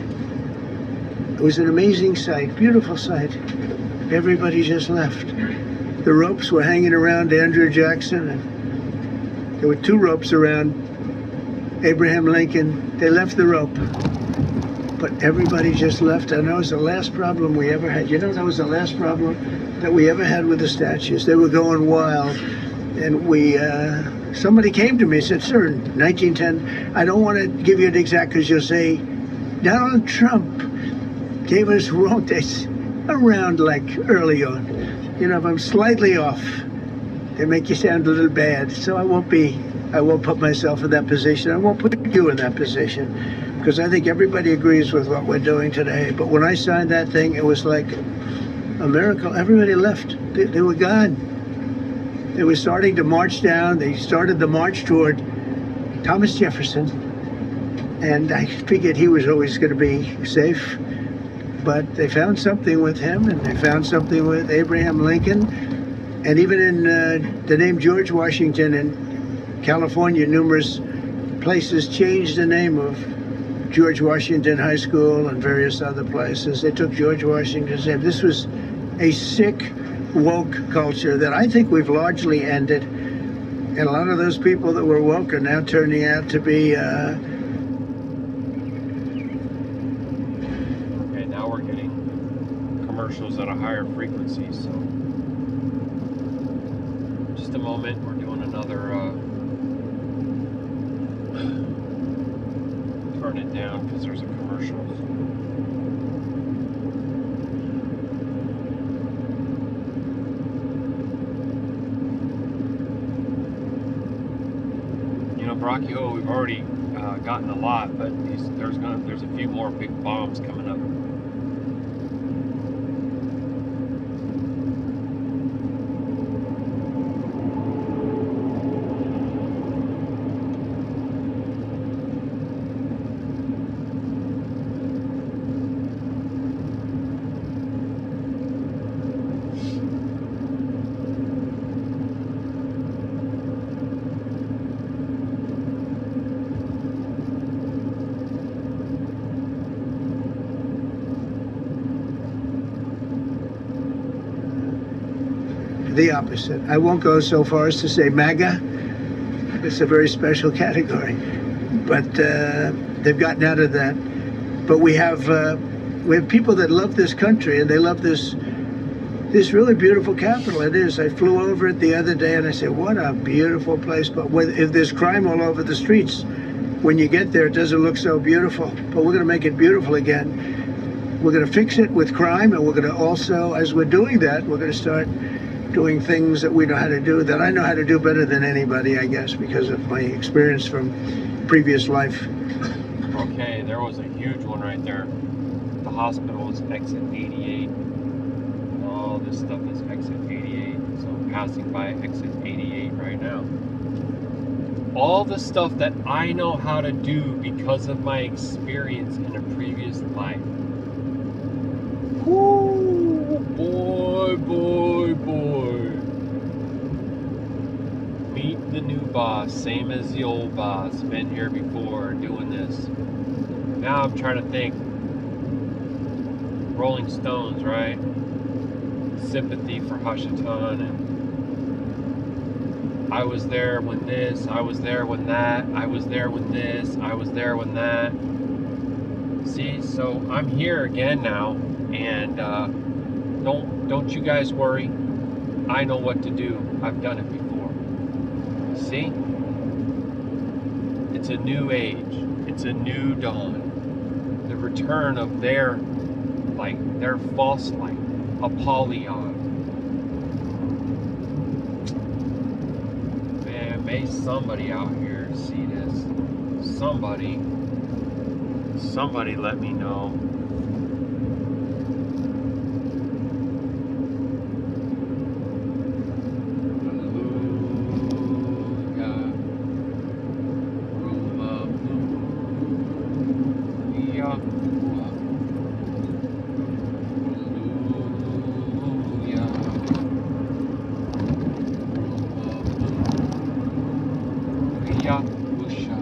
Speaker 2: it was an amazing sight, beautiful sight. Everybody just left. The ropes were hanging around Andrew Jackson, and there were 2 ropes around Abraham Lincoln. They left the rope, but everybody just left. And that was the last problem we ever had. That was the last problem that we ever had with the statues. They were going wild, and somebody came to me and said, "Sir, in 1910, I don't want to give you an exact because you'll say Donald Trump gave us wrong dates around like early on. If I'm slightly off, they make you sound a little bad. So I won't put myself in that position. I won't put you in that position because I think everybody agrees with what we're doing today. But when I signed that thing, it was like a miracle. Everybody left. They were gone. They were starting to march down. They started the march toward Thomas Jefferson. And I figured he was always going to be safe. But they found something with him, and they found something with Abraham Lincoln. And even in the name George Washington in California, numerous places changed the name of George Washington High School and various other places. They took George Washington's name. This was a sick, woke culture that I think we've largely ended. And a lot of those people that were woke are now turning out to be
Speaker 1: commercials at a higher frequency. So just a moment, we're doing another turn it down because there's a commercial. Baruk Atah, we've already gotten a lot, but there's a few more big bombs coming up.
Speaker 2: The opposite. I won't go so far as to say MAGA. It's a very special category, but they've gotten out of that. But we have people that love this country, and they love this really beautiful capital. It is. I flew over it the other day, and I said, "What a beautiful place!" But if there's crime all over the streets, when you get there, it doesn't look so beautiful. But we're going to make it beautiful again. We're going to fix it with crime, and we're going to also, as we're doing that, we're going to start doing things that we know how to do, that I know how to do better than anybody, I guess, because of my experience from previous life.
Speaker 1: Okay, there was a huge one right there. The hospital is exit 88. All this stuff is exit 88. So I'm passing by exit 88 right now. All the stuff that I know how to do because of my experience in a previous life. Whoo, boy, boy, boy. Meet the new boss, same as the old boss. Been here before, doing this. Now I'm trying to think. Rolling Stones, right? Sympathy for Hashatan, and I was there when this, I was there when that, I was there when this, I was there when that. See, so I'm here again now, and don't you guys worry. I know what to do. I've done it before. See? It's a new age. It's a new dawn. The return of their false light, Apollyon. Man, may somebody out here see this. Somebody let me know. Yahusha.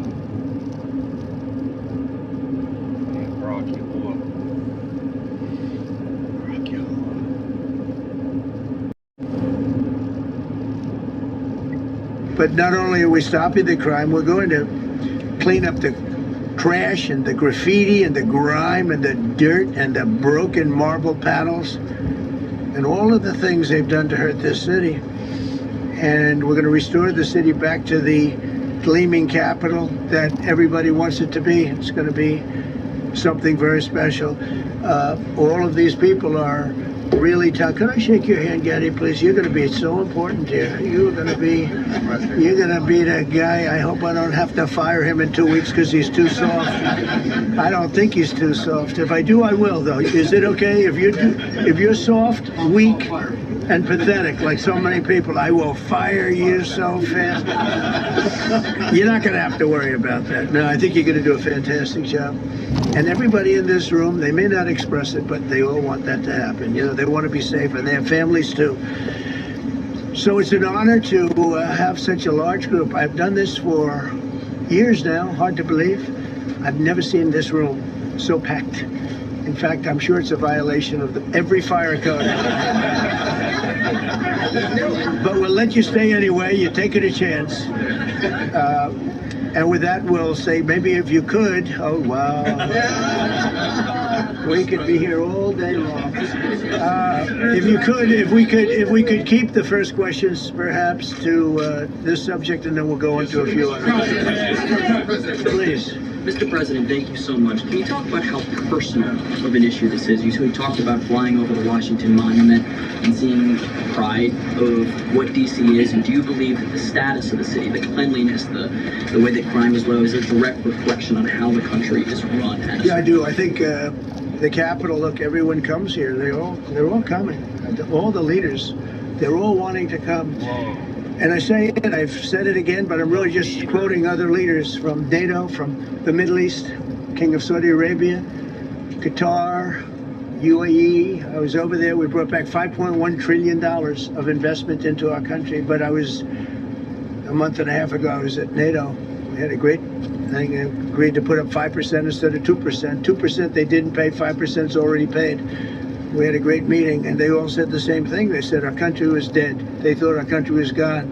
Speaker 1: And Ruach Ha'Qadash.
Speaker 2: But not only are we stopping the crime, we're going to clean up the trash and the graffiti and the grime and the dirt and the broken marble panels and all of the things they've done to hurt this city. And we're going to restore the city back to the gleaming capital that everybody wants it to be. It's going to be something very special. All of these people are really tough. Can I shake your hand, Gaddy, please? You're going to be so important here. You're going to be the guy. I hope I don't have to fire him in 2 weeks because he's too soft. I don't think he's too soft. If I do, I will, though. Is it okay if you're soft, weak, and pathetic like so many people? I will fire you so fast. You're not going to have to worry about that. No, I think you're going to do a fantastic job. And everybody in this room, they may not express it, but they all want that to happen. You know, they want to be safe, and they have families too. So it's an honor to have such a large group. I've done this for years now, hard to believe. I've never seen this room so packed. In fact, I'm sure it's a violation of every fire code. But we'll let you stay anyway. You're taking a chance. And with that, we'll say, maybe if you could, oh, wow. We could be here all day long. If we could keep the first questions perhaps to this subject, and then we'll go into a few others. Please.
Speaker 5: Mr. President, thank you so much. Can you talk about how personal of an issue this is? You talked about flying over the Washington Monument and seeing pride of what D.C. is, and do you believe that the status of the city, the cleanliness, the way that crime is low, is a direct reflection on how the country is run?
Speaker 2: Yeah, I do. I think the Capitol, look, everyone comes here. They're all coming. All the leaders, they're all wanting to come. And I say it, I've said it again, but I'm really just quoting other leaders from NATO, from the Middle East, King of Saudi Arabia, Qatar, UAE. I was over there. We brought back $5.1 trillion of investment into our country. But I was, a month and a half ago, I was at NATO. We had a great thing. Agreed to put up 5% instead of 2%. 2% they didn't pay, 5%'s already paid. We had a great meeting, and they all said the same thing. They said our country was dead. They thought our country was gone.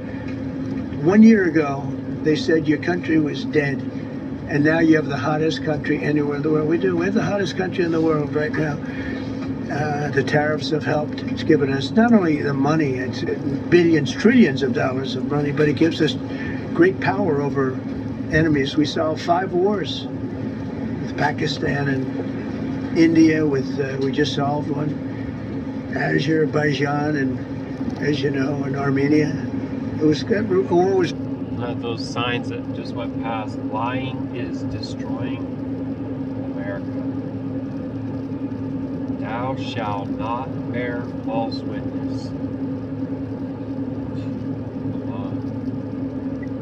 Speaker 2: 1 year ago, they said your country was dead. And now you have the hottest country anywhere in the world. We do. We have the hottest country in the world right now. The tariffs have helped. It's given us not only the money, it's billions, trillions of dollars of money, but it gives us great power over enemies. We solved 5 wars with Pakistan and India. We just solved one. Azerbaijan and, as you know, and Armenia. It was war was.
Speaker 1: Those signs that just went past. Lying is destroying America. Thou shalt not bear false witness.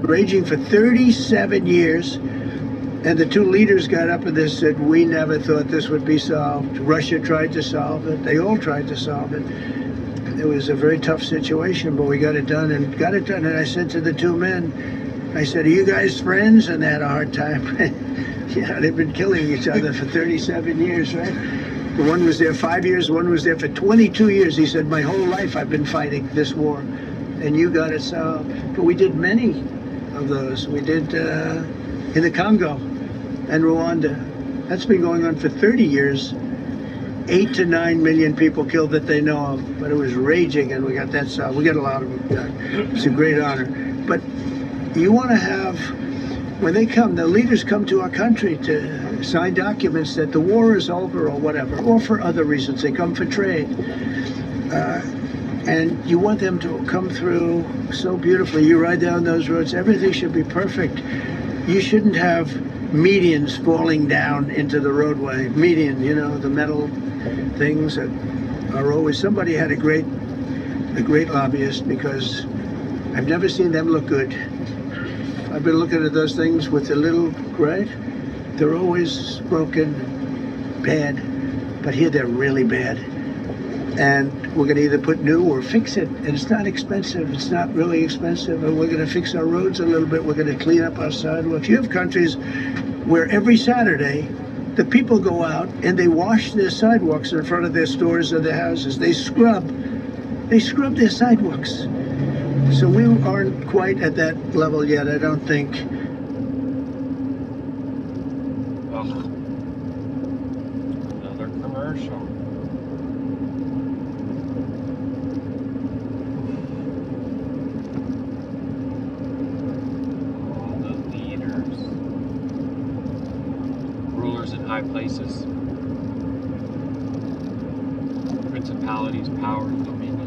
Speaker 2: Raging for 37 years, and the 2 leaders got up and they said, we never thought this would be solved. Russia tried to solve it. They all tried to solve it. It was a very tough situation, but we got it done. And I said to the 2 men, I said, are you guys friends? And they had a hard time. Yeah, they've been killing each other for 37 years, right? One was there 5 years, one was there for 22 years. He said, my whole life I've been fighting this war, and you got it solved. But we did many of those. We did in the Congo and Rwanda. That's been going on for 30 years. 8 to 9 million people killed that they know of, but it was raging, and we got that solved. We got a lot of them done. It's a great honor. But you want to have, when they come, the leaders come to our country to sign documents that the war is over or whatever, or for other reasons. They come for trade. And you want them to come through so beautifully. You ride down those roads, everything should be perfect. You shouldn't have medians falling down into the roadway. Median, you know, the metal things that are always, somebody had a great lobbyist, because I've never seen them look good. I've been looking at those things with the little, right? They're always broken, bad, but here they're really bad. And we're going to either put new or fix it. And it's not expensive. It's not really expensive. And we're going to fix our roads a little bit. We're going to clean up our sidewalks. You have countries where every Saturday, the people go out and they wash their sidewalks in front of their stores or their houses. They scrub their sidewalks. So we aren't quite at that level yet, I don't think.
Speaker 1: Ugh. Another commercial. All the leaders, rulers in high places, principalities, powers, dominions.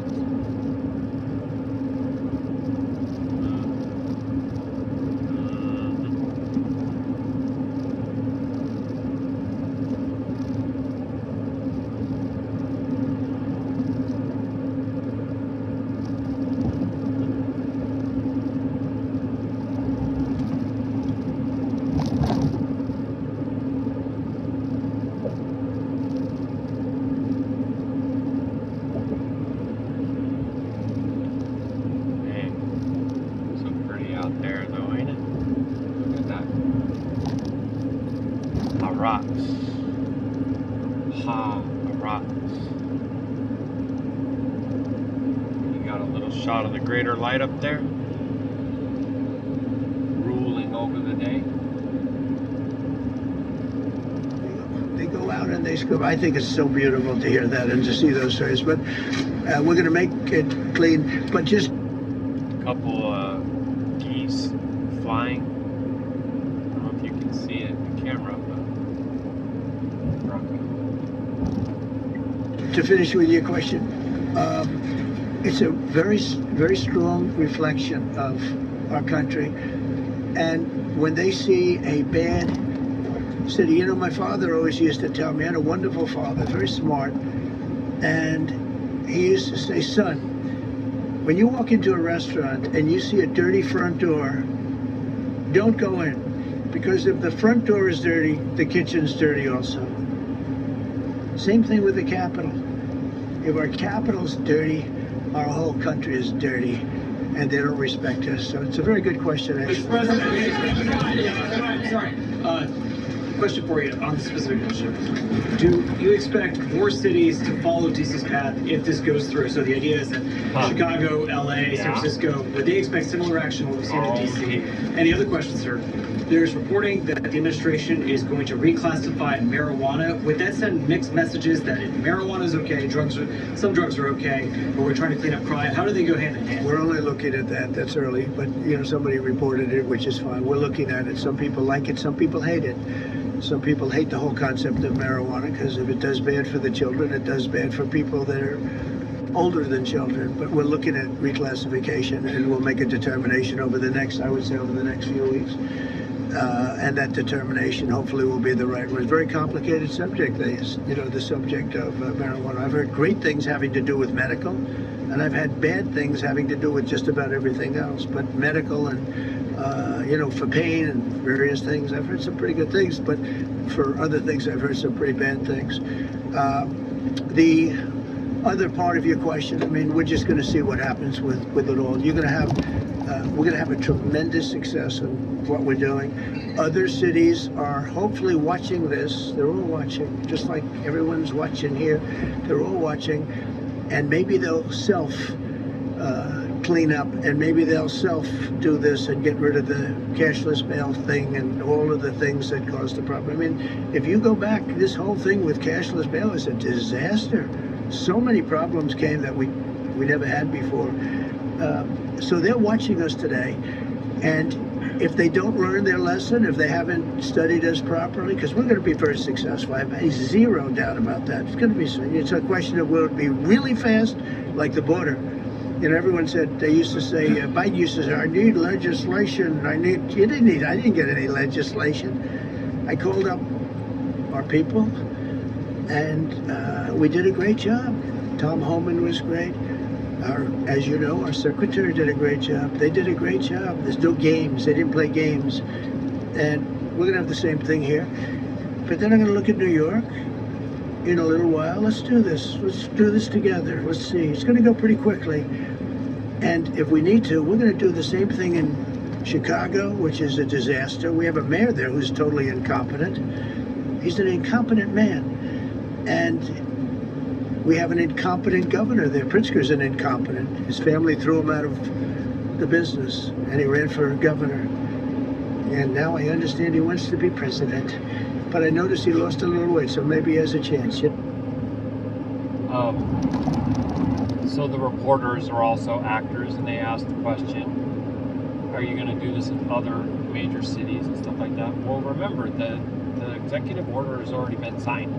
Speaker 1: Shot of the greater light up there, ruling over the day.
Speaker 2: They go out and Sunday school. I think it's so beautiful to hear that and to see those stories. But we're going to make it clean. But just
Speaker 1: a couple geese flying. I don't know if you can see it in the camera, but
Speaker 2: to finish with your question, it's a very, very strong reflection of our country. And when they see a bad city, you know, my father always used to tell me, I had a wonderful father, very smart, and he used to say, son, when you walk into a restaurant and you see a dirty front door, don't go in, because if the front door is dirty, the kitchen's dirty also. Same thing with the Capitol. If our Capitol's dirty, our whole country is dirty, and they don't respect us. So it's a very good question, actually.
Speaker 10: Mr. President, sorry. Question for you on the specific issue. Do you expect more cities to follow DC's path if this goes through? So the idea is that Chicago, LA, San Francisco, would they expect similar action to what we've seen in DC? Any other questions, sir? There's reporting that the administration is going to reclassify marijuana. Would that send mixed messages that marijuana is okay, some drugs are okay, but we're trying to clean up crime? How do they go hand in hand?
Speaker 2: We're only looking at that. That's early, but you know, somebody reported it, which is fine. We're looking at it. Some people like it, some people hate it. Some people hate the whole concept of marijuana because if it does bad for the children, it does bad for people that are older than children. But we're looking at reclassification, and we'll make a determination over the next, I would say, over the next few weeks. And that determination hopefully will be the right one. It's a very complicated subject, you know, the subject of marijuana. I've heard great things having to do with medical, and I've had bad things having to do with just about everything else. But medical and, you know, for pain and various things, I've heard some pretty good things. But for other things, I've heard some pretty bad things. The other part of your question, I mean, we're just going to see what happens with it all. You're going to have, we're going to have a tremendous success in what we're doing. Other cities are hopefully watching this. They're all watching, just like everyone's watching here. They're all watching, and maybe they'll clean up, and maybe they'll do this and get rid of the cashless mail thing and all of the things that caused the problem. I mean, if you go back, this whole thing with cashless mail is a disaster. So many problems came that we never had before. So they're watching us today, and if they don't learn their lesson, if they haven't studied us properly, because we're going to be very successful, I have zero doubt about that. It's going to be. It's a question of will it be really fast, like the border. You know, everyone said, they used to say, Biden used to say, I need legislation. I didn't get any legislation. I called up our people, and we did a great job. Tom Homan was great. As you know, our secretary did a great job. They did a great job. There's no games. They didn't play games. And we're going to have the same thing here. But then I'm going to look at New York in a little while. Let's do this. Let's do this together. Let's see. It's going to go pretty quickly. And if we need to, we're going to do the same thing in Chicago, which is a disaster. We have a mayor there who's totally incompetent. He's an incompetent man. And we have an incompetent governor there. Pritzker's an incompetent. His family threw him out of the business, and he ran for governor. And now I understand he wants to be president. But I noticed he lost a little weight, so maybe he has a chance.
Speaker 1: So the reporters are also actors, and they asked the question, are you going to do this in other major cities and stuff like that? Well, remember, the executive order has already been signed.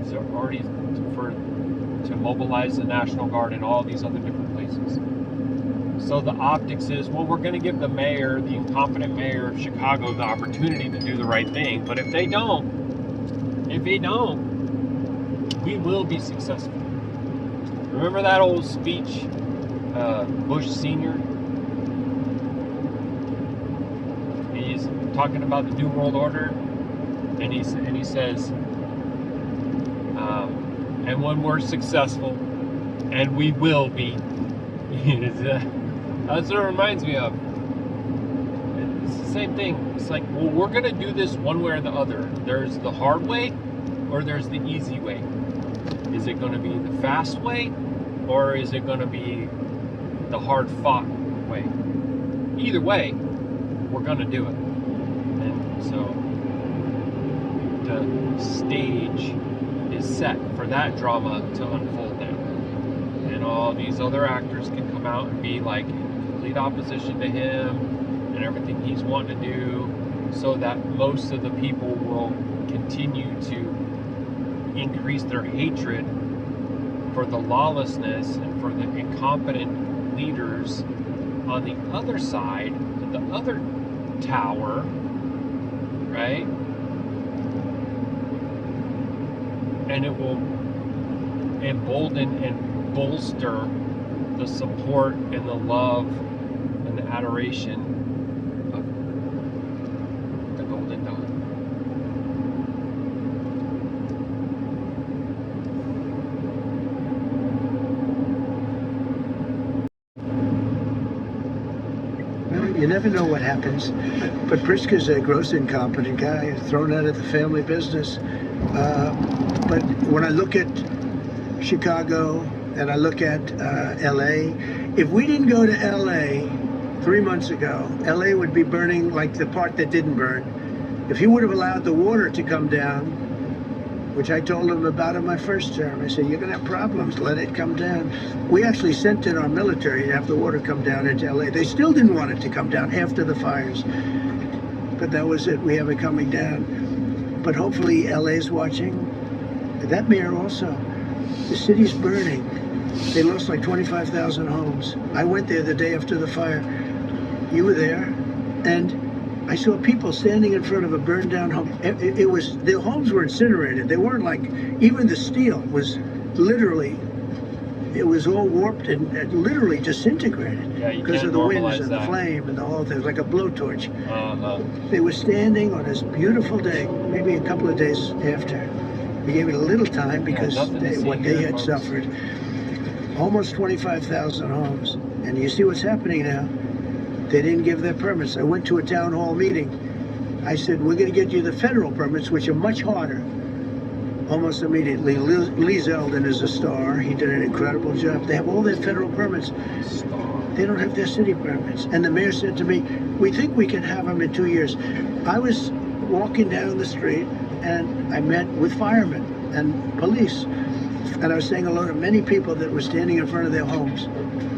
Speaker 1: So already to mobilize the National Guard in all these other different places. So the optics is, well, we're going to give the mayor, the incompetent mayor of Chicago, the opportunity to do the right thing. But if they don't, we will be successful. Remember that old speech, Bush Sr.? He's talking about the New World Order, and he says, and when we're successful, and we will be, that's what it reminds me of. It's the same thing. It's like, well, we're going to do this one way or the other. There's the hard way, or there's the easy way. Is it going to be the fast way, or is it going to be the hard-fought way? Either way, we're going to do it. And so stage is set for that drama to unfold now. And all these other actors can come out and be like in complete opposition to him and everything he's wanting to do, so that most of the people will continue to increase their hatred for the lawlessness and for the incompetent leaders on the other side, the other tower, right? And it will embolden and bolster the support and the love and the adoration of the Golden Dawn.
Speaker 2: You never know what happens, but Pritzker's a gross incompetent guy, thrown out of the family business. But when I look at Chicago and I look at LA, if we didn't go to LA 3 months ago, LA would be burning like the part that didn't burn. If he would have allowed the water to come down, which I told him about in my first term, I said, you're going to have problems, let it come down. We actually sent in our military to have the water come down into LA. They still didn't want it to come down after the fires. But that was it, we have it coming down. But hopefully LA's watching. That mayor also, the city's burning. They lost like 25,000 homes. I went there the day after the fire. You were there, and I saw people standing in front of a burned down home. It was, the homes were incinerated. They weren't like, even the steel was literally, it was all warped and literally disintegrated because of the winds and the flame and the whole thing. It was like a blowtorch. They were standing on this beautiful day, maybe a couple of days after. We gave it a little time because what they had suffered. Almost 25,000 homes. And you see what's happening now. They didn't give their permits. I went to a town hall meeting. I said, we're going to get you the federal permits, which are much harder. Almost immediately. Lee Zeldin is a star. He did an incredible job. They have all their federal permits. They don't have their city permits. And the mayor said to me, we think we can have them in 2 years. I was walking down the street and I met with firemen and police. And I was saying hello to many people that were standing in front of their homes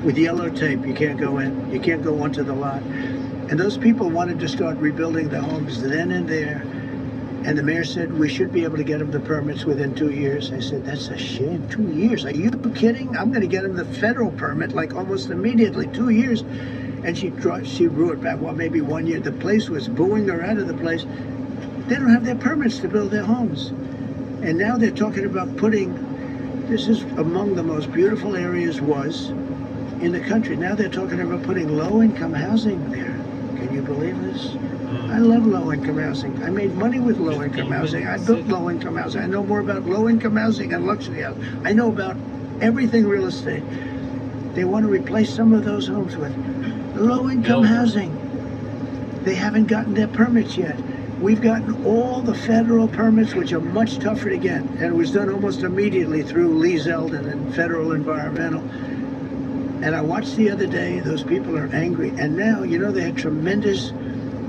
Speaker 2: with yellow tape. You can't go in. You can't go onto the lot. And those people wanted to start rebuilding their homes then and there. And the mayor said, we should be able to get them the permits within 2 years. I said, that's a shame. 2 years? Are you kidding? I'm going to get them the federal permit like almost immediately. 2 years. And she drew it back. Well, maybe 1 year. The place was booing her out of the place. They don't have their permits to build their homes. And now they're talking about putting, this is among the most beautiful areas was in the country. Now they're talking about putting low-income housing there. Can you believe this? I love low-income housing. I made money with low-income housing. I built low-income housing. I know more about low-income housing and luxury housing. I know about everything real estate. They want to replace some of those homes with low-income housing. They haven't gotten their permits yet. We've gotten all the federal permits, which are much tougher to get. And it was done almost immediately through Lee Zeldin and Federal Environmental. And I watched the other day, those people are angry. And now, you know, they had tremendous,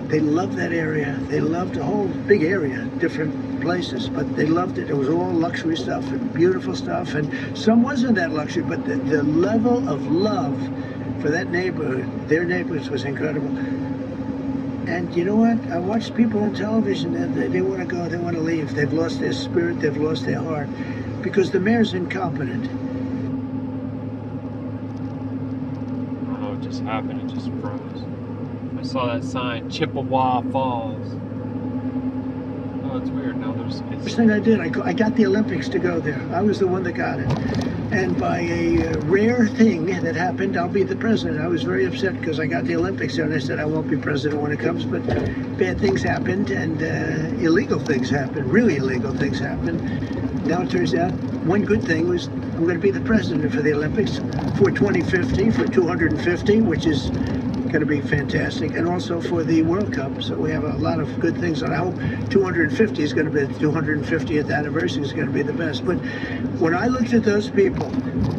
Speaker 2: they loved that area. They loved the whole big area, different places, but they loved it. It was all luxury stuff and beautiful stuff. And some wasn't that luxury, but the level of love for that neighborhood, their neighborhoods, was incredible. And you know what? I watched people on television, they want to go, they want to leave. They've lost their spirit, they've lost their heart, because the mayor's incompetent.
Speaker 1: I don't know what just happened, it just froze. I saw that sign, Chippewa Falls. Oh, it's weird. Now
Speaker 2: First thing I did, I got the Olympics to go there. I was the one that got it. And by a rare thing that happened, I'll be the president. I was very upset because I got the Olympics there, and I said I won't be president when it comes, but bad things happened, and illegal things happened, really illegal things happened. Now it turns out one good thing was I'm going to be the president for the Olympics for 2050, for 250, which is going to be fantastic, and also for the World Cup. So we have a lot of good things, and I hope 250 is going to be, the 250th anniversary is going to be the best. But when I looked at those people,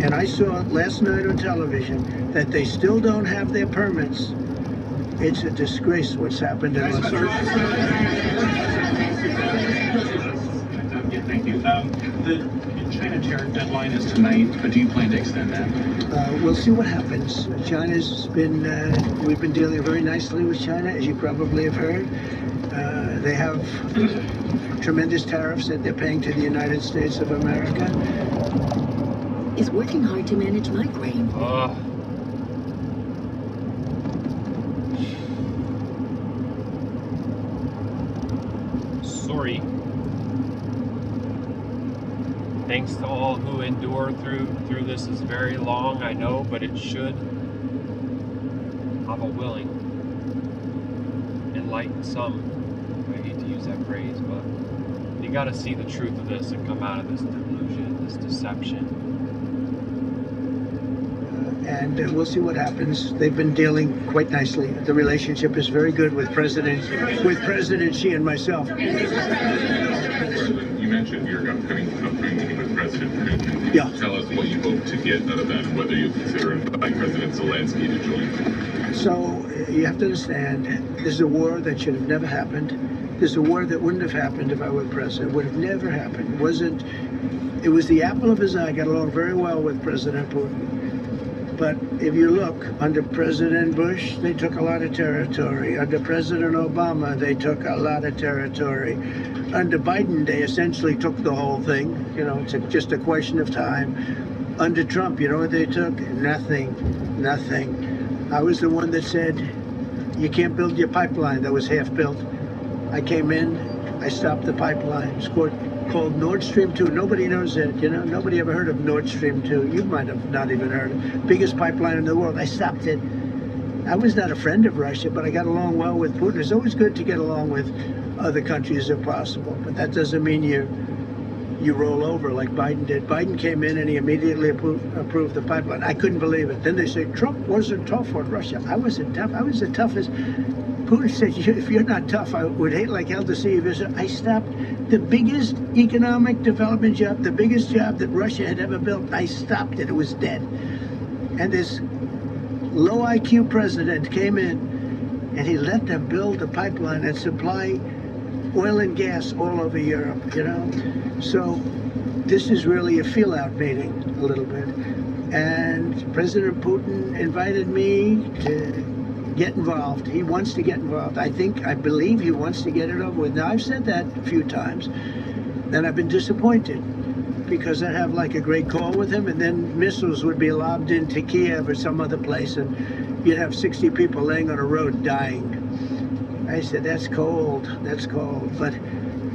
Speaker 2: and I saw last night on television that they still don't have their permits, it's a disgrace what's happened in Los Angeles.
Speaker 11: Thank you. The China tariff deadline is tonight, but do you plan to extend that?
Speaker 2: We'll see what happens. China's been, we've been dealing very nicely with China, as you probably have heard. They have tremendous tariffs that they're paying to the United States of America.
Speaker 12: Is working hard to manage migraine.
Speaker 1: Sorry. Thanks to all who endure through this is very long, I know, but it should. I'm a willing. Enlighten some. I hate to use that phrase, but you got to see the truth of this and come out of this delusion, this deception.
Speaker 2: And we'll see what happens. They've been dealing quite nicely. The relationship is very good with President Xi and myself.
Speaker 13: You mentioned your upcoming meeting with President Putin.
Speaker 2: Yeah.
Speaker 13: Tell us what you hope to get out of that, and whether you consider inviting President Zelensky to join.
Speaker 2: So you have to understand, this is a war that should have never happened. This is a war that wouldn't have happened if I were president. It would have never happened. It was the apple of his eye. I got along very well with President Putin. But if you look, under President Bush, they took a lot of territory. Under President Obama, they took a lot of territory. Under Biden, they essentially took the whole thing. You know, it's just a question of time. Under Trump, you know what they took? Nothing. I was the one that said, you can't build your pipeline that was half built. I came in, I stopped the pipeline. It's called Nord Stream 2. Nobody knows it, you know? Nobody ever heard of Nord Stream 2. You might have not even heard of it. Biggest pipeline in the world. I stopped it. I was not a friend of Russia, but I got along well with Putin. It's always good to get along with other countries if possible, but that doesn't mean you roll over like Biden did. Biden came in and he immediately approved the pipeline. I couldn't believe it. Then they say Trump wasn't tough on Russia. I wasn't tough. I was the toughest. Putin said, if you're not tough, I would hate like hell to see you visit. I stopped the biggest economic development job, the biggest job that Russia had ever built. I stopped it. It was dead. And this low IQ president came in and he let them build a pipeline and supply oil and gas all over Europe, you know? So this is really a feel-out meeting, a little bit. And President Putin invited me to get involved. He wants to get involved. I believe he wants to get it over with. Now, I've said that a few times, and I've been disappointed because I'd have like a great call with him, and then missiles would be lobbed into Kiev or some other place, and you'd have 60 people laying on a road dying. I said, that's cold, but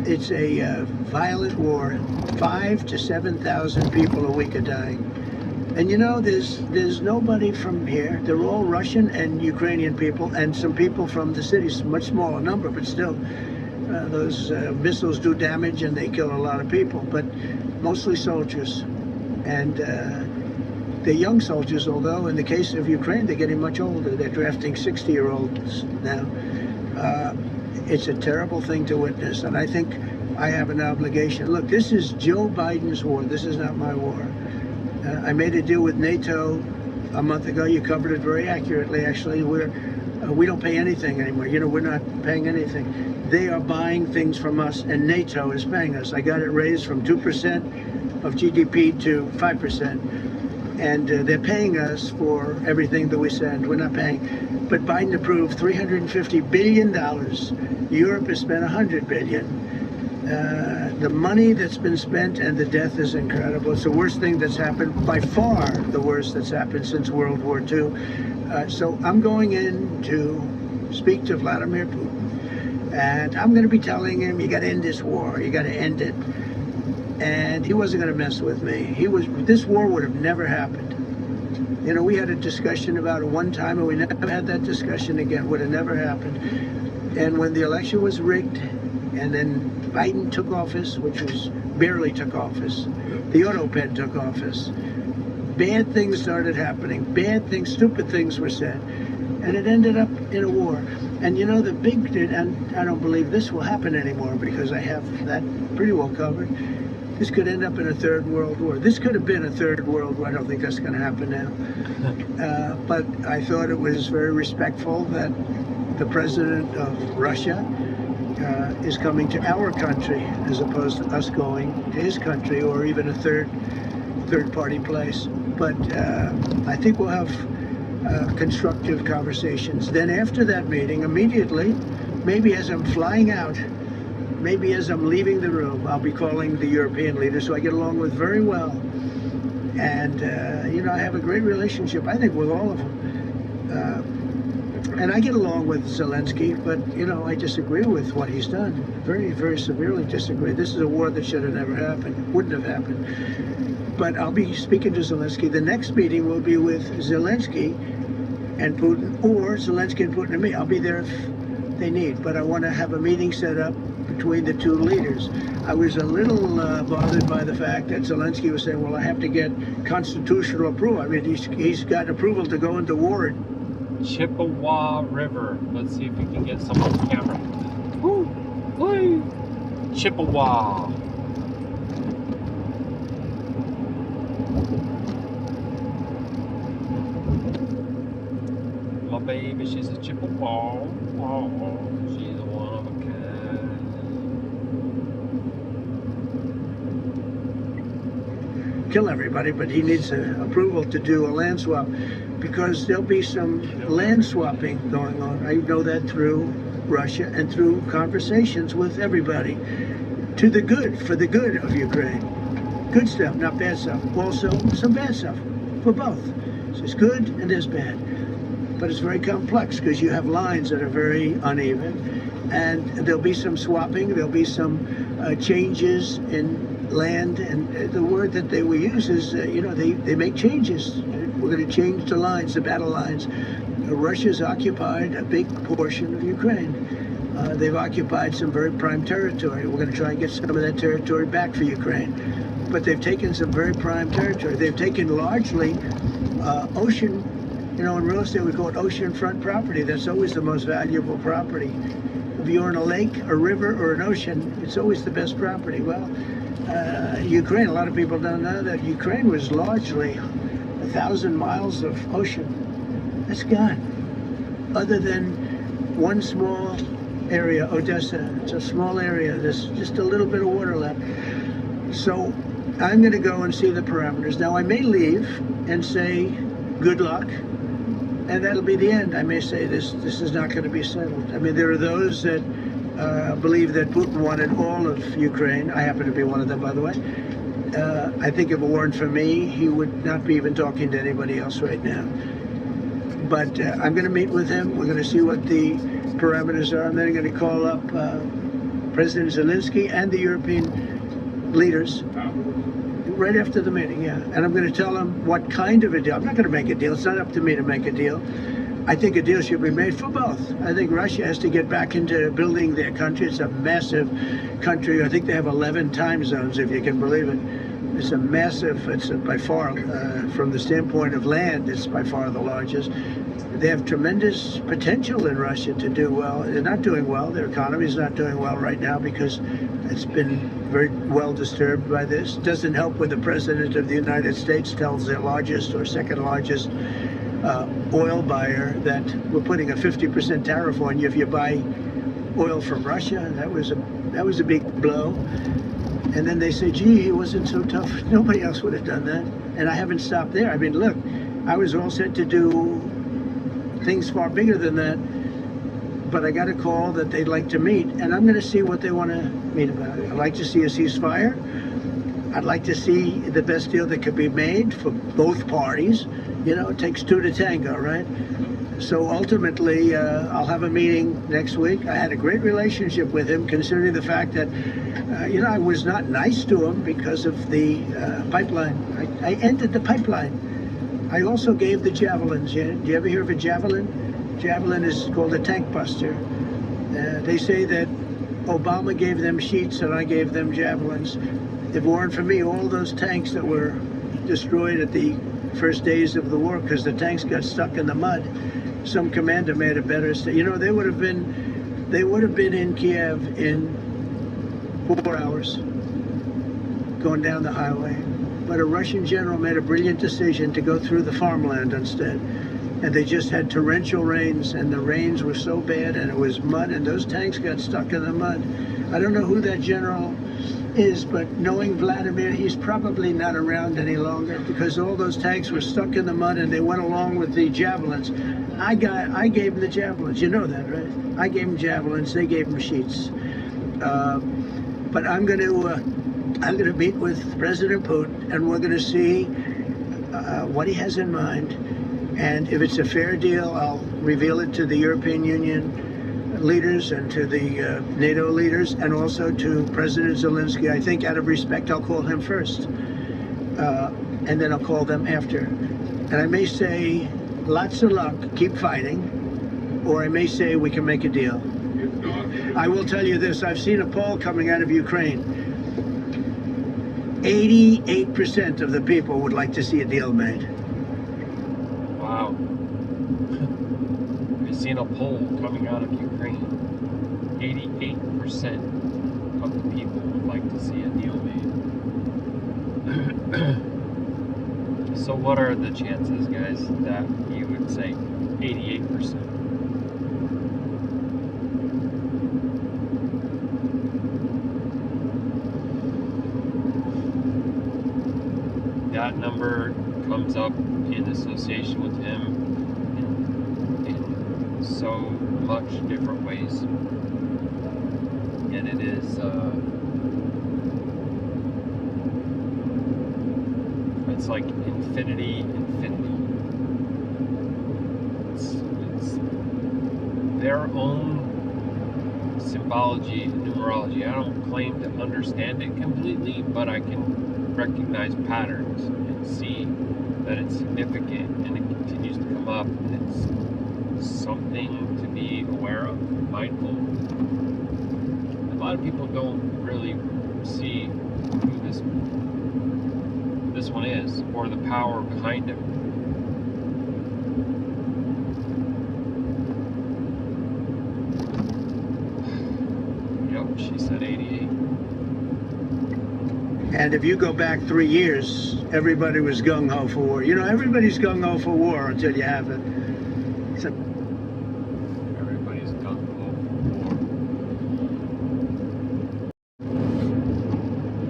Speaker 2: it's a violent war. 5,000 to 7,000 people a week are dying. And you know, there's nobody from here. They're all Russian and Ukrainian people, and some people from the cities, much smaller number, but still, those missiles do damage and they kill a lot of people, but mostly soldiers. And they're young soldiers, although in the case of Ukraine, they're getting much older. They're drafting 60-year-olds now. It's a terrible thing to witness, and I think I have an obligation. Look, this is Joe Biden's war. This is not my war. I made a deal with NATO a month ago. You covered it very accurately, actually. We don't pay anything anymore. You know, we're not paying anything. They are buying things from us, and NATO is paying us. I got it raised from 2% of GDP to 5%. And they're paying us for everything that we send. We're not paying. But Biden approved $350 billion. Europe has spent $100 billion. The money that's been spent and the death is incredible. It's the worst thing that's happened, by far the worst that's happened since World War II. So I'm going in to speak to Vladimir Putin. And I'm going to be telling him, you got to end this war. You got to end it. And he wasn't going to mess with me. This war would have never happened. You know, we had a discussion about it one time, and we never had that discussion again. Would have never happened. And when the election was rigged, and then Biden took office, which was barely took office, the auto pen took office, bad things started happening. Bad things, stupid things were said. And it ended up in a war. And you know, and I don't believe this will happen anymore because I have that pretty well covered. This could end up in a third world war. This could have been a third world war. I don't think that's going to happen now. But I thought it was very respectful that the president of Russia is coming to our country as opposed to us going to his country or even a third-party place. But I think we'll have constructive conversations. Then after that meeting, immediately, maybe as I'm flying out, maybe as I'm leaving the room, I'll be calling the European leaders who I get along with very well. And, I have a great relationship, I think, with all of them. And I get along with Zelensky, but, I disagree with what he's done. Very, very severely disagree. This is a war that should have never happened, wouldn't have happened. But I'll be speaking to Zelensky. The next meeting will be with Zelensky and Putin, or Zelensky and Putin and me. I'll be there if they need, but I want to have a meeting set up between the two leaders. I was a little bothered by the fact that Zelensky was saying, well, I have to get constitutional approval. I mean, he's got approval to go into war.
Speaker 1: Chippewa River. Let's see if we can get some on camera. Woo! Woo! Chippewa. My baby, she's a Chippewa. Oh, she's a one of a kind.
Speaker 2: Kill everybody, but he needs approval to do a land swap, because there'll be some land swapping going on. I know that through Russia and through conversations with everybody. To the good, for the good of Ukraine. Good stuff, not bad stuff. Also, some bad stuff, for both. So there's good and there's bad. But it's very complex because you have lines that are very uneven, and there'll be some swapping, there'll be some changes in land, and the word that they will use is, they make changes. We're going to change the lines, the battle lines. Russia's occupied a big portion of Ukraine. They've occupied some very prime territory. We're going to try and get some of that territory back for Ukraine. But they've taken some very prime territory. They've taken largely ocean. In real estate, we call it oceanfront property. That's always the most valuable property. If you're in a lake, a river, or an ocean, it's always the best property. Well, Ukraine, a lot of people don't know that Ukraine was largely 1,000 miles of ocean. That's gone. Other than one small area, Odessa. It's a small area. There's just a little bit of water left. So I'm going to go and see the parameters. Now, I may leave and say, good luck. And that'll be the end. I may say this is not going to be settled. I mean, there are those that believe that Putin wanted all of Ukraine. I happen to be one of them, by the way. I think if it weren't for me, he would not be even talking to anybody else right now. But I'm going to meet with him. We're going to see what the parameters are. And then I'm going to call up President Zelensky and the European leaders right after the meeting, yeah. And I'm going to tell them what kind of a deal. I'm not going to make a deal. It's not up to me to make a deal. I think a deal should be made for both. I think Russia has to get back into building their country. It's a massive country. I think they have 11 time zones, if you can believe it. It's a massive, it's by far, from the standpoint of land, it's by far the largest. They have tremendous potential in Russia to do well. They're not doing well. Their economy is not doing well right now because it's been very well disturbed by this. Doesn't help when the President of the United States tells their largest or second largest oil buyer that we're putting a 50% tariff on you if you buy oil from Russia. That was a big blow. And then they say, gee, he wasn't so tough. Nobody else would have done that. And I haven't stopped there. I mean, look, I was all set to do things far bigger than that, but I got a call that they'd like to meet, and I'm going to see what they want to meet about. I'd like to see a ceasefire. I'd like to see the best deal that could be made for both parties. It takes two to tango, right? So ultimately, I'll have a meeting next week. I had a great relationship with him, considering the fact that, I was not nice to him because of the pipeline. I ended the pipeline. I also gave the javelins. Do you ever hear of a javelin? Javelin is called a tank buster. They say that Obama gave them sheets and I gave them javelins. If it weren't for me, all those tanks that were destroyed at the first days of the war because the tanks got stuck in the mud, some commander made a better they would have been in Kiev in 4 hours going down the highway. But a Russian general made a brilliant decision to go through the farmland instead. and they just had torrential rains, and the rains were so bad, and it was mud, and those tanks got stuck in the mud. I don't know who that general is, but knowing Vladimir, he's probably not around any longer, because all those tanks were stuck in the mud, and they went along with the javelins. I gave them the javelins. You know that, right? I gave them javelins. They gave them sheets. But I'm going to meet with President Putin, and we're going to see what he has in mind. And if it's a fair deal, I'll reveal it to the European Union leaders and to the NATO leaders, and also to President Zelensky. I think out of respect, I'll call him first, and then I'll call them after. And I may say, lots of luck, keep fighting, or I may say we can make a deal. I will tell you this, I've seen a poll coming out of Ukraine. 88% of the people would like to see a deal made.
Speaker 1: Wow. I've seen a poll coming out of Ukraine. 88% of the people would like to see a deal made. So what are the chances, guys, that you would say 88%? That number comes up in association with him in so much different ways, and it is it's like infinity. It's their own symbology and numerology. I don't claim to understand it completely, but I can recognize patterns and see that it's significant, and it continues to come up, and it's something to be aware of, mindful. A lot of people don't really see who this one is, or the power behind him. Yep, she said 88.
Speaker 2: And if you go back 3 years, everybody was gung-ho for war. You know, everybody's gung-ho for war until you have it. So,
Speaker 1: everybody's gung-ho for war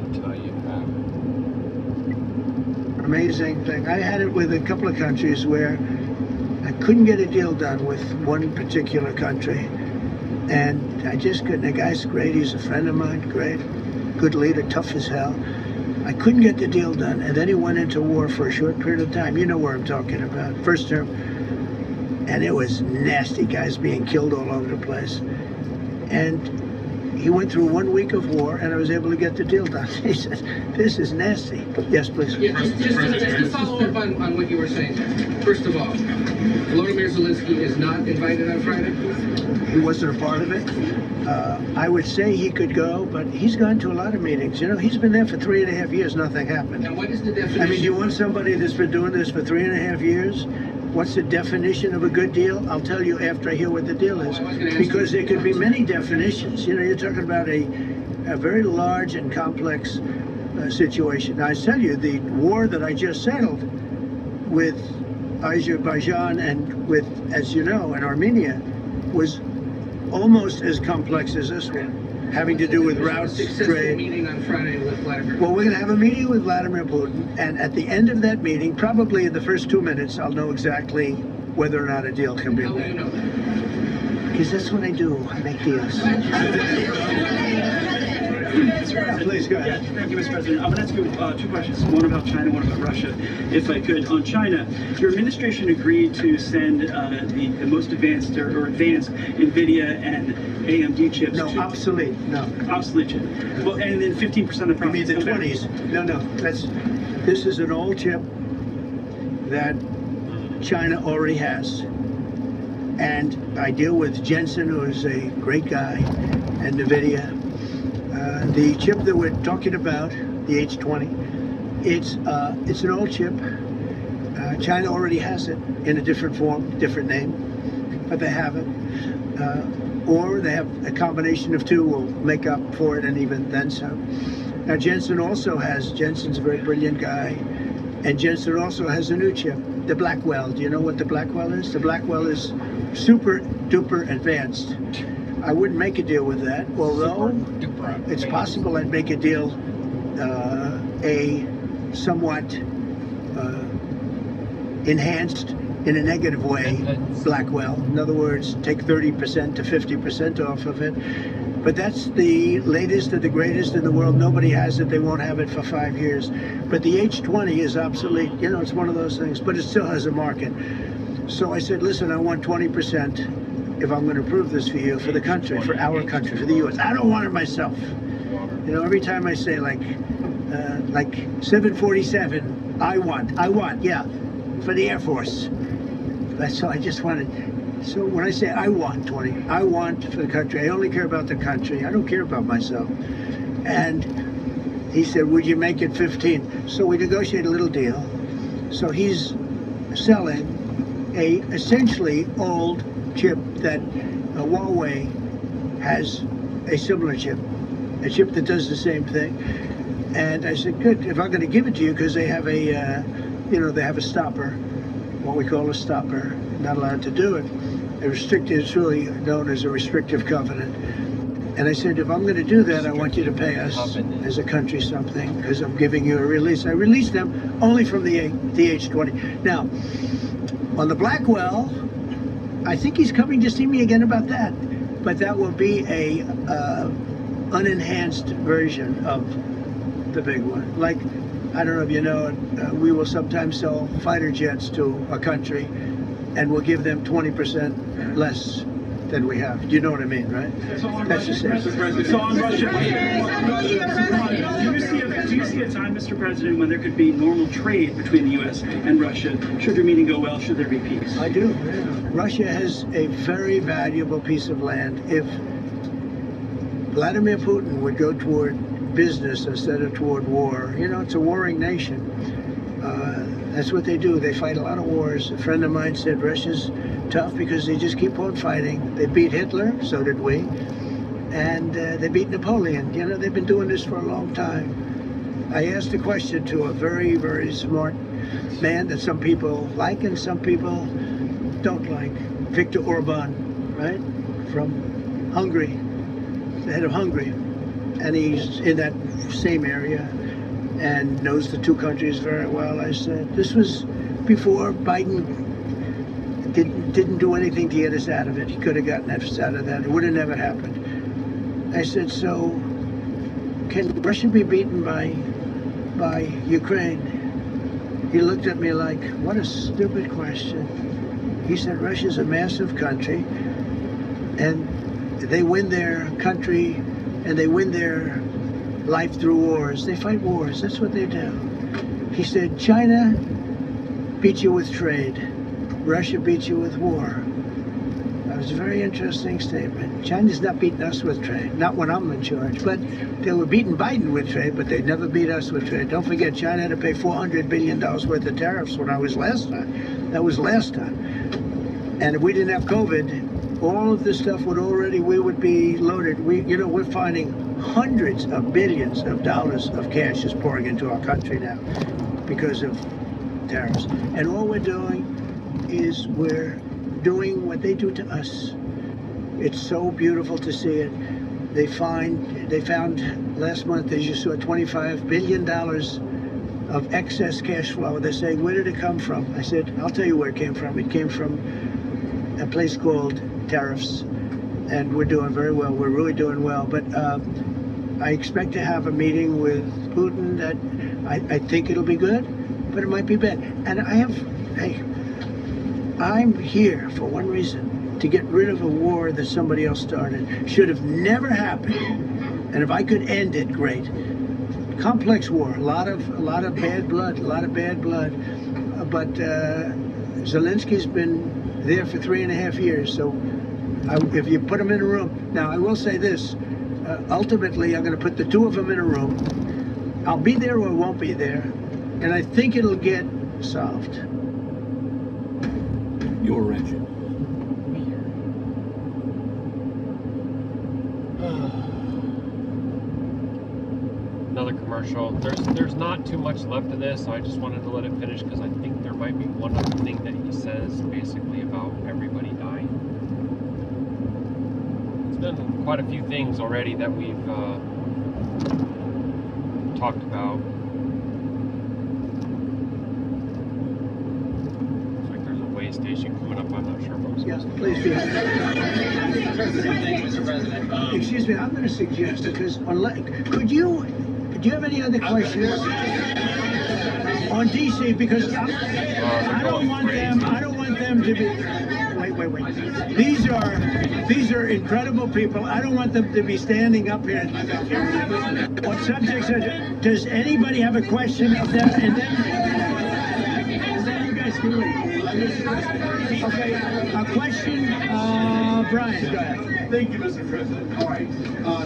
Speaker 1: until you have it.
Speaker 2: Amazing thing. I had it with a couple of countries where I couldn't get a deal done with one particular country. And I just couldn't. The guy's great. He's a friend of mine. Great. Good leader, tough as hell. I couldn't get the deal done, and then he went into war for a short period of time. You know where I'm talking about. First term. And it was nasty, guys being killed all over the place. And he went through 1 week of war, and I was able to get the deal done. He said, this is nasty. Yes, please.
Speaker 14: Yeah, just to follow up on what you were saying. First of all, Volodymyr Zelensky is not invited on Friday?
Speaker 2: He wasn't a part of it. I would say he could go, but he's gone to a lot of meetings. You know, he's been there for 3.5 years, nothing happened.
Speaker 14: Now, what is the definition?
Speaker 2: I mean, do you want somebody that's been doing this for 3.5 years? What's the definition of a good deal? I'll tell you after I hear what the deal is. Because there could be many definitions. You know, you're talking about a very large and complex situation. Now, I tell you, the war that I just settled with Azerbaijan and with, as you know, in Armenia was almost as complex as this one, having to do with routes, trade.
Speaker 14: Meeting on Friday with Vladimir.
Speaker 2: Well, we're going to have a meeting with Vladimir Putin, and at the end of that meeting, probably in the first 2 minutes, I'll know exactly whether or not a deal can be made.
Speaker 14: How will you know that?
Speaker 2: Because that's what I do. I make deals. Please go ahead.
Speaker 15: Thank you, Mr. President. I'm going to ask you 2 questions, one about China, one about Russia, if I could. On China, your administration agreed to send the most advanced or advanced NVIDIA and AMD chips.
Speaker 2: No, obsolete. No.
Speaker 15: Obsolete chip. Well, and then 15% of the profits.
Speaker 2: You mean the 20s? No. This is an old chip that China already has. And I deal with Jensen, who is a great guy, and NVIDIA. The chip that we're talking about, the H20, it's an old chip. China already has it in a different form, different name, but they have it. Or they have a combination of two will make up for it, and even then some. Now Jensen's a very brilliant guy, And Jensen also has a new chip, the Blackwell. Do you know what the Blackwell is? The Blackwell is super duper advanced. I wouldn't make a deal with that, although it's possible I'd make a deal, a somewhat enhanced in a negative way Blackwell. In other words, take 30% to 50% off of it. But that's the latest and the greatest in the world. Nobody has it. They won't have it for 5 years. But the H20 is obsolete. You know, it's one of those things, but it still has a market. So I said, listen, I want 20% if I'm going to approve this for you, for the country, for our country, for the U.S. I don't want it myself. You know, every time I say like 747, I want, yeah, for the Air Force. So I just wanted. So when I say I want 20, I want for the country. I only care about the country. I don't care about myself. And he said, would you make it 15? So we negotiated a little deal. So he's selling a essentially old chip that Huawei has a similar chip, a chip that does the same thing. And I said, good, if I'm going to give it to you, because they have a, they have a stopper, what we call a stopper, not allowed to do it. A restricted, it's really known as a restrictive covenant. And I said, if I'm going to do that, I want you to pay us as a country something, because I'm giving you a release. I released them only from the H20. Now, on the Blackwell, I think he's coming to see me again about that. But that will be a unenhanced version of the big one. Like, I don't know if you know it, we will sometimes sell fighter jets to a country, and we'll give them 20% less than we have. Do you know what I mean, right? That's the same.
Speaker 15: So on Russia, do you see a time, Mr. President, when there could be normal trade between the U.S. and Russia? Should your meeting go well? Should there be peace?
Speaker 2: I do. Russia has a very valuable piece of land. If Vladimir Putin would go toward business instead of toward war, you know, it's a warring nation. That's what they do. They fight a lot of wars. A friend of mine said Russia's tough because they just keep on fighting. They beat Hitler, so did we, and they beat Napoleon. You know, they've been doing this for a long time. I asked a question to a very, very smart man that some people like and some people don't like. Viktor Orban, right, from Hungary, the head of Hungary, and he's in that same area and knows the two countries very well. I said, this was before Biden didn't do anything to get us out of it. He could have gotten us out of that. It would have never happened. I said, so can Russia be beaten by Ukraine? He looked at me like, what a stupid question. He said, Russia's a massive country, and they win their country and they win their life through wars. They fight wars. That's what they do. He said, China beats you with trade. Russia beats you with war. That was a very interesting statement. China's not beating us with trade, not when I'm in charge, but they were beating Biden with trade, but they never beat us with trade. Don't forget, China had to pay $400 billion worth of tariffs when I was last time. That was last time. And if we didn't have COVID, all of this stuff we would be loaded. We're finding hundreds of billions of dollars of cash is pouring into our country now because of tariffs. And all we're doing is we're doing what they do to us. It's so beautiful to see it. They found last month, as you saw, $25 billion of excess cash flow. They're saying, where did it come from? I said, I'll tell you where it came from. It came from a place called tariffs. And we're doing very well. We're really doing well. But I expect to have a meeting with Putin that I think it'll be good, but it might be bad. And I'm here for one reason, to get rid of a war that somebody else started. Should have never happened. And if I could end it, great. Complex war, a lot of bad blood, But Zelensky's been there for 3.5 years. So if you put him in a room, now I will say this, ultimately I'm going to put the two of them in a room. I'll be there or won't be there, and I think it'll get solved.
Speaker 4: Your reaction.
Speaker 1: another commercial. There's not too much left of this, so I just wanted to let it finish because I think there might be one other thing that he says basically about everybody dying. It's been quite a few things already that we've talked about. Looks like there's a way station coming up. I'm not sure if I'm supposed to.
Speaker 2: Please do. Excuse me, I'm going to suggest, because do you have any other questions on DC? Because I don't want them to be. Wait. These are incredible people. I don't want them to be standing up here. What subjects does anybody have a question of them? And then you guys can leave. Okay, a question, Brian, go ahead.
Speaker 16: Thank you, Mr. President. All right.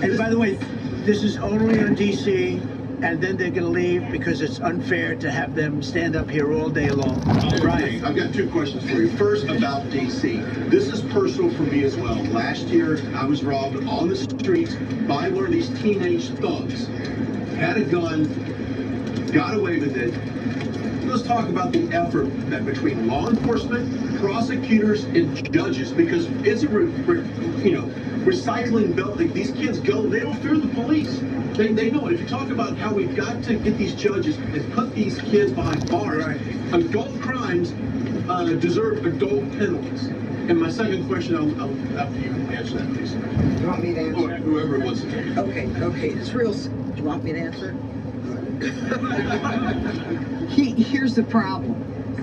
Speaker 2: And by the way, this is only on DC, and then they're going to leave because it's unfair to have them stand up here all day long. Brian.
Speaker 16: I've got two questions for you. First, about DC. This is personal for me as well. Last year, I was robbed on the streets by one of these teenage thugs. Had a gun, got away with it. Let's talk about the effort that between law enforcement, prosecutors, and judges, because it's a recycling belt. Like, these kids go, they don't fear the police. They know it. If you talk about how we've got to get these judges and put these kids behind bars, adult crimes deserve adult penalties. And my second question, I'll have you answer that, please.
Speaker 8: You want me to answer?
Speaker 16: Whoever wants to.
Speaker 8: Okay, it's real. Do you want me to answer? Here's the problem.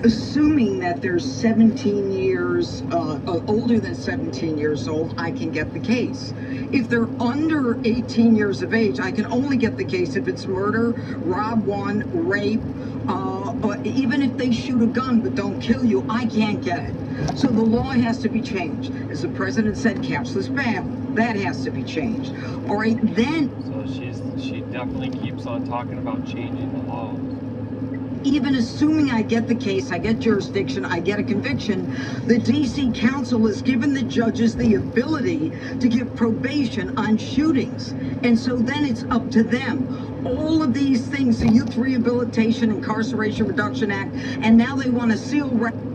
Speaker 8: Assuming that they're 17 years, older than 17 years old, I can get the case. If they're under 18 years of age, I can only get the case if it's murder, rob one, rape, or even if they shoot a gun but don't kill you, I can't get it. So the law has to be changed. As the president said, catch this bad. That has to be changed. All right, then.
Speaker 1: So she definitely keeps on talking about changing the laws.
Speaker 8: Even assuming I get the case, I get jurisdiction, I get a conviction, the DC Council has given the judges the ability to give probation on shootings. And so then it's up to them. All of these things, the Youth Rehabilitation Incarceration Reduction Act, and now they want to seal.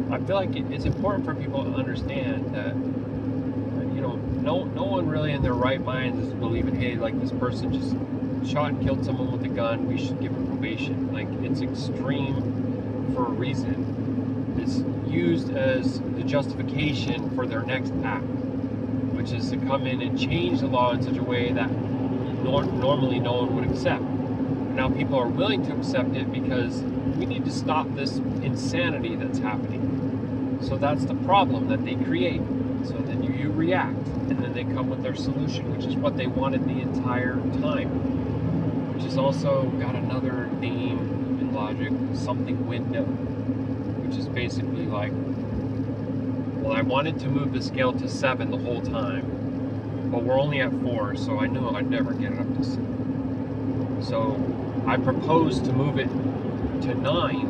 Speaker 1: I feel like it's important for people to understand that, no one really in their right minds is believing, hey, like, this person just shot and killed someone with a gun, we should give them probation. Like, it's extreme for a reason. It's used as the justification for their next act, which is to come in and change the law in such a way that normally no one would accept. Now people are willing to accept it because we need to stop this insanity that's happening. So that's the problem that they create. So then you react, and then they come with their solution, which is what they wanted the entire time. Which has also got another name in logic, something window, which is basically like, well, I wanted to move the scale to 7 the whole time, but we're only at 4, so I knew I'd never get it up to 7. So I proposed to move it to 9,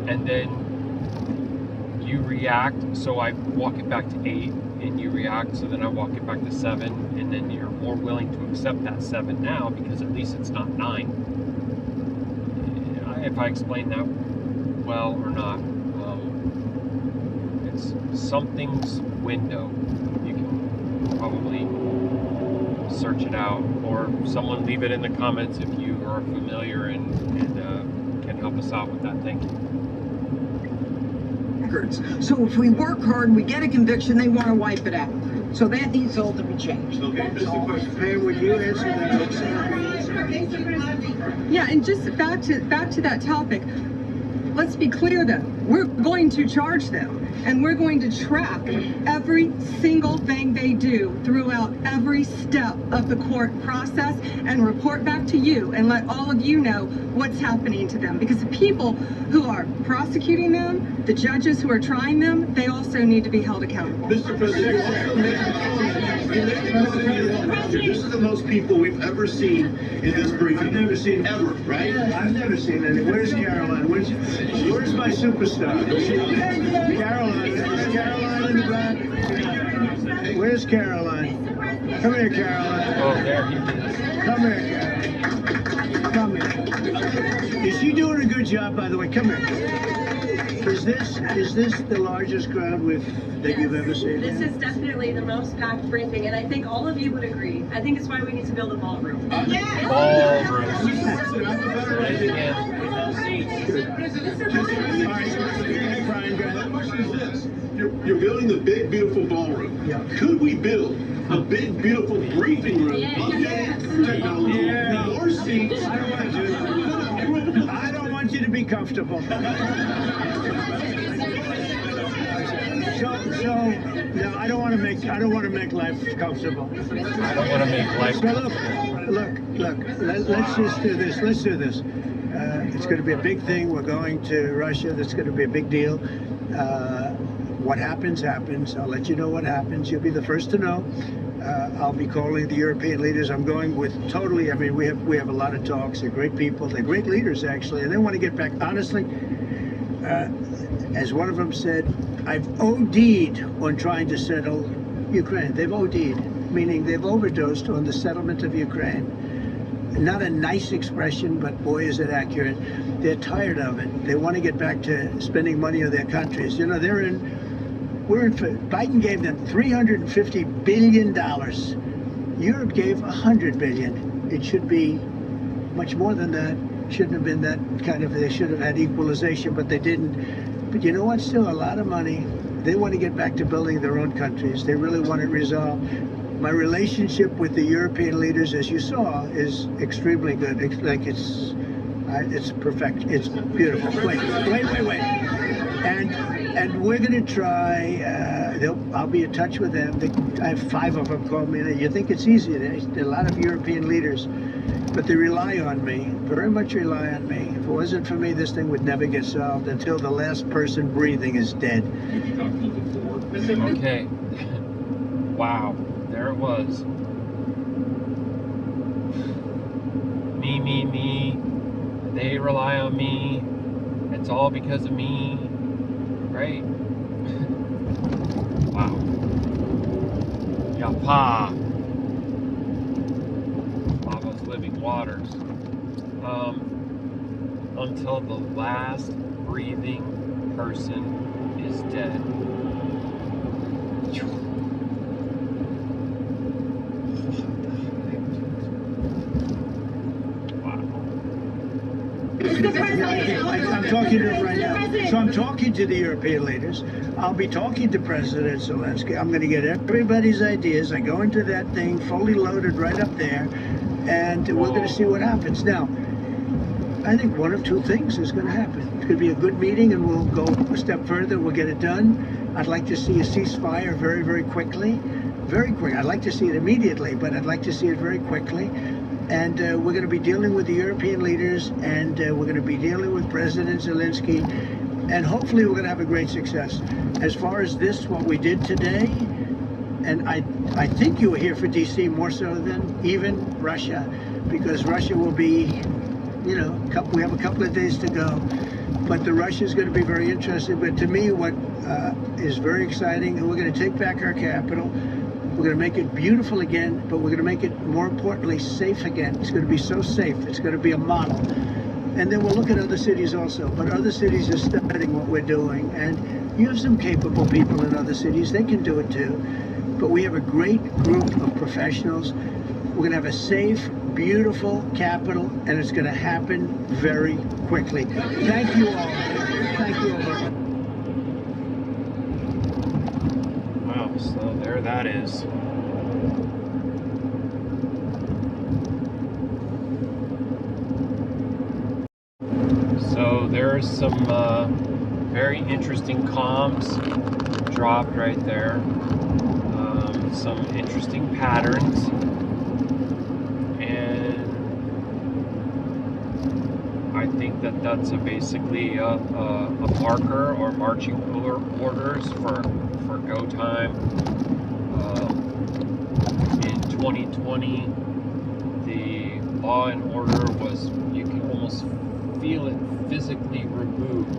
Speaker 1: and then you react, so I walk it back to 8, and you react, so then I walk it back to 7, and then you're more willing to accept that 7 now because at least it's not 9. If I explain that well or not, it's something's window. You can probably search it out, or someone leave it in the comments if you are familiar and can help us out with that. Thank you.
Speaker 8: So if we work hard, we get a conviction, they want to wipe it out. So that needs all to be changed.
Speaker 16: Okay, just a question.
Speaker 2: Pam, would you answer that?
Speaker 6: Yeah, and just back to that topic. Let's be clear though, we're going to charge them, and we're going to track every single thing they do throughout every step of the court process and report back to you and let all of you know what's happening to them. Because the people who are prosecuting them, the judges who are trying them, they also need to be held accountable.
Speaker 16: Mr. President, this is the most people we've ever seen in this briefing.
Speaker 2: I've never seen
Speaker 16: ever, right?
Speaker 2: I've never seen any. Where's Caroline? Where's my superstar? Caroline. Is Caroline in the back? Where's Caroline? Come here, Caroline.
Speaker 1: Oh, there he is.
Speaker 2: Come here, Caroline. Is she doing a good job, by the way? Come here. Is this the largest crowd that you've ever seen?
Speaker 17: This is definitely the most packed briefing, and I think all of you would agree. I think it's why we need to build a ballroom.
Speaker 1: Ballroom.
Speaker 16: My question is this. You're building the big, beautiful ballroom. Yeah. Could we build a big, beautiful briefing room? Technology. More seats.
Speaker 2: I don't want to do that. I don't want you to be comfortable. So, no, I don't want to make life comfortable.
Speaker 1: I don't want to make life comfortable.
Speaker 2: Look, let's just do this. Let's do this. It's going to be a big thing. We're going to Russia. That's going to be a big deal. What happens, happens. I'll let you know what happens. You'll be the first to know. I'll be calling the European leaders. I'm going with totally, I mean, we have a lot of talks. They're great people. They're great leaders, actually. And they want to get back. Honestly, as one of them said, I've OD'd on trying to settle Ukraine. They've OD'd, meaning they've overdosed on the settlement of Ukraine. Not a nice expression, but boy, is it accurate. They're tired of it. They want to get back to spending money on their countries. You know, Biden gave them $350 billion. Europe gave $100 billion. It should be much more than that. Shouldn't have been that kind of, they should have had equalization, but they didn't. But you know what? Still a lot of money. They want to get back to building their own countries. They really want it resolved. My relationship with the European leaders, as you saw, is extremely good. It's perfect. It's beautiful. Wait. And we're going to try, I'll be in touch with them. I have 5 of them call me. You think it's easy. There are a lot of European leaders, but they rely on me, very much rely on me. If it wasn't for me, this thing would never get solved until the last person breathing is dead.
Speaker 1: Okay. Wow. There it was. Me. They rely on me. It's all because of me. Right? Wow. Yapa. Lava's living waters. Until the last breathing person is dead.
Speaker 2: I'm talking to them right now. So I'm talking to the European leaders. I'll be talking to President Zelensky. I'm going to get everybody's ideas. I go into that thing fully loaded right up there, and we're going to see what happens. Now, I think one of 2 things is going to happen. It's going to be a good meeting, and we'll go a step further. We'll get it done. I'd like to see a ceasefire very, very quickly. Very quick. I'd like to see it immediately, but I'd like to see it very quickly. And we're going to be dealing with the European leaders, and we're going to be dealing with President Zelensky, and hopefully we're going to have a great success. As far as this, what we did today, and I think you were here for D.C. more so than even Russia, because Russia will be, you know, we have a couple of days to go. But the Russia's going to be very interested. But to me, what is very exciting, and we're going to take back our capital. We're going to make it beautiful again, but we're going to make it, more importantly, safe again. It's going to be so safe. It's going to be a model. And then we'll look at other cities also. But other cities are studying what we're doing. And you have some capable people in other cities. They can do it too. But we have a great group of professionals. We're going to have a safe, beautiful capital, and it's going to happen very quickly. Thank you all. Thank you all.
Speaker 1: So there that is. So there's some very interesting comms dropped right there. Some interesting patterns. And I think that's basically a marker or marching orders for go time. In 2020, the law and order was, you can almost feel it physically removed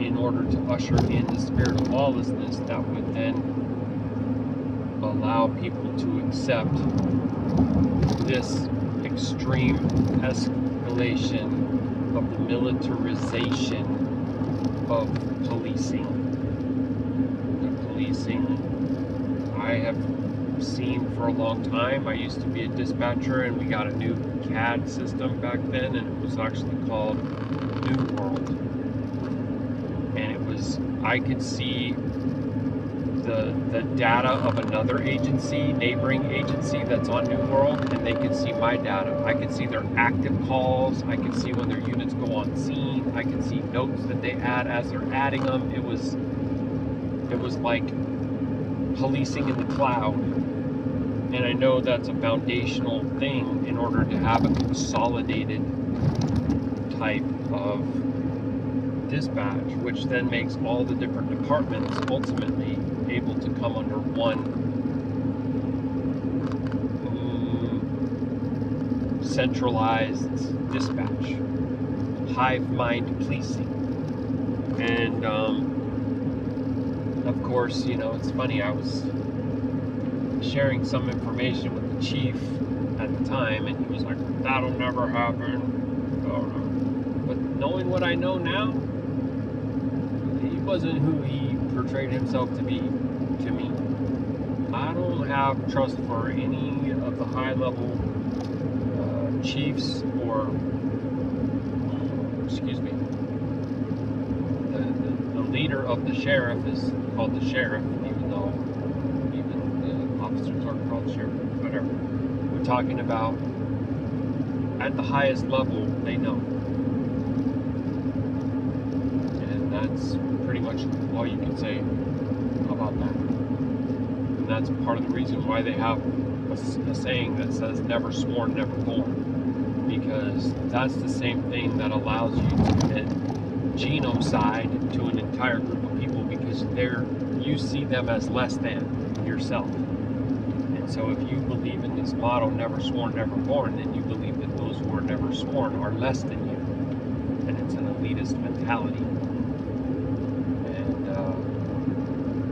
Speaker 1: in order to usher in the spirit of lawlessness that would then allow people to accept this extreme escalation of the militarization of policing. The policing I have seen for a long time. I used to be a dispatcher, and we got a new CAD system back then, and it was actually called New World. And it was, I could see the data of another agency, neighboring agency that's on New World, and they could see my data. I could see their active calls. I could see when their units go on scene. I could see notes that they add as they're adding them. It was like policing in the cloud. And I know that's a foundational thing in order to have a consolidated type of dispatch, which then makes all the different departments ultimately able to come under one centralized dispatch, hive mind policing. And of course, you know, it's funny, I was sharing some information with the chief at the time, and he was like, that'll never happen. But knowing what I know now, he wasn't who he portrayed himself to be to me. I don't have trust for any of the high-level chiefs or, excuse me, the leader of the sheriff is called the sheriff, even though even the officers are called sheriff, whatever. We're talking about at the highest level, they know. And that's pretty much all you can say about that. And that's part of the reason why they have a saying that says never sworn, never born. Because that's the same thing that allows you to commit genocide to an entire group of people, because you see them as less than yourself. And so if you believe in this motto, never sworn, never born, then you believe that those who are never sworn are less than you. And it's an elitist mentality. And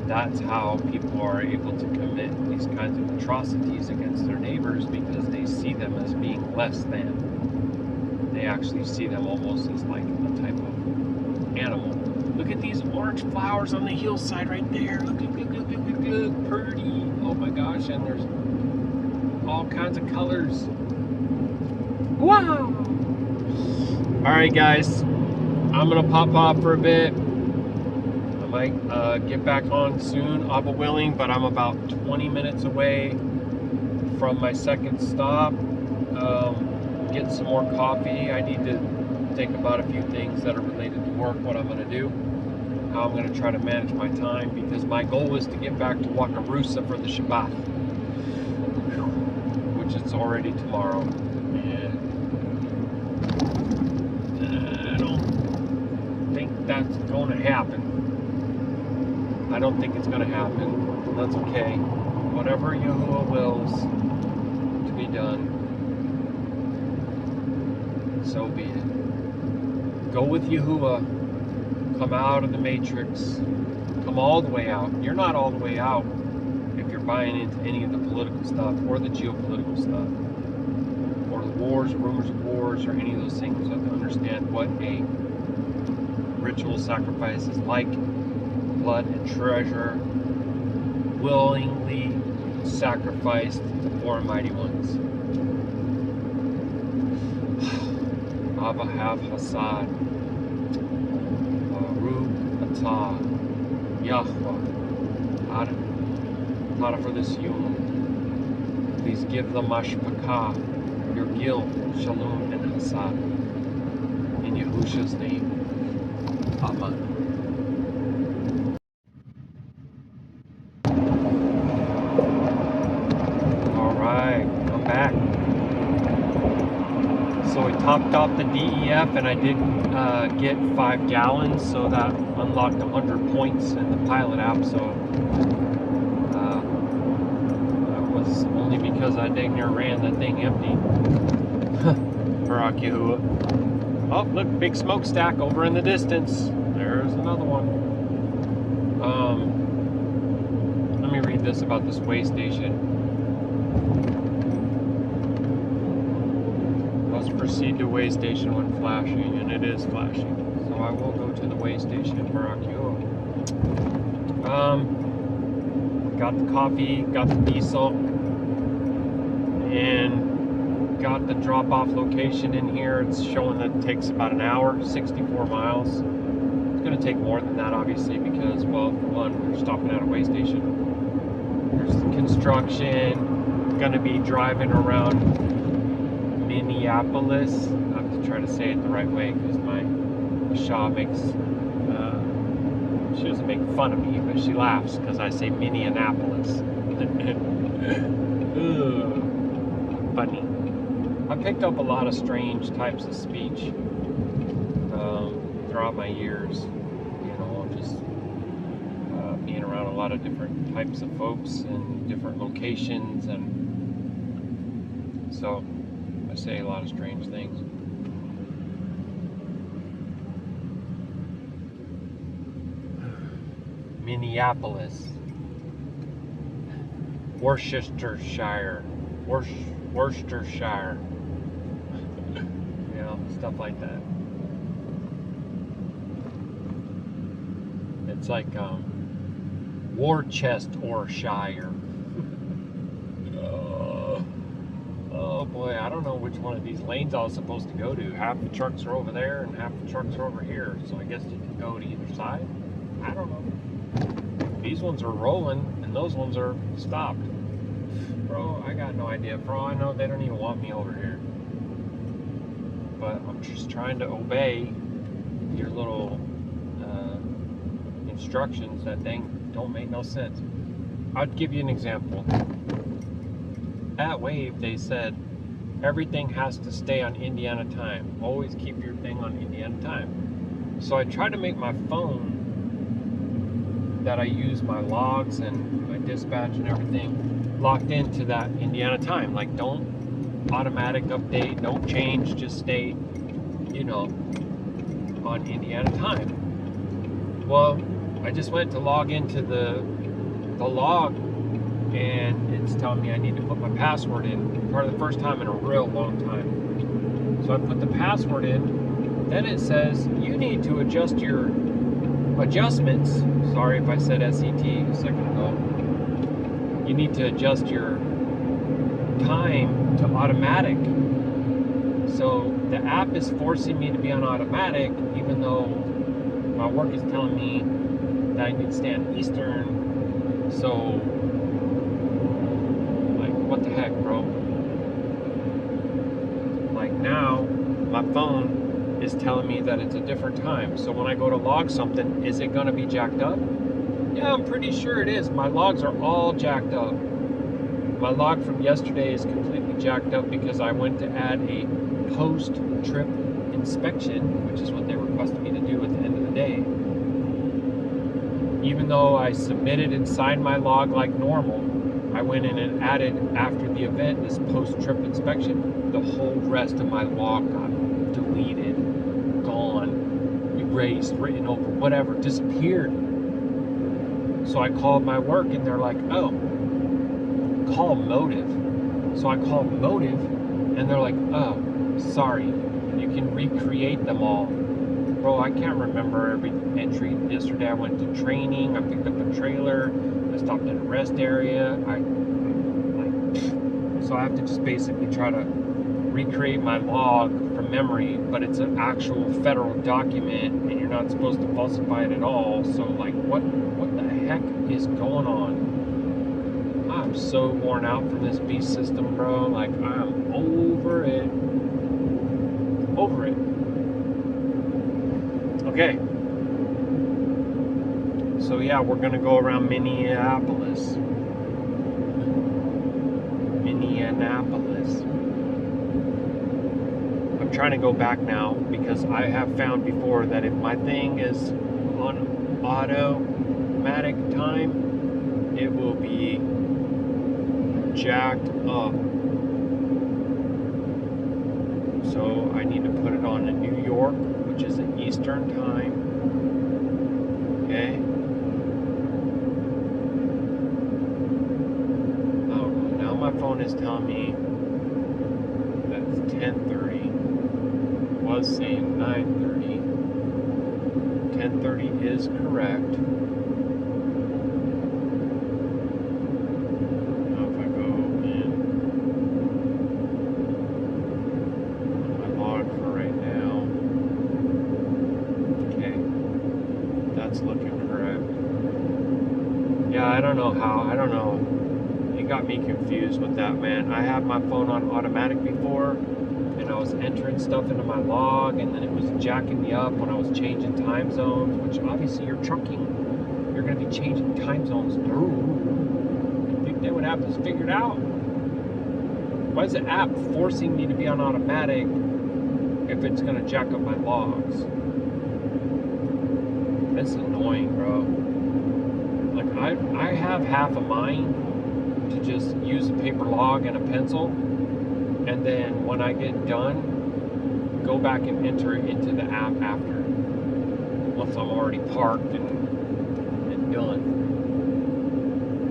Speaker 1: that's how people are able to commit these kinds of atrocities against their neighbors, because they see them as being less than. They actually see them almost as like a type of animal. Look at these orange flowers on the hillside right there. Look, pretty. Oh my gosh, and there's all kinds of colors. Wow! Alright guys, I'm gonna pop off for a bit. I might get back on soon, Abba willing, but I'm about 20 minutes away from my second stop. Get some more coffee. I need to think about a few things that are related to work, what I'm going to do, how I'm going to try to manage my time, because my goal is to get back to Wakarusa for the Shabbat, which is already tomorrow. And I don't think that's going to happen. I don't think it's going to happen. That's okay. Whatever Yahuwah wills to be done, so be it. Go with Yahuwah. Come out of the matrix. Come all the way out. You're not all the way out if you're buying into any of the political stuff or the geopolitical stuff or the wars, rumors of wars, or any of those things. You have to understand what a ritual sacrifice is like. Blood and treasure willingly sacrificed to foreign mighty ones. Abba have Hasad, Baruk Atah Yahuah. Father, for this union, please give the mashpakah, your guilt, Shalum and Hasad, in Yahusha's name. Amen. Alright, I'm back. So we topped off the DEF, and I did get 5 gallons, so that unlocked 100 points in the pilot app. So that was only because I dang near ran that thing empty. Baruk Yahuah. Oh, look, big smokestack over in the distance. There's another one. Let me read this about this way station. must proceed to way station when flashing, and it is flashing. So I will go to the way station, Baruk Atah Yahuah. Got the coffee, got the diesel, and got the drop-off location in here. It's showing that it takes about an hour, 64 miles. It's going to take more than that, obviously, because, well, for one, we're stopping at a way station. There's construction. Going to be driving around Minneapolis. I have to try to say it the right way because my Shaw makes, she doesn't make fun of me, but she laughs because I say Minneapolis. Funny. I picked up a lot of strange types of speech throughout my years, you know, just being around a lot of different types of folks in different locations, and so I say a lot of strange things. Minneapolis, Worcestershire, Worcestershire, you know, stuff like that. It's like Worcestershire. Oh boy, I don't know which one of these lanes I was supposed to go to. Half the trucks are over there and half the trucks are over here. So I guess you can go to either side. I don't know. These ones are rolling and those ones are stopped. Bro, I got no idea. For all I know, they don't even want me over here. But I'm just trying to obey your little instructions that don't make no sense. I'd give you an example. At Wave, they said everything has to stay on Indiana time. Always keep your thing on Indiana time. So I try to make my phone that I use my logs and my dispatch and everything locked into that Indiana time. Like, don't automatic update, don't change, just stay, you know, on Indiana time. Well, I just went to log into the log, and it's telling me I need to put my password in for the first time in a real long time. So I put the password in, then it says you need to adjust your adjustments. Sorry if I said SET a second ago. You need to adjust your time to automatic. So the app is forcing me to be on automatic, even though my work is telling me that I need to stay on Eastern. So, like, what the heck, bro? Like, now my phone is telling me that it's a different time. So when I go to log something, is it going to be jacked up? Yeah, I'm pretty sure it is. My logs are all jacked up. My log from yesterday is completely jacked up because I went to add a post-trip inspection, which is what they requested me to do at the end of the day. Even though I submitted and signed my log like normal, I went in and added, after the event, this post-trip inspection. The whole rest of my log got deleted, gone, erased, written over, whatever, disappeared. So I called my work and they're like, oh, call Motive. So I called Motive and they're like, oh, sorry, you can recreate them all. Bro, I can't remember every entry. Yesterday I went to training, I picked up a trailer, I stopped at a rest area. So I have to just basically try to recreate my log from memory, but it's an actual federal document and you're not supposed to falsify it at all. So like, what the heck is going on? I'm so worn out from this beast system, bro. Like, I'm over it. Over it. Okay. So yeah, we're gonna go around Minneapolis. I'm trying to go back now because I have found before that if my thing is on automatic time, it will be jacked up. So I need to put it on in New York, which is an Eastern time. Okay. Oh, now my phone is telling me that it's 10:30. was saying 9:30. 10:30 is correct. Now if I go in my log for right now, okay, that's looking correct. Yeah, I don't know how. I don't know. You got me confused with that, man. I had my phone on automatic before, and I was entering stuff into my log, and then it was jacking me up when I was changing time zones, which obviously you're trucking. You're going to be changing time zones. I think they would have this figured out. Why is the app forcing me to be on automatic if it's going to jack up my logs? That's annoying, bro. Like, I have half a mind to just use a paper log and a pencil, and then when I get done, go back and enter it into the app after, once I'm already parked and done.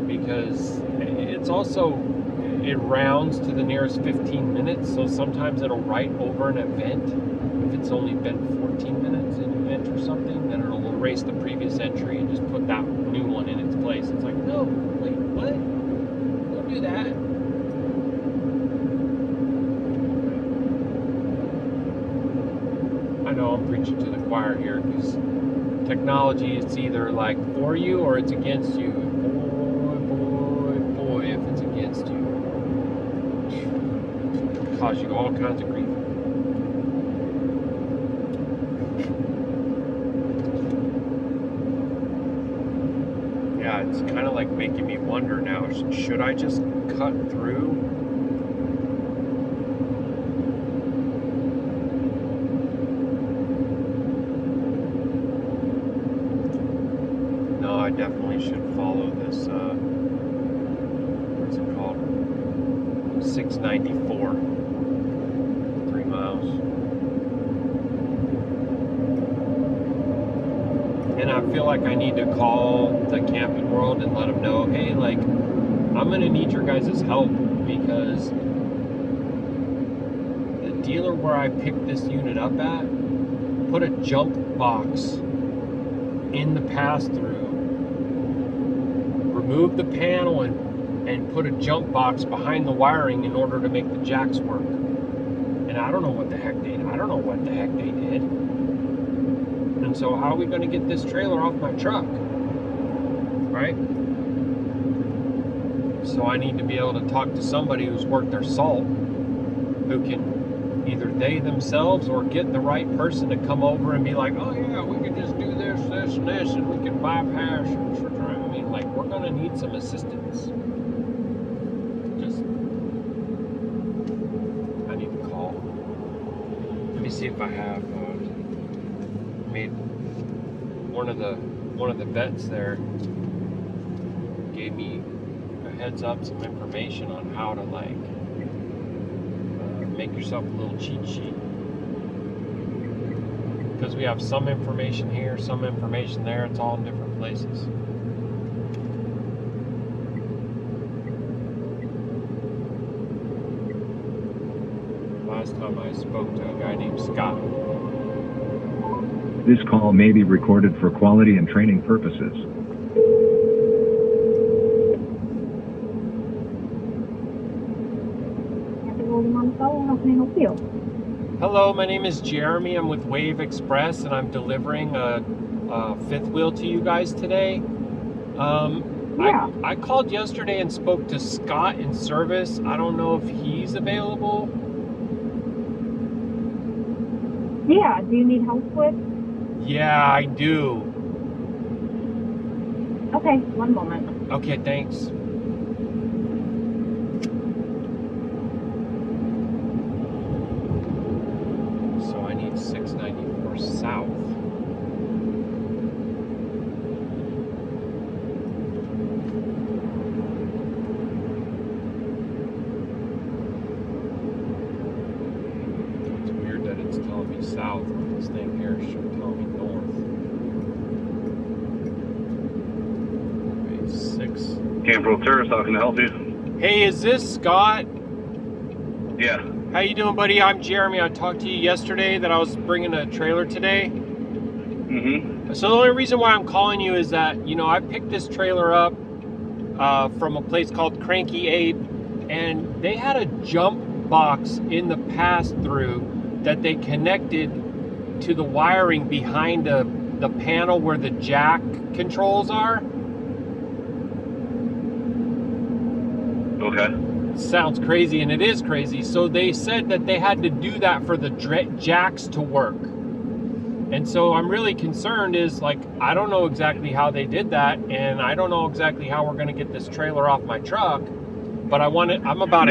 Speaker 1: Because it's also, it rounds to the nearest 15 minutes, so sometimes it'll write over an event. If it's only been 14 minutes and you enter something, then it'll erase the previous entry and just put that new one in its place. It's like, no, wait, what? Don't do that. I know I'm preaching to the choir here, because technology, it's either like for you or it's against you. Boy, if it's against you, it'll cause you all kinds of grief. Yeah, it's kind of like making me wonder now, should I just cut through? No, I definitely should follow this, what's it called? 694. 3 miles. And I feel like I need to call the Camping World and let them know, hey, like, I'm going to need your guys' help, because the dealer where I picked this unit up at put a jump box in the pass-through, removed the panel and put a jump box behind the wiring in order to make the jacks work. And I don't know what the heck they did. And so how are we going to get this trailer off my truck? Right? So I need to be able to talk to somebody who's worth their salt, who can either they themselves or get the right person to come over and be like, oh yeah, we can just do this, this, and this, and we can bypass. I mean, like, we're going to need some assistance. I need to call. Let me see if I have made one of the vets there gave me a heads up, some information on how to, like, make yourself a little cheat sheet, because we have some information here, some information there. It's all in different places. Last time I spoke to a guy named Scott.
Speaker 18: This call may be recorded for quality and training purposes.
Speaker 1: Hello, my name is Jeremy. I'm with Wave Express, and I'm delivering a fifth wheel to you guys today. I called yesterday and spoke to Scott in service. I don't know if he's available.
Speaker 19: Yeah, do you need help with?
Speaker 1: Yeah, I do.
Speaker 19: Okay, one moment.
Speaker 1: Okay, thanks. So I need 694 south. It's weird that it's telling me south, but this thing here should tell me north. Okay, 6.
Speaker 20: Campbell Tourist, how can I help you?
Speaker 1: Hey, is this Scott?
Speaker 20: Yeah.
Speaker 1: How you doing, buddy? I'm Jeremy. I talked to you yesterday that I was bringing a trailer today. So the only reason why I'm calling you is that, you know, I picked this trailer up from a place called Cranky Ape, and they had a jump box in the pass-through that they connected to the wiring behind the panel where the jack controls are.
Speaker 20: Okay.
Speaker 1: Sounds crazy, and it is crazy. So they said that they had to do that for the jacks to work. And so I'm really concerned is, like, I don't know exactly how they did that, and I don't know exactly how we're going to get this trailer off my truck, but I'm about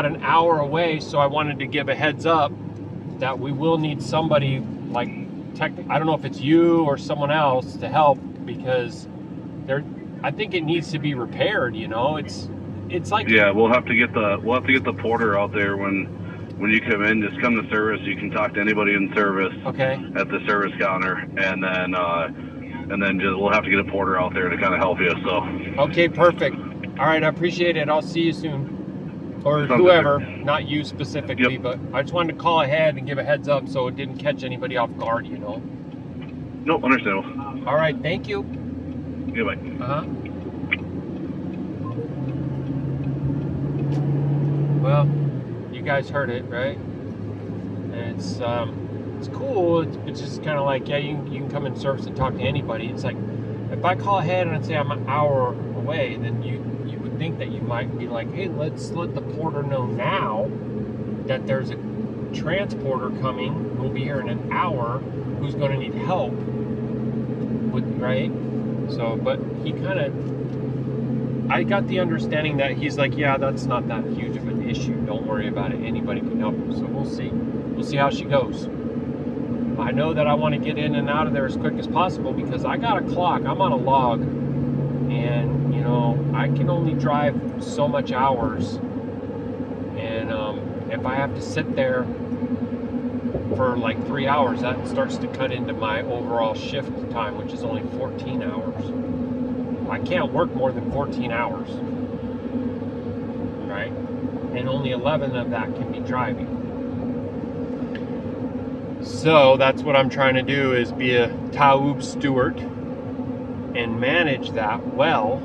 Speaker 1: an hour away, so I wanted to give a heads up that we will need somebody, like, I don't know if it's you or someone else to help, because I think it needs to be repaired, you know. It's like,
Speaker 20: yeah, we'll have to get the porter out there when you come in. Just come to service. You can talk to anybody in service.
Speaker 1: Okay.
Speaker 20: At the service counter, and then we'll have to get a porter out there to kind of help you. So.
Speaker 1: Okay, perfect. All right, I appreciate it. I'll see you soon. Or whoever, not you specifically, but I just wanted to call ahead and give a heads up so it didn't catch anybody off guard, you know.
Speaker 20: Nope, understandable.
Speaker 1: All right, thank you.
Speaker 20: Yeah, bye.
Speaker 1: Well, you guys heard it, right? And it's cool. It's just kind of like, yeah, you can come in service and talk to anybody. It's like, if I call ahead and say I'm an hour away, then you would think that you might be like, hey, let's let the porter know now that there's a transporter coming who'll be here in an hour who's going to need help with, right? So, but he kind of, I got the understanding that he's like, yeah, that's not that huge of an issue. Don't worry about it. Anybody can help you. So we'll see. We'll see how she goes. I know that I want to get in and out of there as quick as possible because I got a clock. I'm on a log. And, you know, I can only drive so much hours. And if I have to sit there for like 3 hours, that starts to cut into my overall shift time, which is only 14 hours. I can't work more than 14 hours, right? And only 11 of that can be driving. So that's what I'm trying to do, is be a Taub steward and manage that well.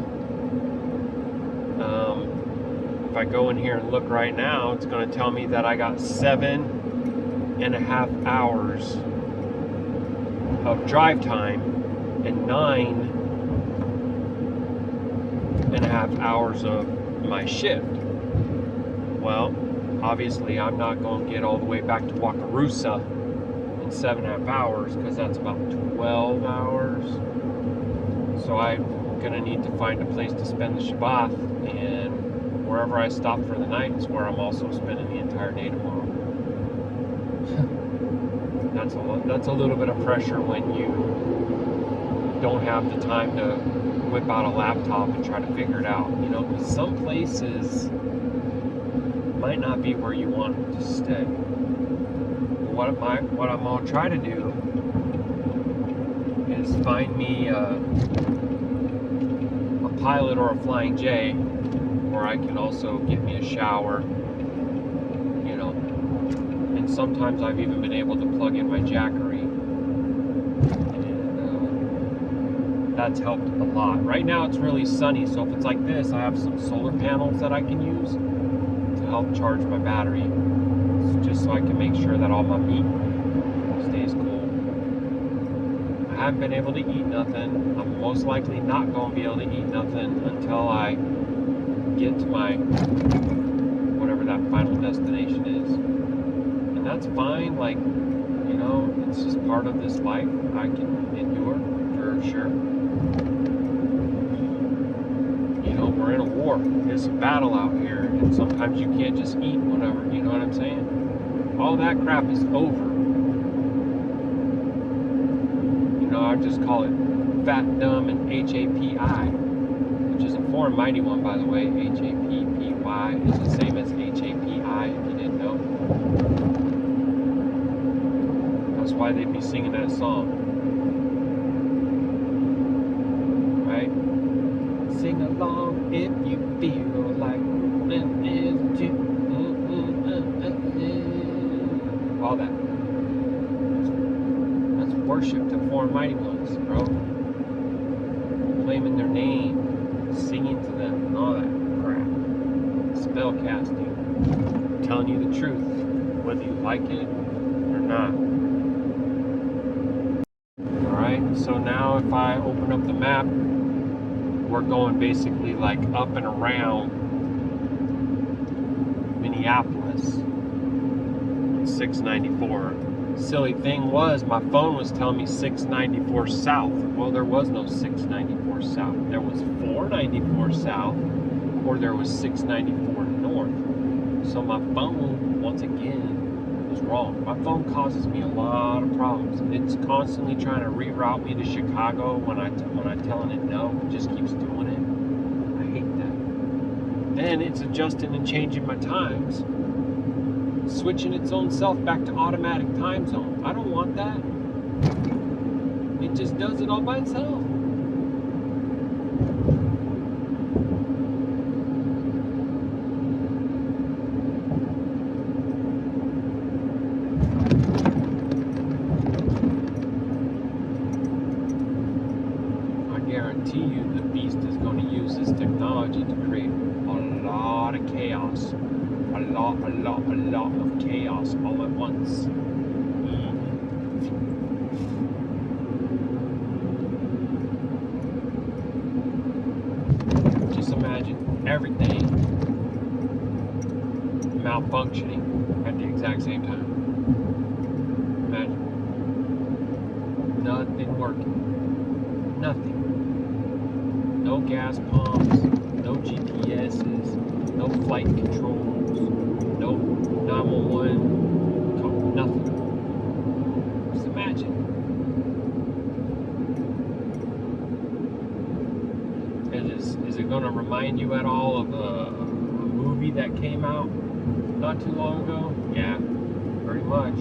Speaker 1: If I go in here and look right now, it's going to tell me that I got 7.5 hours of drive time and 9.5 hours of my shift. Well, obviously I'm not going to get all the way back to Wakarusa in 7.5 hours, because that's about 12 hours. So I'm going to need to find a place to spend the Shabbat, and wherever I stop for the night is where I'm also spending the entire day tomorrow. That's a little bit of pressure when you don't have the time to whip out a laptop and try to figure it out, you know, because some places might not be where you want to stay. What I'm gonna try to do is find me a pilot or a Flying J, where I can also get me a shower, you know, and sometimes I've even been able to plug in my Jackery, and that's helped a lot. Right now it's really sunny, so if it's like this, I have some solar panels that I can use to help charge my battery, just so I can make sure that all my meat stays cool. I haven't been able to eat nothing. I'm most likely not going to be able to eat nothing until I get to my, whatever that final destination is. And that's fine, like, you know, it's just part of this life. I can endure, for sure. You know, we're in a war. It's a battle out here, and sometimes you can't just eat whatever, you know what I'm saying? All that crap is over. You know, I just call it fat, dumb, and HAPI, which is a foreign mighty one, by the way. HAPPY is the same as HAPI, if you didn't know. That's why they'd be singing that song. Right? Sing along if you feel like moving is too. all that. That's worship to foreign mighty ones, bro. Claiming their name, singing to them, and all that crap. Spell casting. Telling you the truth, whether you like it or not. Alright, so now if I open up the map, we're going basically like up and around Minneapolis. 694. Silly thing was, my phone was telling me 694 south. Well, there was no 694 south. There was 494 south, or there was 694 north. So my phone, once again, was wrong. My phone causes me a lot of problems. It's constantly trying to reroute me to Chicago when I'm telling it no. It just keeps doing it. I hate that. Then it's adjusting and changing my times, switching its own self back to automatic time zone. I don't want that. It just does it all by itself. I guarantee you the beast is going to use this technology to create a lot of chaos. A lot of chaos all at once. Just imagine everything malfunctioning at the exact same time. Imagine. Nothing working. Nothing. No gas pumps, no GPSs, no flight controls, no 911, nothing. Just imagine. Is it going to remind you at all of a movie that came out not too long ago? Yeah, pretty much.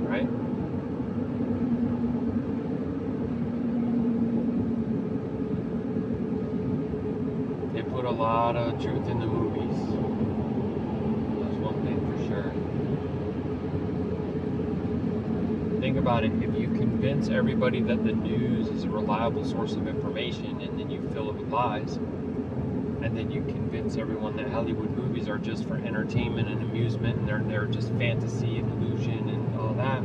Speaker 1: Right? They put a lot of truth in the movies. That's one thing for sure. Think about it. If you convince everybody that the news is a reliable source of information, and then you fill it with lies, and then you convince everyone that Hollywood movies are just for entertainment and amusement, and they're just fantasy and illusion and all that,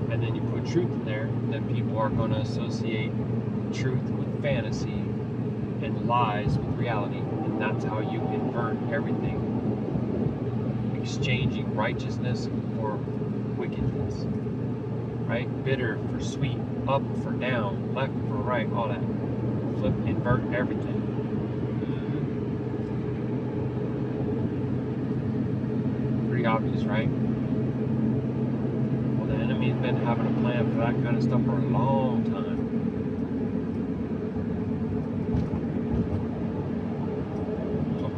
Speaker 1: and then you put truth in there, then people are going to associate truth with fantasy and lies with reality, and that's how you invert everything, exchanging righteousness for wickedness, right? Bitter for sweet, up for down, left for right, all that. Flip, invert everything. Pretty obvious, right? Well, the enemy's been having a plan for that kind of stuff for a long time.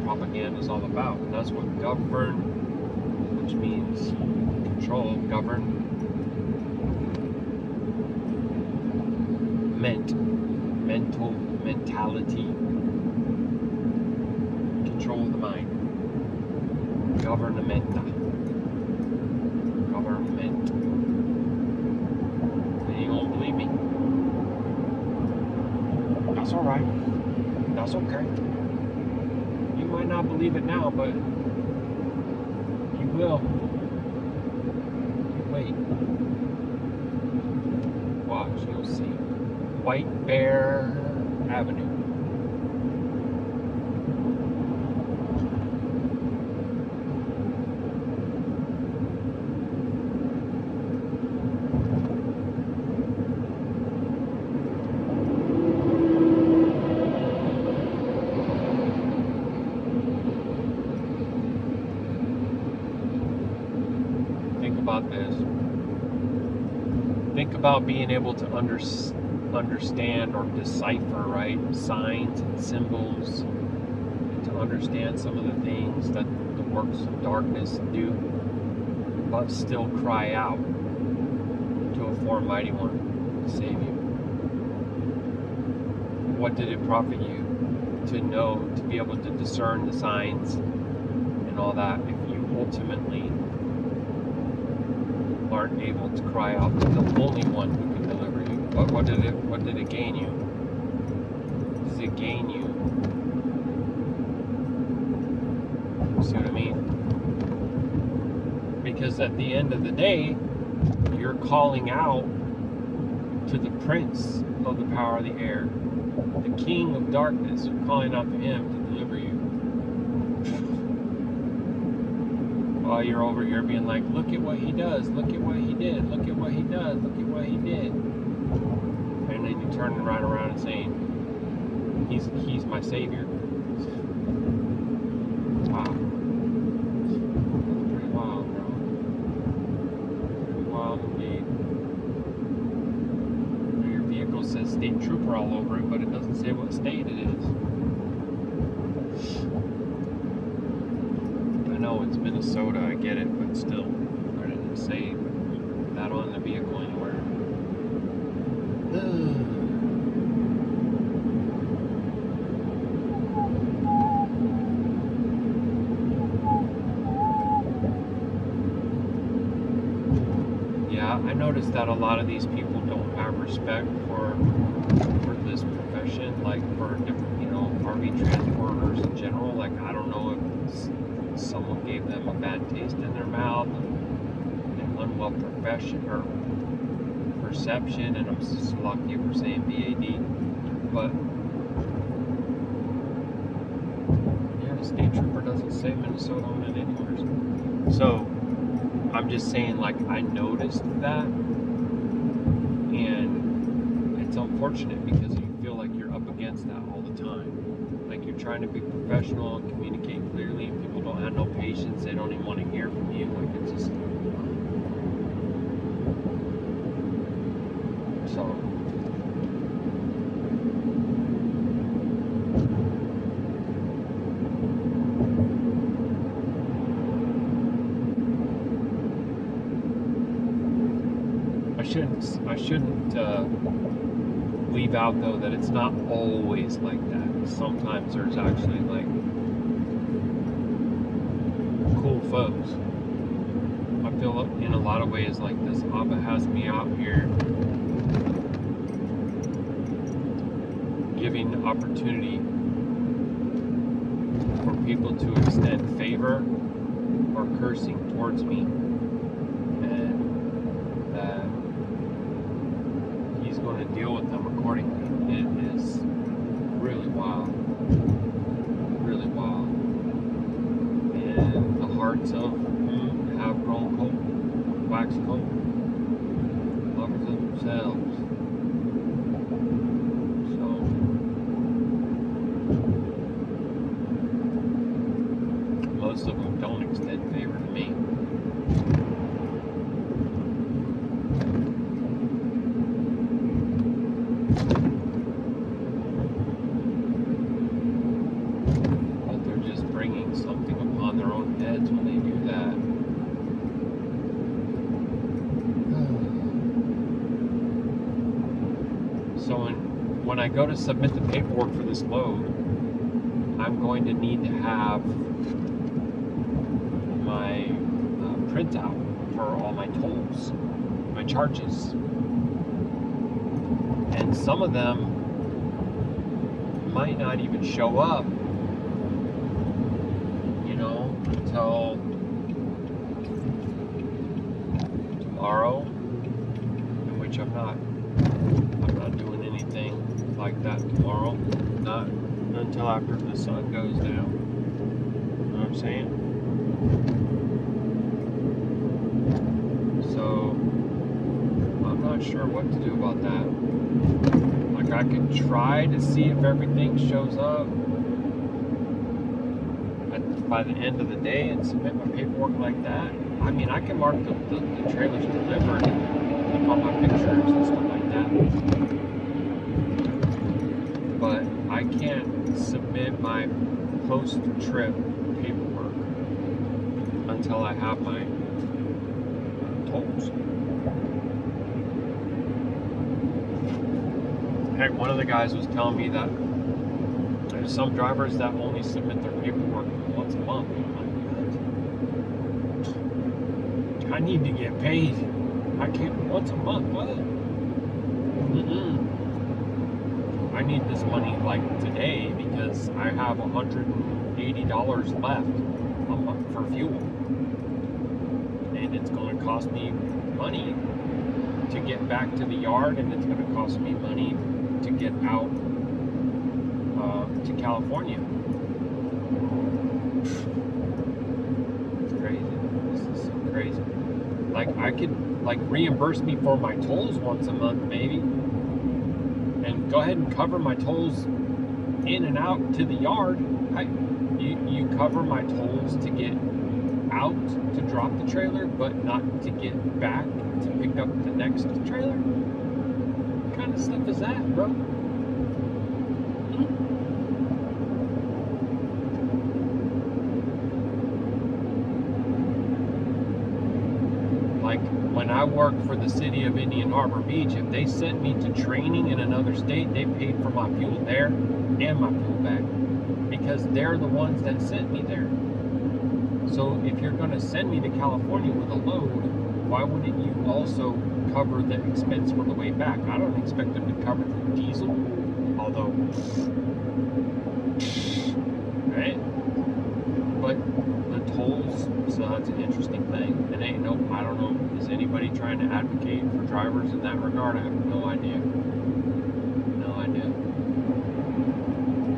Speaker 1: Propaganda is all about, and that's what govern, which means control, govern, mentality, control the mind, government. And you won't believe me? That's alright. That's okay. You might not believe it now, but you will. Wait. Watch, you'll see. White Bear Avenue. About this. Think about being able to understand or decipher, right, signs and symbols, and to understand some of the things that the works of darkness do, but still cry out to a foreign mighty one to save you. What did it profit you to know, to be able to discern the signs and all that, if you ultimately aren't able to cry out to the only one who can deliver you. What did it gain you? Does it gain you? See what I mean? Because at the end of the day, you're calling out to the prince of the power of the air, the king of darkness. You're calling out to him to deliver you. While you're over here being like, look at what he does, look at what he did, look at what he does, look at what he did. And then you turn right around and saying, he's my savior. Wow. Pretty wild, bro. Pretty wild indeed. Your vehicle says state trooper all over it, but it doesn't say what state it is. I know it's Minnesota, I get it, but still, I didn't say that on the vehicle anywhere. Yeah, I noticed that a lot of these people don't have respect for this profession, like for different, RV transporters in general. Like, I don't know if someone gave them a bad taste in their mouth, an unwell perception, and I'm lucky for saying BAD, but yeah, the state trooper doesn't say Minnesota on it anywhere. So I'm just saying, like, I noticed that, and it's unfortunate because you feel like you're up against that all the time. Like, you're trying to be professional and communicate clearly, and people don't have no patience. They don't even want to hear from you. Like, it's just so. I shouldn't leave out though that it's not always like that. Sometimes there's actually like cool folks. I feel in a lot of ways like this Abba has me out here giving opportunity for people to extend favor or cursing towards me, and that he's going to deal with them accordingly. It is really wild. Really wild. And the hearts of whom have grown cold, waxed cold, lovers of themselves. So, most of them don't extend favor to me. Something upon their own heads when they do that. So when I go to submit the paperwork for this load, I'm going to need to have my printout for all my tolls, my charges. And some of them might not even show up until tomorrow, in which I'm not doing anything like that tomorrow, not until after the sun goes down. You know what I'm saying? So I'm not sure what to do about that. Like, I could try to see if everything shows up by the end of the day and submit my paperwork like that. I mean, I can mark the trailers delivered and click on my pictures and stuff like that. But I can't submit my post-trip paperwork until I have my tolls. Heck, one of the guys was telling me that there's some drivers that only submit their paperwork once a month. I'm like, what? I need to get paid. I can't, once a month, what? I need this money like today because I have $180 left for fuel. And it's going to cost me money to get back to the yard, and it's going to cost me money to get out to California. It's crazy. This is so crazy. Like, I could, like, reimburse me for my tolls once a month, maybe. And go ahead and cover my tolls in and out to the yard. You cover my tolls to get out to drop the trailer, but not to get back to pick up the next trailer? What kind of stuff is that, bro? Like, when I worked for the city of Indian Harbor Beach, if they sent me to training in another state, they paid for my fuel there and my fuel back, because they're the ones that sent me there. So if you're going to send me to California with a load, why wouldn't you also cover the expense for the way back? I don't expect them to cover the diesel, although, right? But the tolls, so that's an interesting thing. And I don't know, is anybody trying to advocate for drivers in that regard? I have no idea. No idea.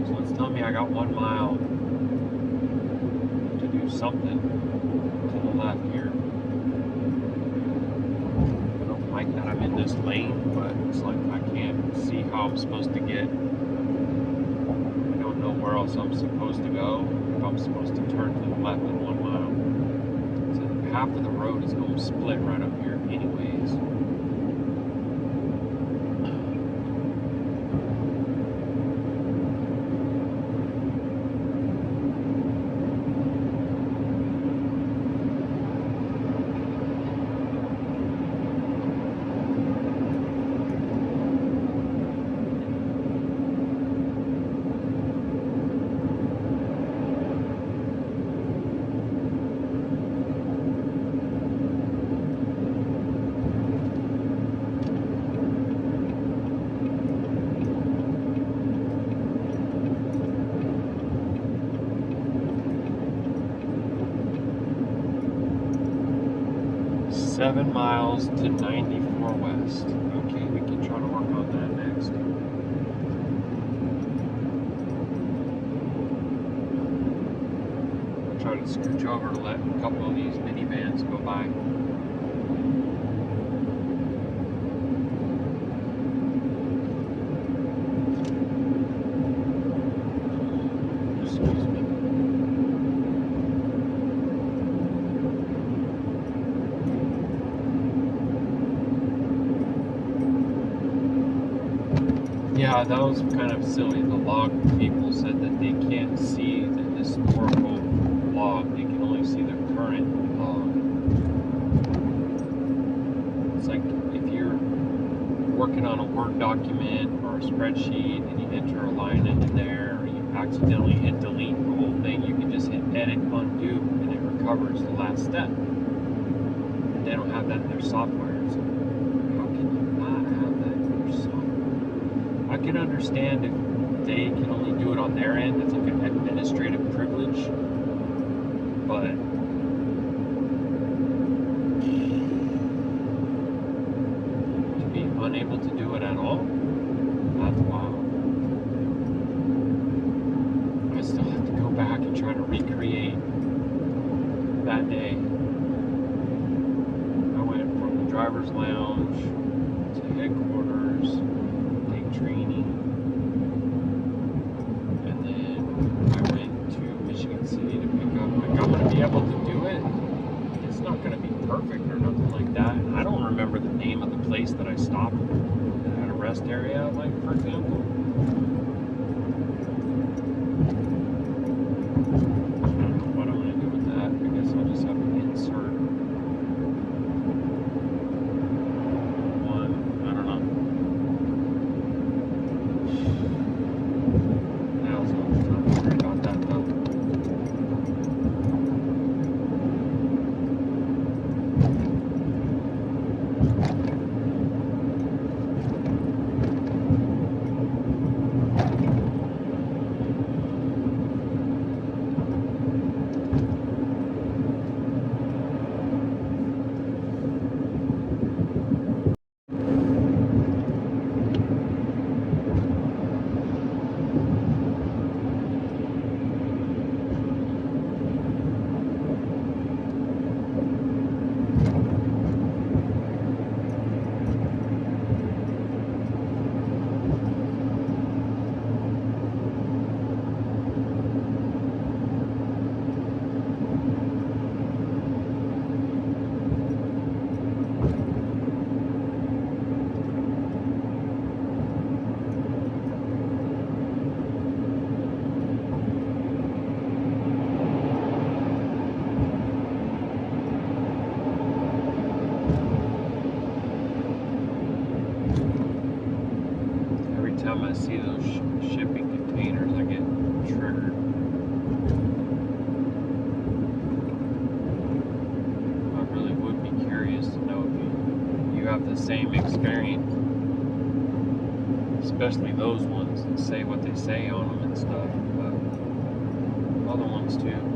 Speaker 1: So it's telling me I got 1 mile to do something to the left here. I don't like that I'm in this lane, but it's like I can't see how I'm supposed to get. I don't know where else I'm supposed to go if I'm supposed to turn to the left in 1 mile. So half of the road is going to split right up here anyways. Seven miles to 94 west. Okay, we can try to work on that next. I'll try to scooch over to let a couple of these minivans go by. Excuse me. Yeah, that was kind of silly. The log people said that they can't see the historical log. They can only see the current log. It's like if you're working on a Word document or a spreadsheet and you enter a line into there, or you accidentally hit delete the whole thing, you can just hit edit, undo, and it recovers the last step. And they don't have that in their software. So how can you not have that in your software? I can understand if they can only do it on their end. It's like an administrative privilege. But to be unable to do it at all, that's wild. I still have to go back and try to recreate that day. I went from the driver's lounge to headquarters, training, and then I went to Michigan City to pick up. Like, I'm going to be able to do it. It's not going to be perfect or nothing like that. And I don't remember the name of the place that I stopped at a rest area, like, for example. I don't know what I'm going to do with that. I guess I'll just have to insert one. I don't know. I see those shipping containers, I get triggered. I really would be curious to know if you have the same experience, especially those ones that say what they say on them and stuff, but other ones too.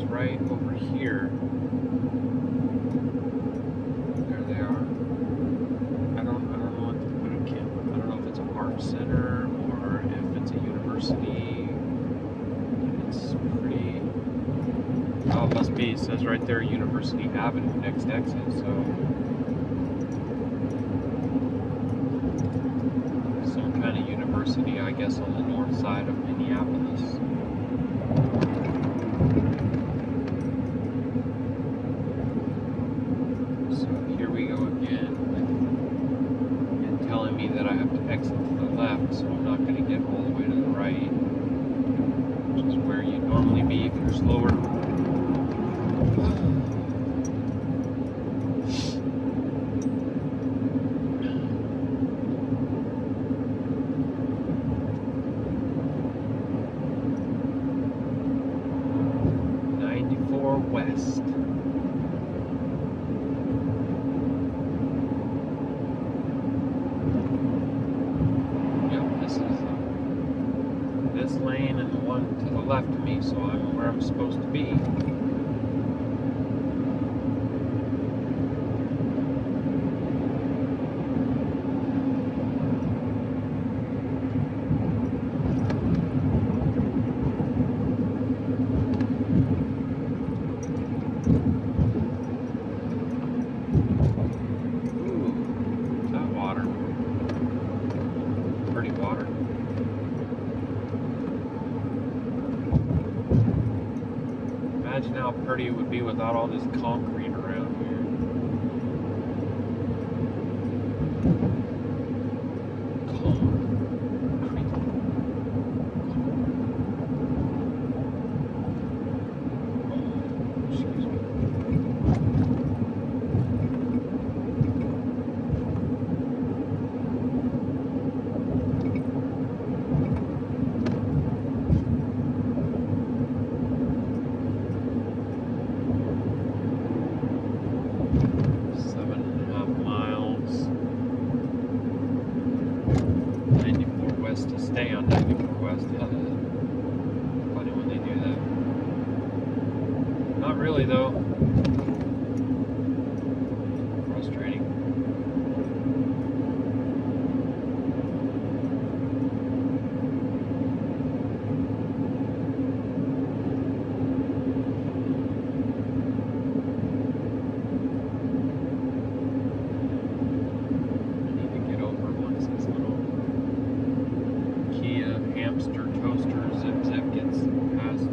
Speaker 1: Right over here. There they are. I don't know what to put a camp. I don't know if it's an art center or if it's a university. It's pretty. Oh, it must be. It says right there, University Avenue, next exit. So some kind of university, I guess, on the north side of Minneapolis. That I have to exit to the left, so I'm not going to get all the way to the right, which is where you'd normally be if you're slower. West. This lane and the one to the left of me, so I'm where I'm supposed to be. Imagine how pretty it would be without all this concrete around here. To stay on 94 West. Funny when they do that. Not really though. Frustrating. Toaster zip gets past.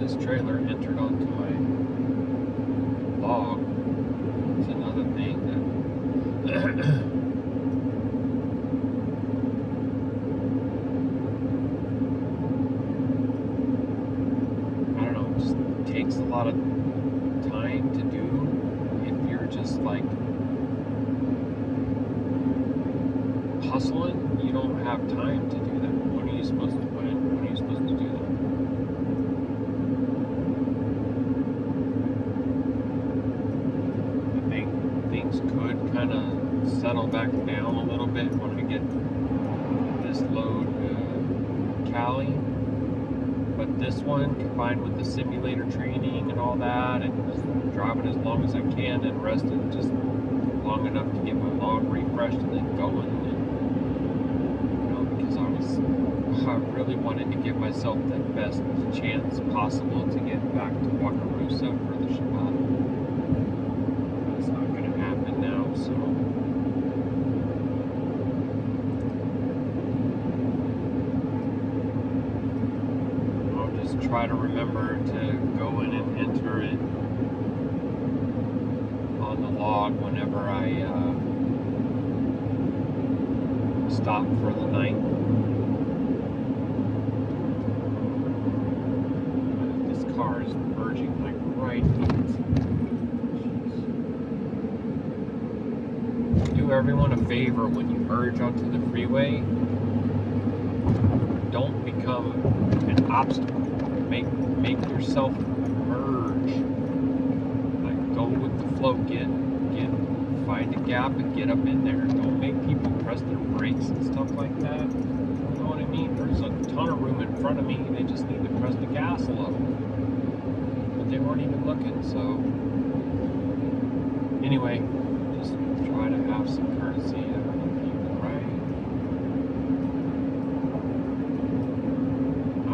Speaker 1: this trailer entered onto my log. It's another thing that I don't know, it just takes a lot of time to do if you're just like hustling. You don't have time to do that. When are you supposed to put it? When are you supposed to do that? I think things could kind of settle back down a little bit when I get this load Cali. But this one, combined with the simulator training and all that, and just driving as long as I can and resting just long enough to get my log refreshed and then going. And, because I really wanted to give myself the best chance possible to get back to Wakarusa for the Shabbat. It's not going to happen now, so. Try to remember to go in and enter it on the log whenever I stop for the night. This car is merging like right into. Do everyone a favor when you merge onto the freeway. Don't become an obstacle. Make yourself merge. Like, go with the flow. Find a gap and get up in there. Don't make people press their brakes and stuff like that. You know what I mean? There's a ton of room in front of me. They just need to press the gas a little. But they weren't even looking, so. Anyway, just try to have some courtesy to other people, right?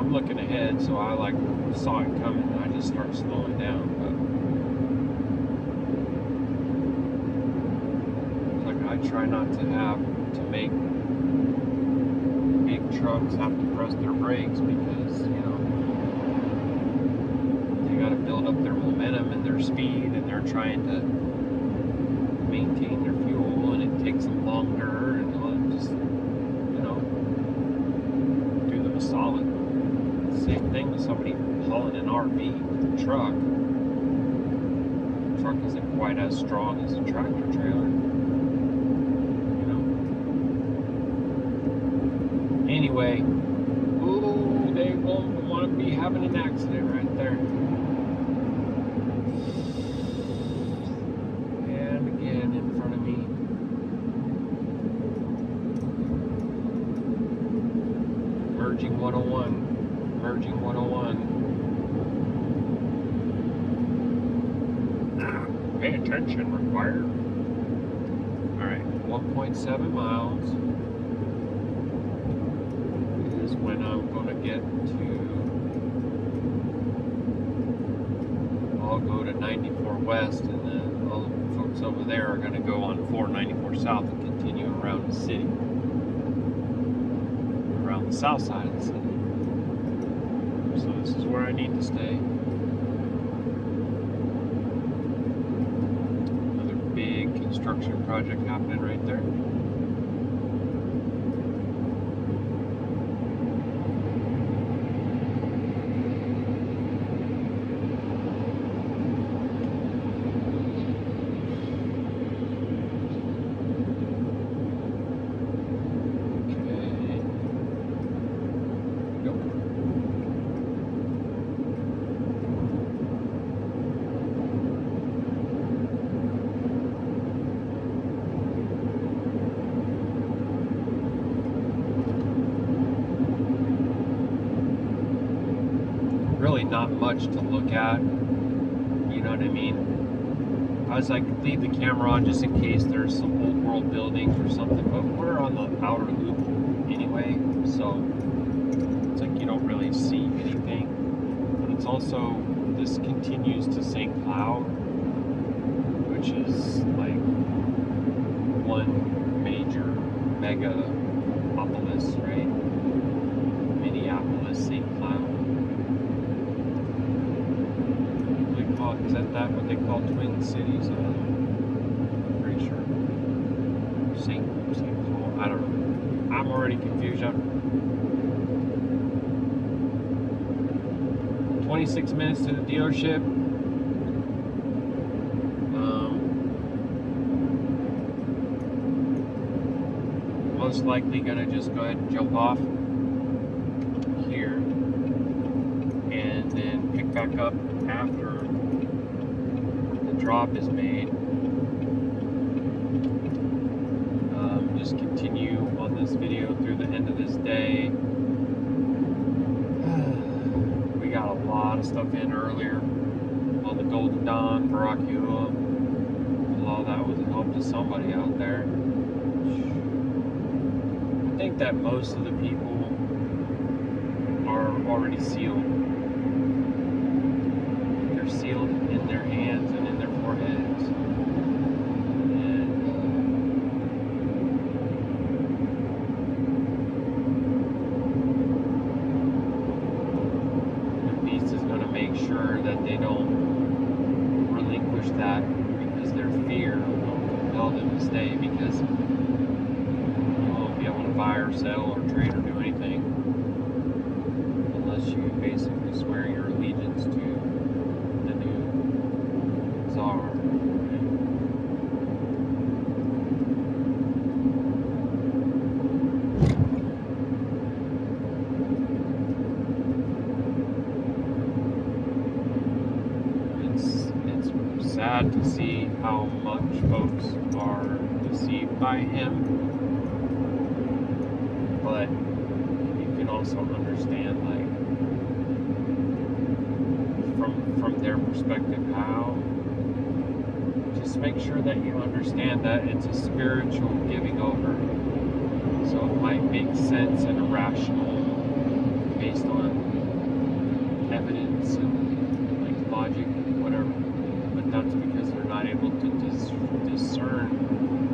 Speaker 1: I'm looking ahead, so I like saw it coming and I just start slowing down. But it's like I try not to make big trucks have to press their brakes because, they got to build up their momentum and their speed, and they're trying to maintain their fuel, and it takes them longer, and just do them a solid. Same thing with somebody hauling an RV, the truck. The truck isn't quite as strong as a tractor trailer. Anyway, ooh, they won't want to be having an accident right there. And again in front of me. Merging 101. Merging 101. Pay attention required. Alright, 1.7 miles is when I'm going to get to. I'll go to 94 West, and then all the folks over there are going to go on 494 South and continue around the city. Around the south side of the city. So this is where I need to stay. Another big construction project happening right there. Really not much to look at, you know what I mean? I was like, leave the camera on just in case there's some old world buildings or something, but we're on the outer loop anyway, so it's like you don't really see anything. And it's also, this continues to St. Cloud, which is like one major megapolis, right? Minneapolis, St. Cloud. Is that what they call Twin Cities? I'm pretty sure. St. Paul. I don't know. I'm already confused. 26 minutes to the dealership. Most likely gonna just go ahead and jump off here and then pick back up after the drop is made. Just continue on this video through the end of this day. We got a lot of stuff in earlier on the Golden Dawn, Baruk Atah Yahuah. All that was a help to somebody out there. I think that most of the people are already sealed. They're sealed in their hands and in their foreheads. Sure that they don't relinquish that because their fear will compel them to stay, because you won't be able to buy or sell or trade or do anything unless you basically swear your allegiance to the new czar. Sad to see how much folks are deceived by him, but you can also understand, like, from their perspective, how. Just make sure that you understand that it's a spiritual giving over, so it might make sense and rational based on evidence and like logic, whatever. That's because they're not able to discern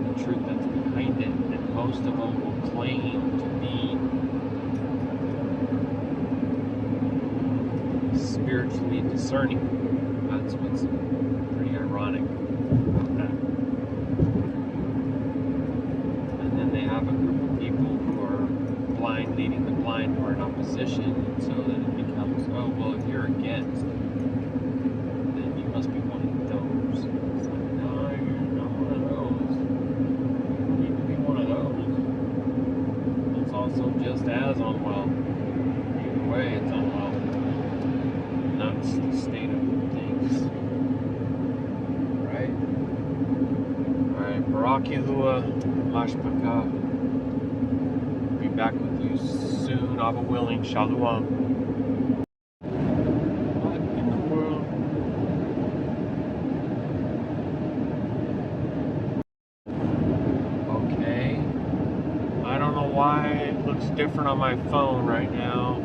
Speaker 1: the truth that's behind it, and most of them will claim to be spiritually discerning. That's what's pretty ironic about that. And then they have a group of people who are blind, leading the blind, who are in opposition, and so then it becomes, oh, well, if you're against, then you must be one of those. It's like, no, you're not one of those. You don't need to be one of those. It's also just as unwell. Either way, it's unwell. And that's the state of things. Right? Alright, Baruk Atah Yahuah, Mashpaka. Be back with you soon, Abba willing. Shalom. Why it looks different on my phone right now.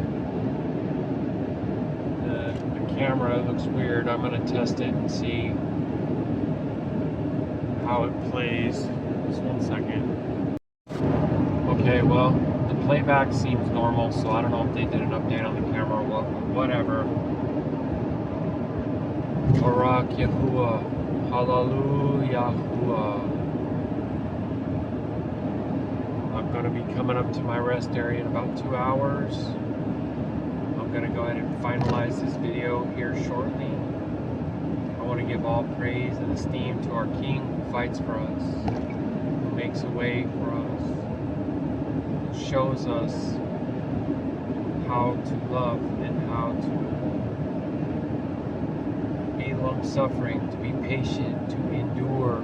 Speaker 1: The camera looks weird. I'm gonna test it and see how it plays. Just 1 second. Okay, well, the playback seems normal, so I don't know if they did an update on the camera or whatever. Baruk Atah Yahuah, Hallelujah. I'm going to be coming up to my rest area in about 2 hours. I'm going to go ahead and finalize this video here shortly. I want to give all praise and esteem to our King who fights for us, who makes a way for us, who shows us how to love and how to be long-suffering, to be patient, to endure,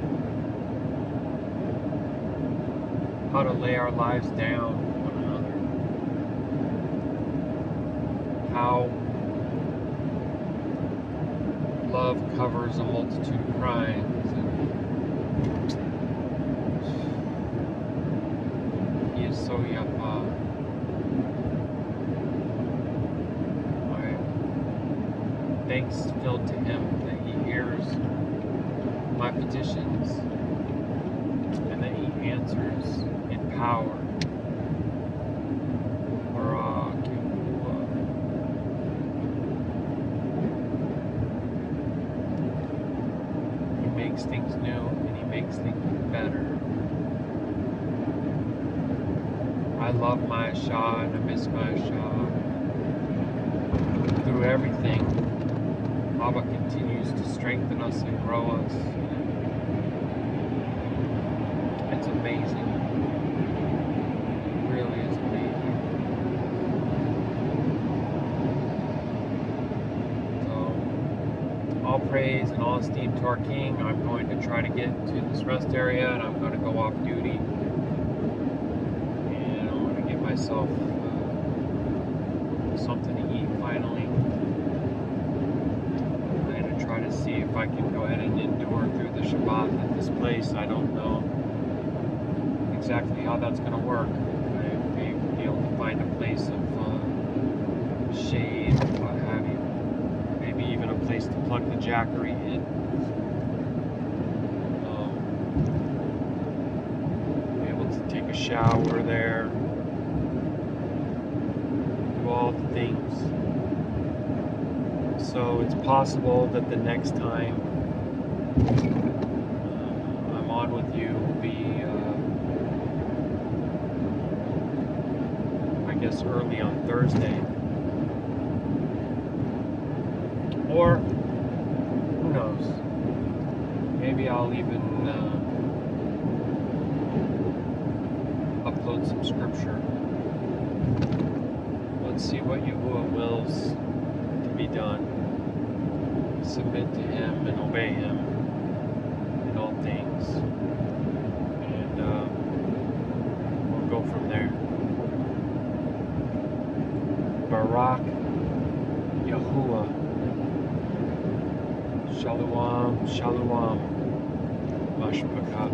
Speaker 1: how to lay our lives down for one another, how love covers a multitude of crimes. And he is so yapa. Thanks filled to him that he hears my petitions and that he answers in power. love my Yashar'Al and I miss my Yashar'Al. Through everything, Abba continues to strengthen us and grow us. It's amazing. It really is amazing. So, all praise and all esteem to our King. I'm going to try to get to this rest area and I'm going to go off duty. And I'm going to get myself something to eat finally. I'm going to try to see if I can go ahead and endure through the Shabbat at this place. I don't know exactly how that's going to work. I may be able to find a place of shade, what have you. Maybe even a place to plug the Jackery in. Be able to take a shower there. Do all the things. So it's possible that the next time I'm on with you will be I guess early on Thursday. Or, who knows, maybe I'll even upload some scripture. Let's see what Yahuah wills to be done. Submit to Him and obey Him in all things. And we'll go from there. Baruk Yahuah. Shalom, Shalom. Mashpakah.